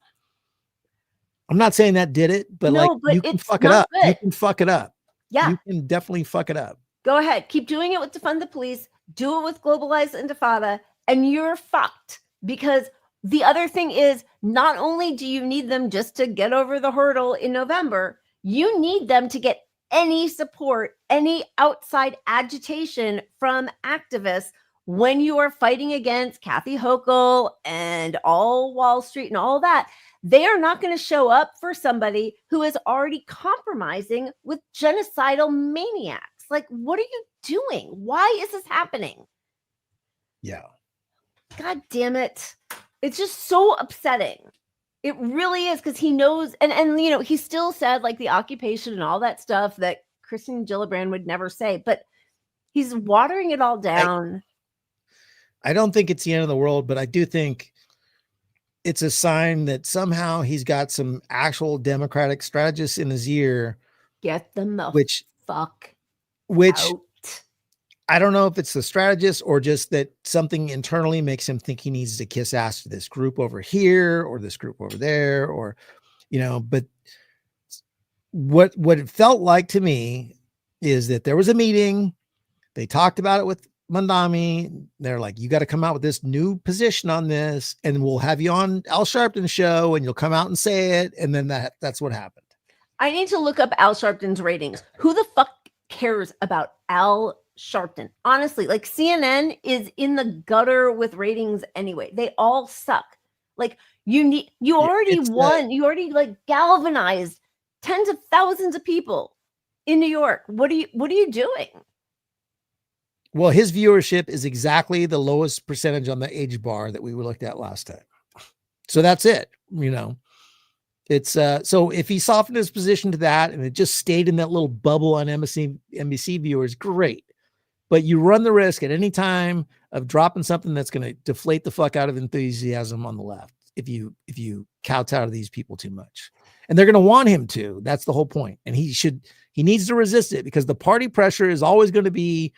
I'm not saying that did it, but you can fuck it up. Good. You can fuck it up. Yeah. You can definitely fuck it up. Go ahead. Keep doing it with Defund the Police. Do it with Globalized Intifada, and you're fucked. Because the other thing is, not only do you need them just to get over the hurdle in November, you need them to get any support, any outside agitation from activists when you are fighting against Kathy Hochul and all Wall Street and all that. They are not going to show up for somebody who is already compromising with genocidal maniacs. Like, what are you doing? Why is this happening? Yeah. God damn it. It's just so upsetting. It really is, because he knows, and he still said, like, the occupation and all that stuff that Kristen Gillibrand would never say, but he's watering it all down. I don't think it's the end of the world, but I do think it's a sign that somehow he's got some actual Democratic strategists in his ear. Get them the fuck out. I don't know if it's the strategist or just that something internally makes him think he needs to kiss ass to this group over here or this group over there, or, but what it felt like to me is that there was a meeting. They talked about it with Mandami. They're like, you got to come out with this new position on this, and we'll have you on Al Sharpton's show, and you'll come out and say it. And then that's what happened. I need to look up Al Sharpton's ratings. Who the fuck cares about Al Sharpton? Honestly, like CNN is in the gutter with ratings anyway. They all suck. Like you already won. You already like galvanized tens of thousands of people in New York. What are you doing? Well, his viewership is exactly the lowest percentage on the age bar that we looked at last time. So that's it. You know, it's so if he softened his position to that and it just stayed in that little bubble on NBC viewers, great. But you run the risk at any time of dropping something that's going to deflate the fuck out of enthusiasm on the left if you kowtow to these people too much. And they're going to want him to. That's the whole point. And he needs to resist it, because the party pressure is always going to be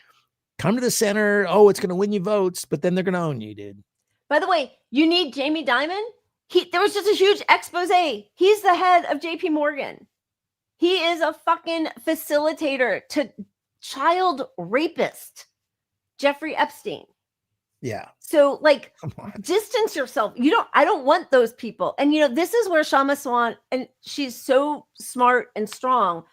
come to the center. Oh, it's going to win you votes, but then they're going to own you, dude. By the way, you need Jamie Dimon. There was just a huge expose. He's the head of JP Morgan. He is a fucking facilitator to child rapist Jeffrey Epstein. Yeah. So like distance yourself. I don't want those people. And this is where Shama Swan, and she's so smart and strong.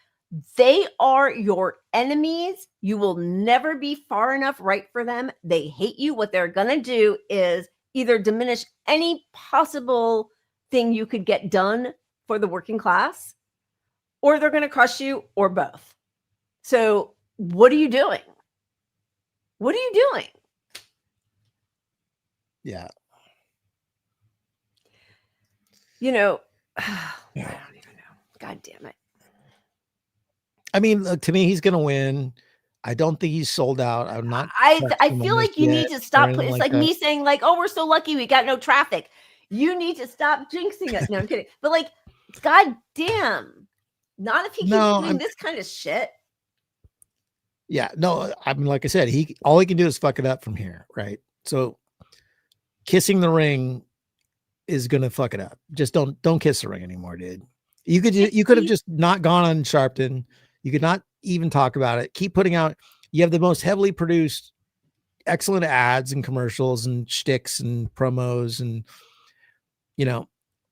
They are your enemies. You will never be far enough right for them. They hate you. What they're going to do is either diminish any possible thing you could get done for the working class, or they're going to crush you, or both. So what are you doing? What are you doing? Yeah. I don't even know. God damn it. I mean, look, to me, he's going to win. I don't think he's sold out. I'm not. I feel like you need to stop. It's like me saying like, oh, we're so lucky we got no traffic. You need to stop jinxing us. No, I'm kidding. But like, God damn. Not if he keeps doing this kind of shit. Yeah, no, I mean, like I said, all he can do is fuck it up from here, right? So kissing the ring is gonna fuck it up. Just don't kiss the ring anymore, dude. You could have just not gone on Sharpton. You could not even talk about it. Keep putting out. You have the most heavily produced, excellent ads and commercials and shticks and promos, and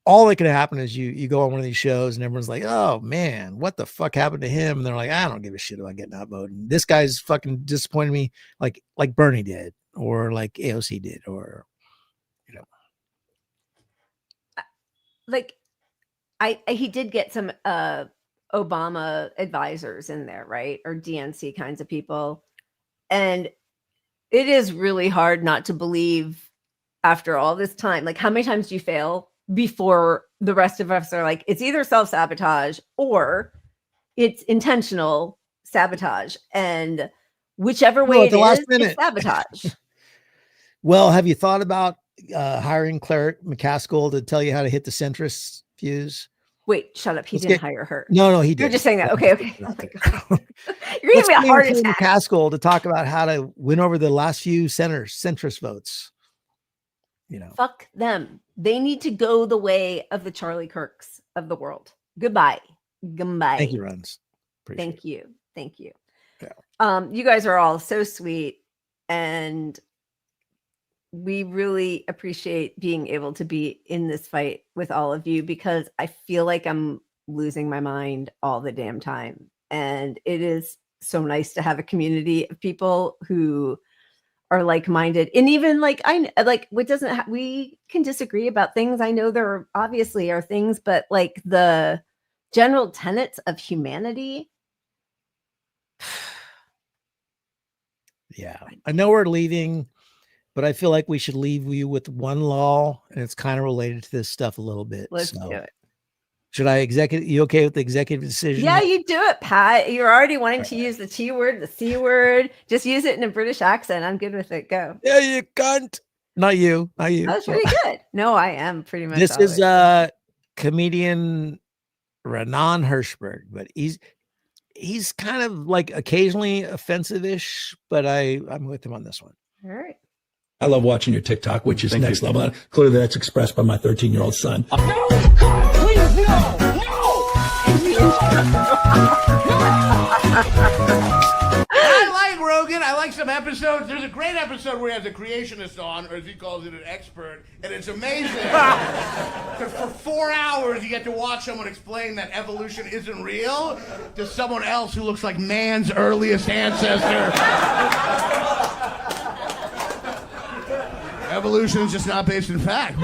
all that could happen is you go on one of these shows and everyone's like, oh man, what the fuck happened to him? And they're like, I don't give a shit about getting outvoted. This guy's fucking disappointed me, like Bernie did, or like AOC did, or like he did get some Obama advisors in there, right? Or DNC kinds of people. And it is really hard not to believe after all this time. Like, how many times do you fail before the rest of us are like, it's either self-sabotage or it's intentional sabotage? And whichever way it is, it's sabotage. Well, have you thought about hiring Claire McCaskill to tell you how to hit the centrist fuse? Wait, shut up. He didn't hire her. No, he did. You're just saying that. Okay. Oh my God. You're going to be a heart attack. McCaskill to talk about how to win over the last few centrist votes. Fuck them. They need to go the way of the Charlie Kirks of the world. Goodbye. Thank you, Runs. Thank you. Yeah. You guys are all so sweet, and we really appreciate being able to be in this fight with all of you, because I feel like I'm losing my mind all the damn time. And it is so nice to have a community of people who are like-minded. And even like, we can disagree about things. I know there obviously are things, but like the general tenets of humanity. Yeah. I know we're leaving, but I feel like we should leave you with one law, and it's kind of related to this stuff a little bit. Let's do it. Should I you okay with the executive decision? Yeah, you do it, Pat. You're already wanting to use the T word, the C word. Just use it in a British accent. I'm good with it. Go. Yeah, you cunt. Not you. That's pretty good. No, I am pretty much. This is comedian Renan Hirschberg, but he's kind of like occasionally offensive-ish, but I'm with him on this one. All right. I love watching your TikTok, which is next level. Clearly, that's expressed by my 13-year-old son. No, God, please, no. I like Rogan. I like some episodes. There's a great episode where he has a creationist on, or as he calls it, an expert, and it's amazing. Because for 4 hours, you get to watch someone explain that evolution isn't real to someone else who looks like man's earliest ancestor. Evolution is just not based in fact.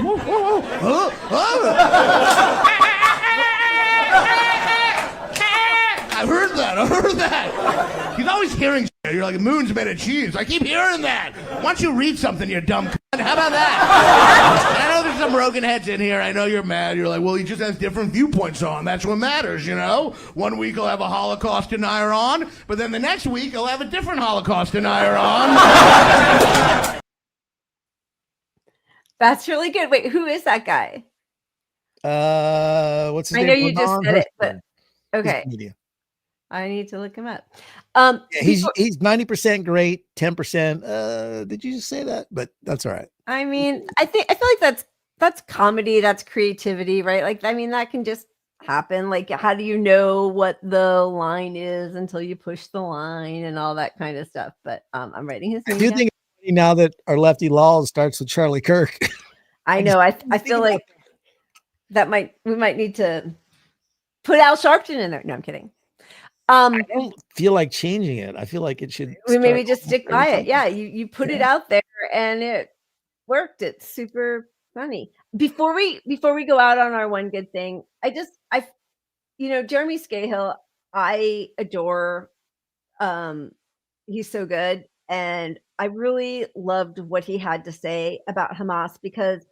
I heard that. He's always hearing shit. You're like, the moon's made of cheese. I keep hearing that. Why don't you read something, you dumb cunt? How about that? I know there's some Rogan heads in here. I know you're mad. You're like, well, he just has different viewpoints on. That's what matters, you know? One week he'll have a Holocaust denier on, but then the next week he'll have a different Holocaust denier on. That's really good. Wait, who is that guy? What's his name? I know you just said it, but okay. Media. I need to look him up. Yeah, he's 90% great, 10%. Did you just say that? But that's all right. I mean, I feel like that's comedy, that's creativity, right? Like, I mean, that can just happen. Like, how do you know what the line is until you push the line and all that kind of stuff? But I'm writing his name. I do think it's funny now that our lefty law starts with Charlie Kirk. I know. I feel like we might need to put Al Sharpton in there. No, I'm kidding. I don't feel like changing it. I feel like it should. We maybe just stick by it. Yeah, you put it out there and it worked. It's super funny. Before we go out on our one good thing, Jeremy Scahill, I adore. He's so good, and I really loved what he had to say about Hamas because,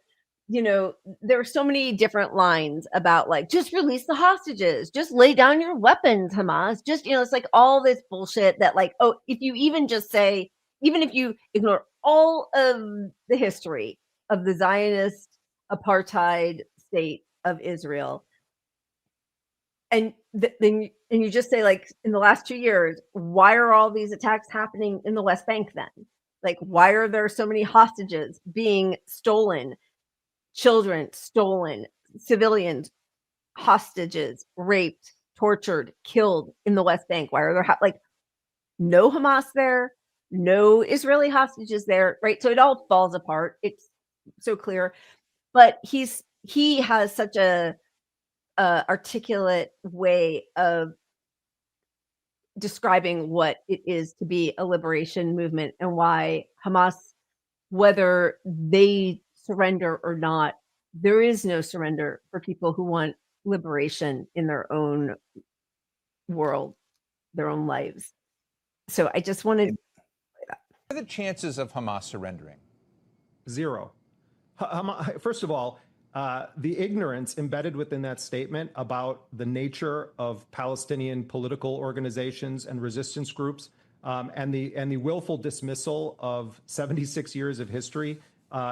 there are so many different lines about like, just release the hostages, just lay down your weapons, Hamas. Just, it's like all this bullshit that like, oh, if you even just say, even if you ignore all of the history of the Zionist apartheid state of Israel, and then you just say like, in the last 2 years, why are all these attacks happening in the West Bank then? Like, why are there so many hostages being stolen? Children stolen, civilians, hostages, raped, tortured, killed in the West Bank. Why are there no Hamas there, no Israeli hostages there, right? So it all falls apart. It's so clear, but he has such a articulate way of describing what it is to be a liberation movement and why Hamas, whether they surrender or not, there is no surrender for people who want liberation in their own world, their own lives. So I just wanted. What are the chances of Hamas surrendering? Zero. First of all, the ignorance embedded within that statement about the nature of Palestinian political organizations and resistance groups, and the willful dismissal of 76 years of history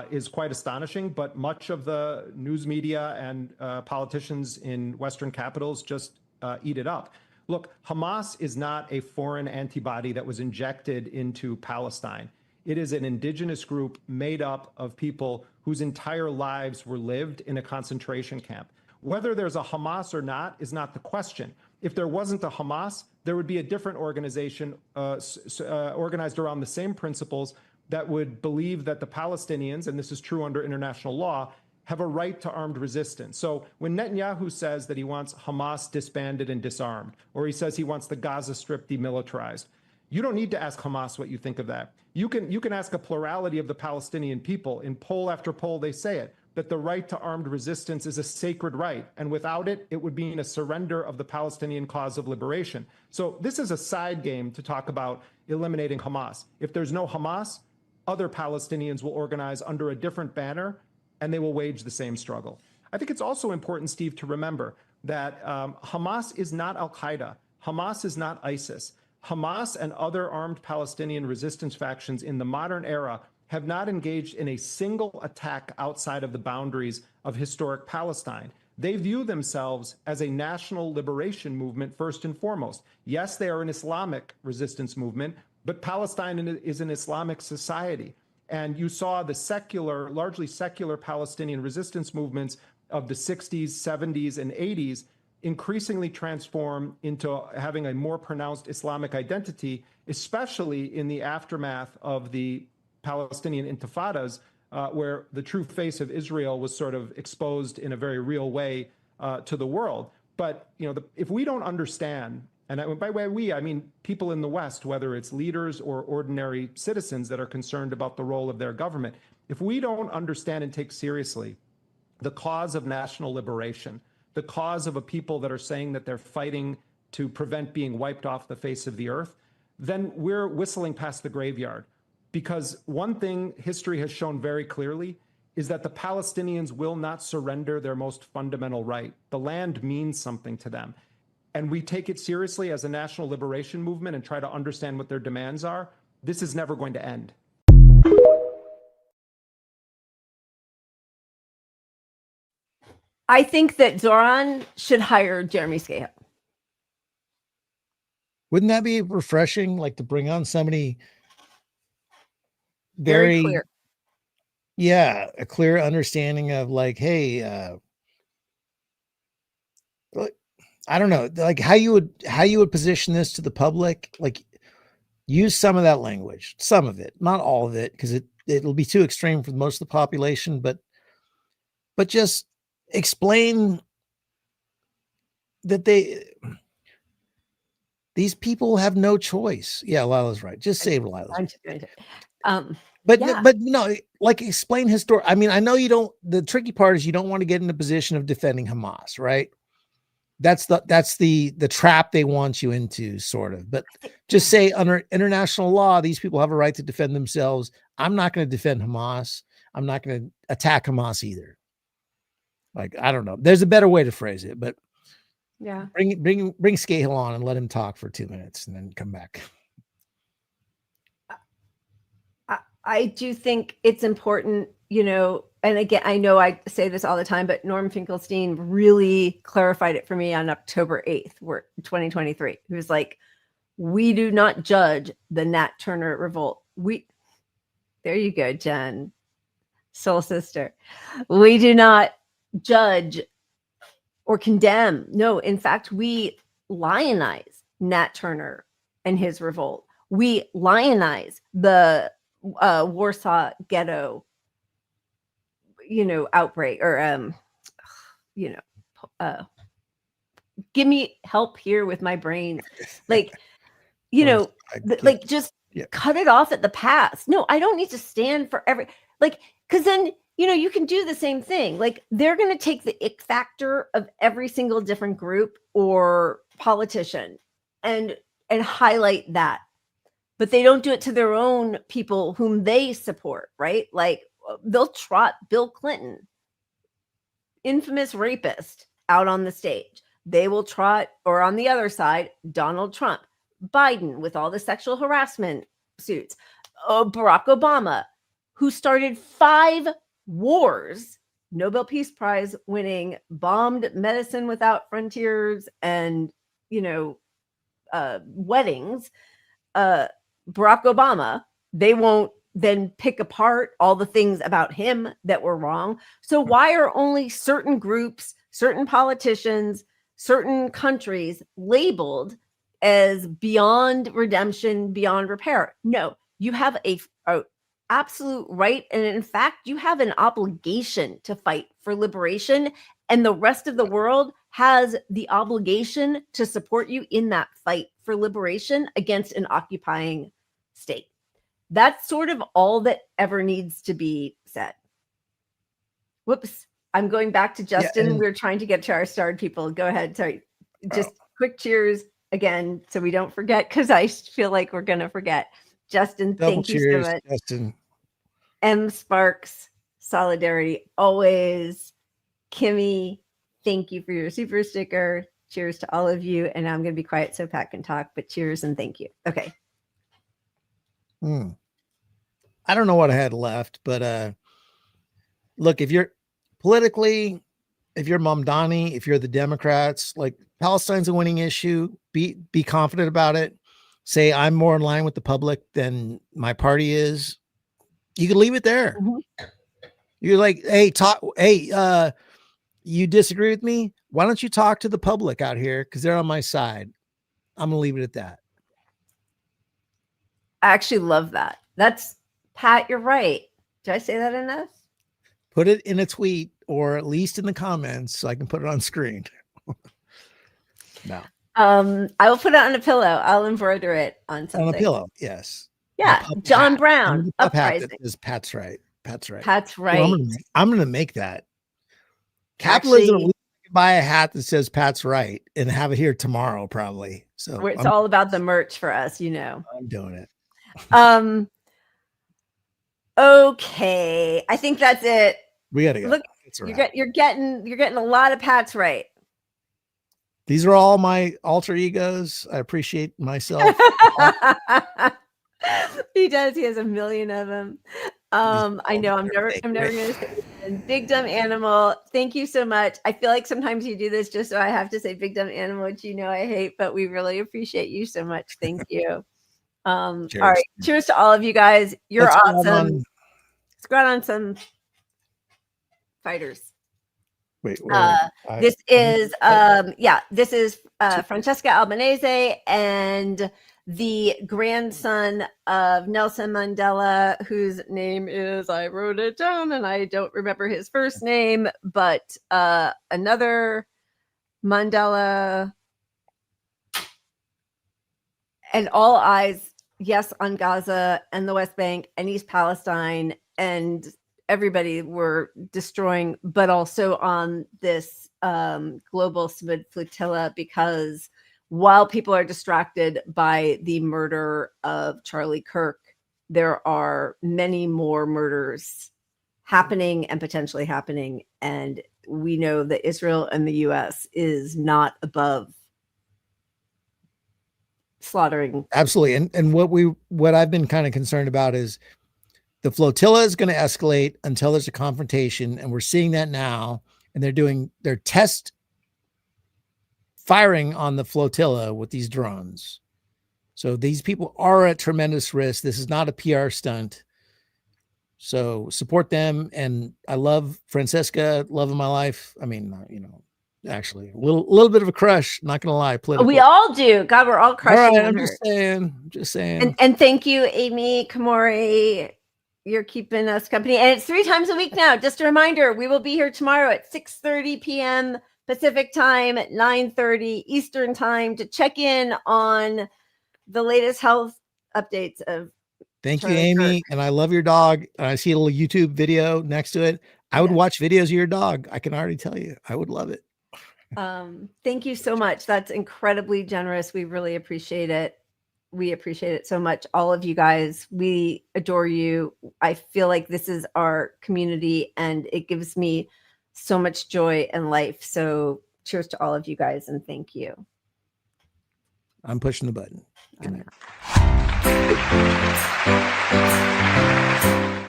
is quite astonishing, but much of the news media and politicians in Western capitals just eat it up. Look, Hamas is not a foreign antibody that was injected into Palestine. It is an indigenous group made up of people whose entire lives were lived in a concentration camp. Whether there's a Hamas or not is not the question. If there wasn't a Hamas, there would be a different organization organized around the same principles that would believe that the Palestinians, and this is true under international law, have a right to armed resistance. So when Netanyahu says that he wants Hamas disbanded and disarmed, or he says he wants the Gaza Strip demilitarized, you don't need to ask Hamas what you think of that. You can ask a plurality of the Palestinian people. In poll after poll, they say it, that the right to armed resistance is a sacred right. And without it, it would mean a surrender of the Palestinian cause of liberation. So this is a side game to talk about eliminating Hamas. If there's no Hamas, other Palestinians will organize under a different banner, and they will wage the same struggle. I think it's also important, Steve, to remember that Hamas is not al-Qaeda. Hamas is not ISIS. Hamas and other armed Palestinian resistance factions in the modern era have not engaged in a single attack outside of the boundaries of historic Palestine. They view themselves as a national liberation movement first and foremost. Yes, they are an Islamic resistance movement, but Palestine is an Islamic society. And you saw the secular, largely secular Palestinian resistance movements of the 60s, 70s, and 80s increasingly transform into having a more pronounced Islamic identity, especially in the aftermath of the Palestinian intifadas, where the true face of Israel was sort of exposed in a very real way to the world. But if we don't understand, and by we, I mean people in the West, whether it's leaders or ordinary citizens that are concerned about the role of their government, if we don't understand and take seriously the cause of national liberation, the cause of a people that are saying that they're fighting to prevent being wiped off the face of the earth, then we're whistling past the graveyard. Because one thing history has shown very clearly is that the Palestinians will not surrender their most fundamental right. The land means something to them. And we take it seriously as a national liberation movement and try to understand what their demands are. This is never going to end. I think that Zoran should hire Jeremy Scahill. Wouldn't that be refreshing? Like to bring on somebody very clear. Yeah, a clear understanding of like, hey, I don't know, like how you would position this to the public, like use some of that language, some of it, not all of it, because it'll be too extreme for most of the population, but just explain that these people have no choice. Yeah, Lila's right. Just save Lila's. But like explain I mean, I know you don't, the tricky part is you don't want to get in a position of defending Hamas, right? That's the trap they want you into, sort of. But just say under international law, these people have a right to defend themselves. I'm not going to defend Hamas. I'm not going to attack Hamas either. Like, I don't know. There's a better way to phrase it, but yeah, bring Scahill on and let him talk for 2 minutes and then come back. I do think it's important, and again, I know I say this all the time, but Norm Finkelstein really clarified it for me on October 8th, 2023. He was like, we do not judge the Nat Turner revolt. There you go, Jen, soul sister. We do not judge or condemn. No, in fact, we lionize Nat Turner and his revolt. We lionize the Warsaw Ghetto, outbreak, or give me help here with my brain, like, just cut it off at the pass. No, I don't need to stand for because then you can do the same thing. Like, they're going to take the ick factor of every single different group or politician and highlight that. But they don't do it to their own people whom they support, right? Like, they'll trot Bill Clinton, infamous rapist, out on the stage. They will trot, or on the other side, Donald Trump, Biden with all the sexual harassment suits, Barack Obama, who started 5 wars, Nobel Peace Prize winning, bombed Medicine Without Frontiers and, weddings. Barack Obama, they won't then pick apart all the things about him that were wrong. So why are only certain groups, certain politicians, certain countries labeled as beyond redemption, beyond repair? No, you have a absolute right. And in fact, you have an obligation to fight for liberation. And the rest of the world has the obligation to support you in that fight for liberation against an occupying state. That's sort of all that ever needs to be said. Whoops. I'm going back to Justin. Yeah, we're trying to get to our starred people. Go ahead. Sorry. Just quick cheers again, so we don't forget, because I feel like we're going to forget. Justin, thank you so much. Justin. M. Sparks, solidarity always. Kimmy, thank you for your super sticker. Cheers to all of you. And I'm going to be quiet so Pat can talk, but cheers and thank you. Okay. I don't know what I had left, but look, if you're politically, if you're Mamdani, if you're the Democrats, like, Palestine's a winning issue. Be confident about it. Say, I'm more in line with the public than my party is. You can leave it there. Mm-hmm. You're like, hey, you disagree with me, why don't you talk to the public out here? Because they're on my side. I'm going to leave it at that. I actually love that. That's Pat, you're right. Did I say that enough? Put it in a tweet or at least in the comments so I can put it on screen. No. I will put it on a pillow. I'll embroider it on something. On a pillow, yes. Yeah. John Brown. Uprising. Pat's right. Pat's right. Pat's right. Well, I'm gonna make that. Capitalism. We can buy a hat that says Pat's right and have it here tomorrow, probably. So where it's all about the merch for us, you know. I'm doing it. Okay. I think that's it. We gotta go. Look, you're getting a lot of Pat's right. These are all my alter egos. I appreciate myself. He does. He has a million of them. I know. I'm never going to say it. Big Dumb Animal. Thank you so much. I feel like sometimes you do this just so I have to say Big Dumb Animal, which you know I hate, but we really appreciate you so much. Thank you. All right. Cheers to all of you guys. You're awesome. Let's go out on some fighters. Wait, this is Francesca Albanese and the grandson of Nelson Mandela, whose name is, I wrote it down and I don't remember his first name, but another Mandela. And all eyes, yes, on Gaza and the West Bank and East Palestine, and everybody were destroying, but also on this global Sumud flotilla, because while people are distracted by the murder of Charlie Kirk, there are many more murders happening and potentially happening. And we know that Israel and the US is not above slaughtering. Absolutely. And what I've been kind of concerned about is the flotilla is going to escalate until there's a confrontation, and we're seeing that now. And they're doing their test firing on the flotilla with these drones. So these people are at tremendous risk. This is not a PR stunt. So support them. And I love Francesca, love of my life. I mean, you know, actually a little bit of a crush, not gonna lie. Political. We all do. God, we're all crushing. All right, I'm just saying. And thank you, Amy Kamori. You're keeping us company. And it's 3 times a week now. Just a reminder, we will be here tomorrow at 6:30 p.m. Pacific time, at 9:30 Eastern time, to check in on the latest health updates of Thank you, Amy. And I love your dog. And I see a little YouTube video next to it. I would watch videos of your dog. I can already tell you. I would love it. Thank you so much. That's incredibly generous. We really appreciate it. We appreciate it so much. All of you guys, we adore you. I feel like this is our community and it gives me so much joy and life. So cheers to all of you guys and thank you. I'm pushing the button. Good night.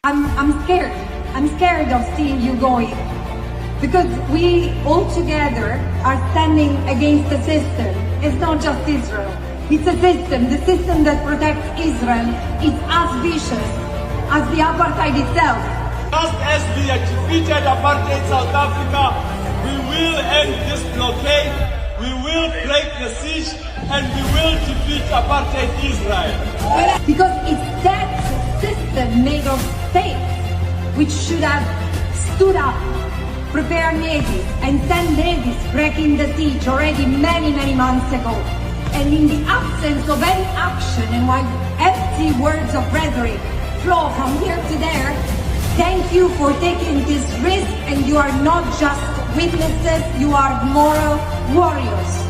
I'm scared. I'm scared of seeing you going, because we all together are standing against the system. It's not just Israel. It's a system. The system that protects Israel is as vicious as the apartheid itself. Just as we defeated apartheid South Africa, we will end this blockade, we will break the siege, and we will defeat apartheid Israel. Because it's that system made of states which should have stood up, prepared navies, and sent navies breaking the siege already many, many months ago. And in the absence of any action, and while empty words of rhetoric flow from here to there, thank you for taking this risk, and you are not just witnesses, you are moral warriors.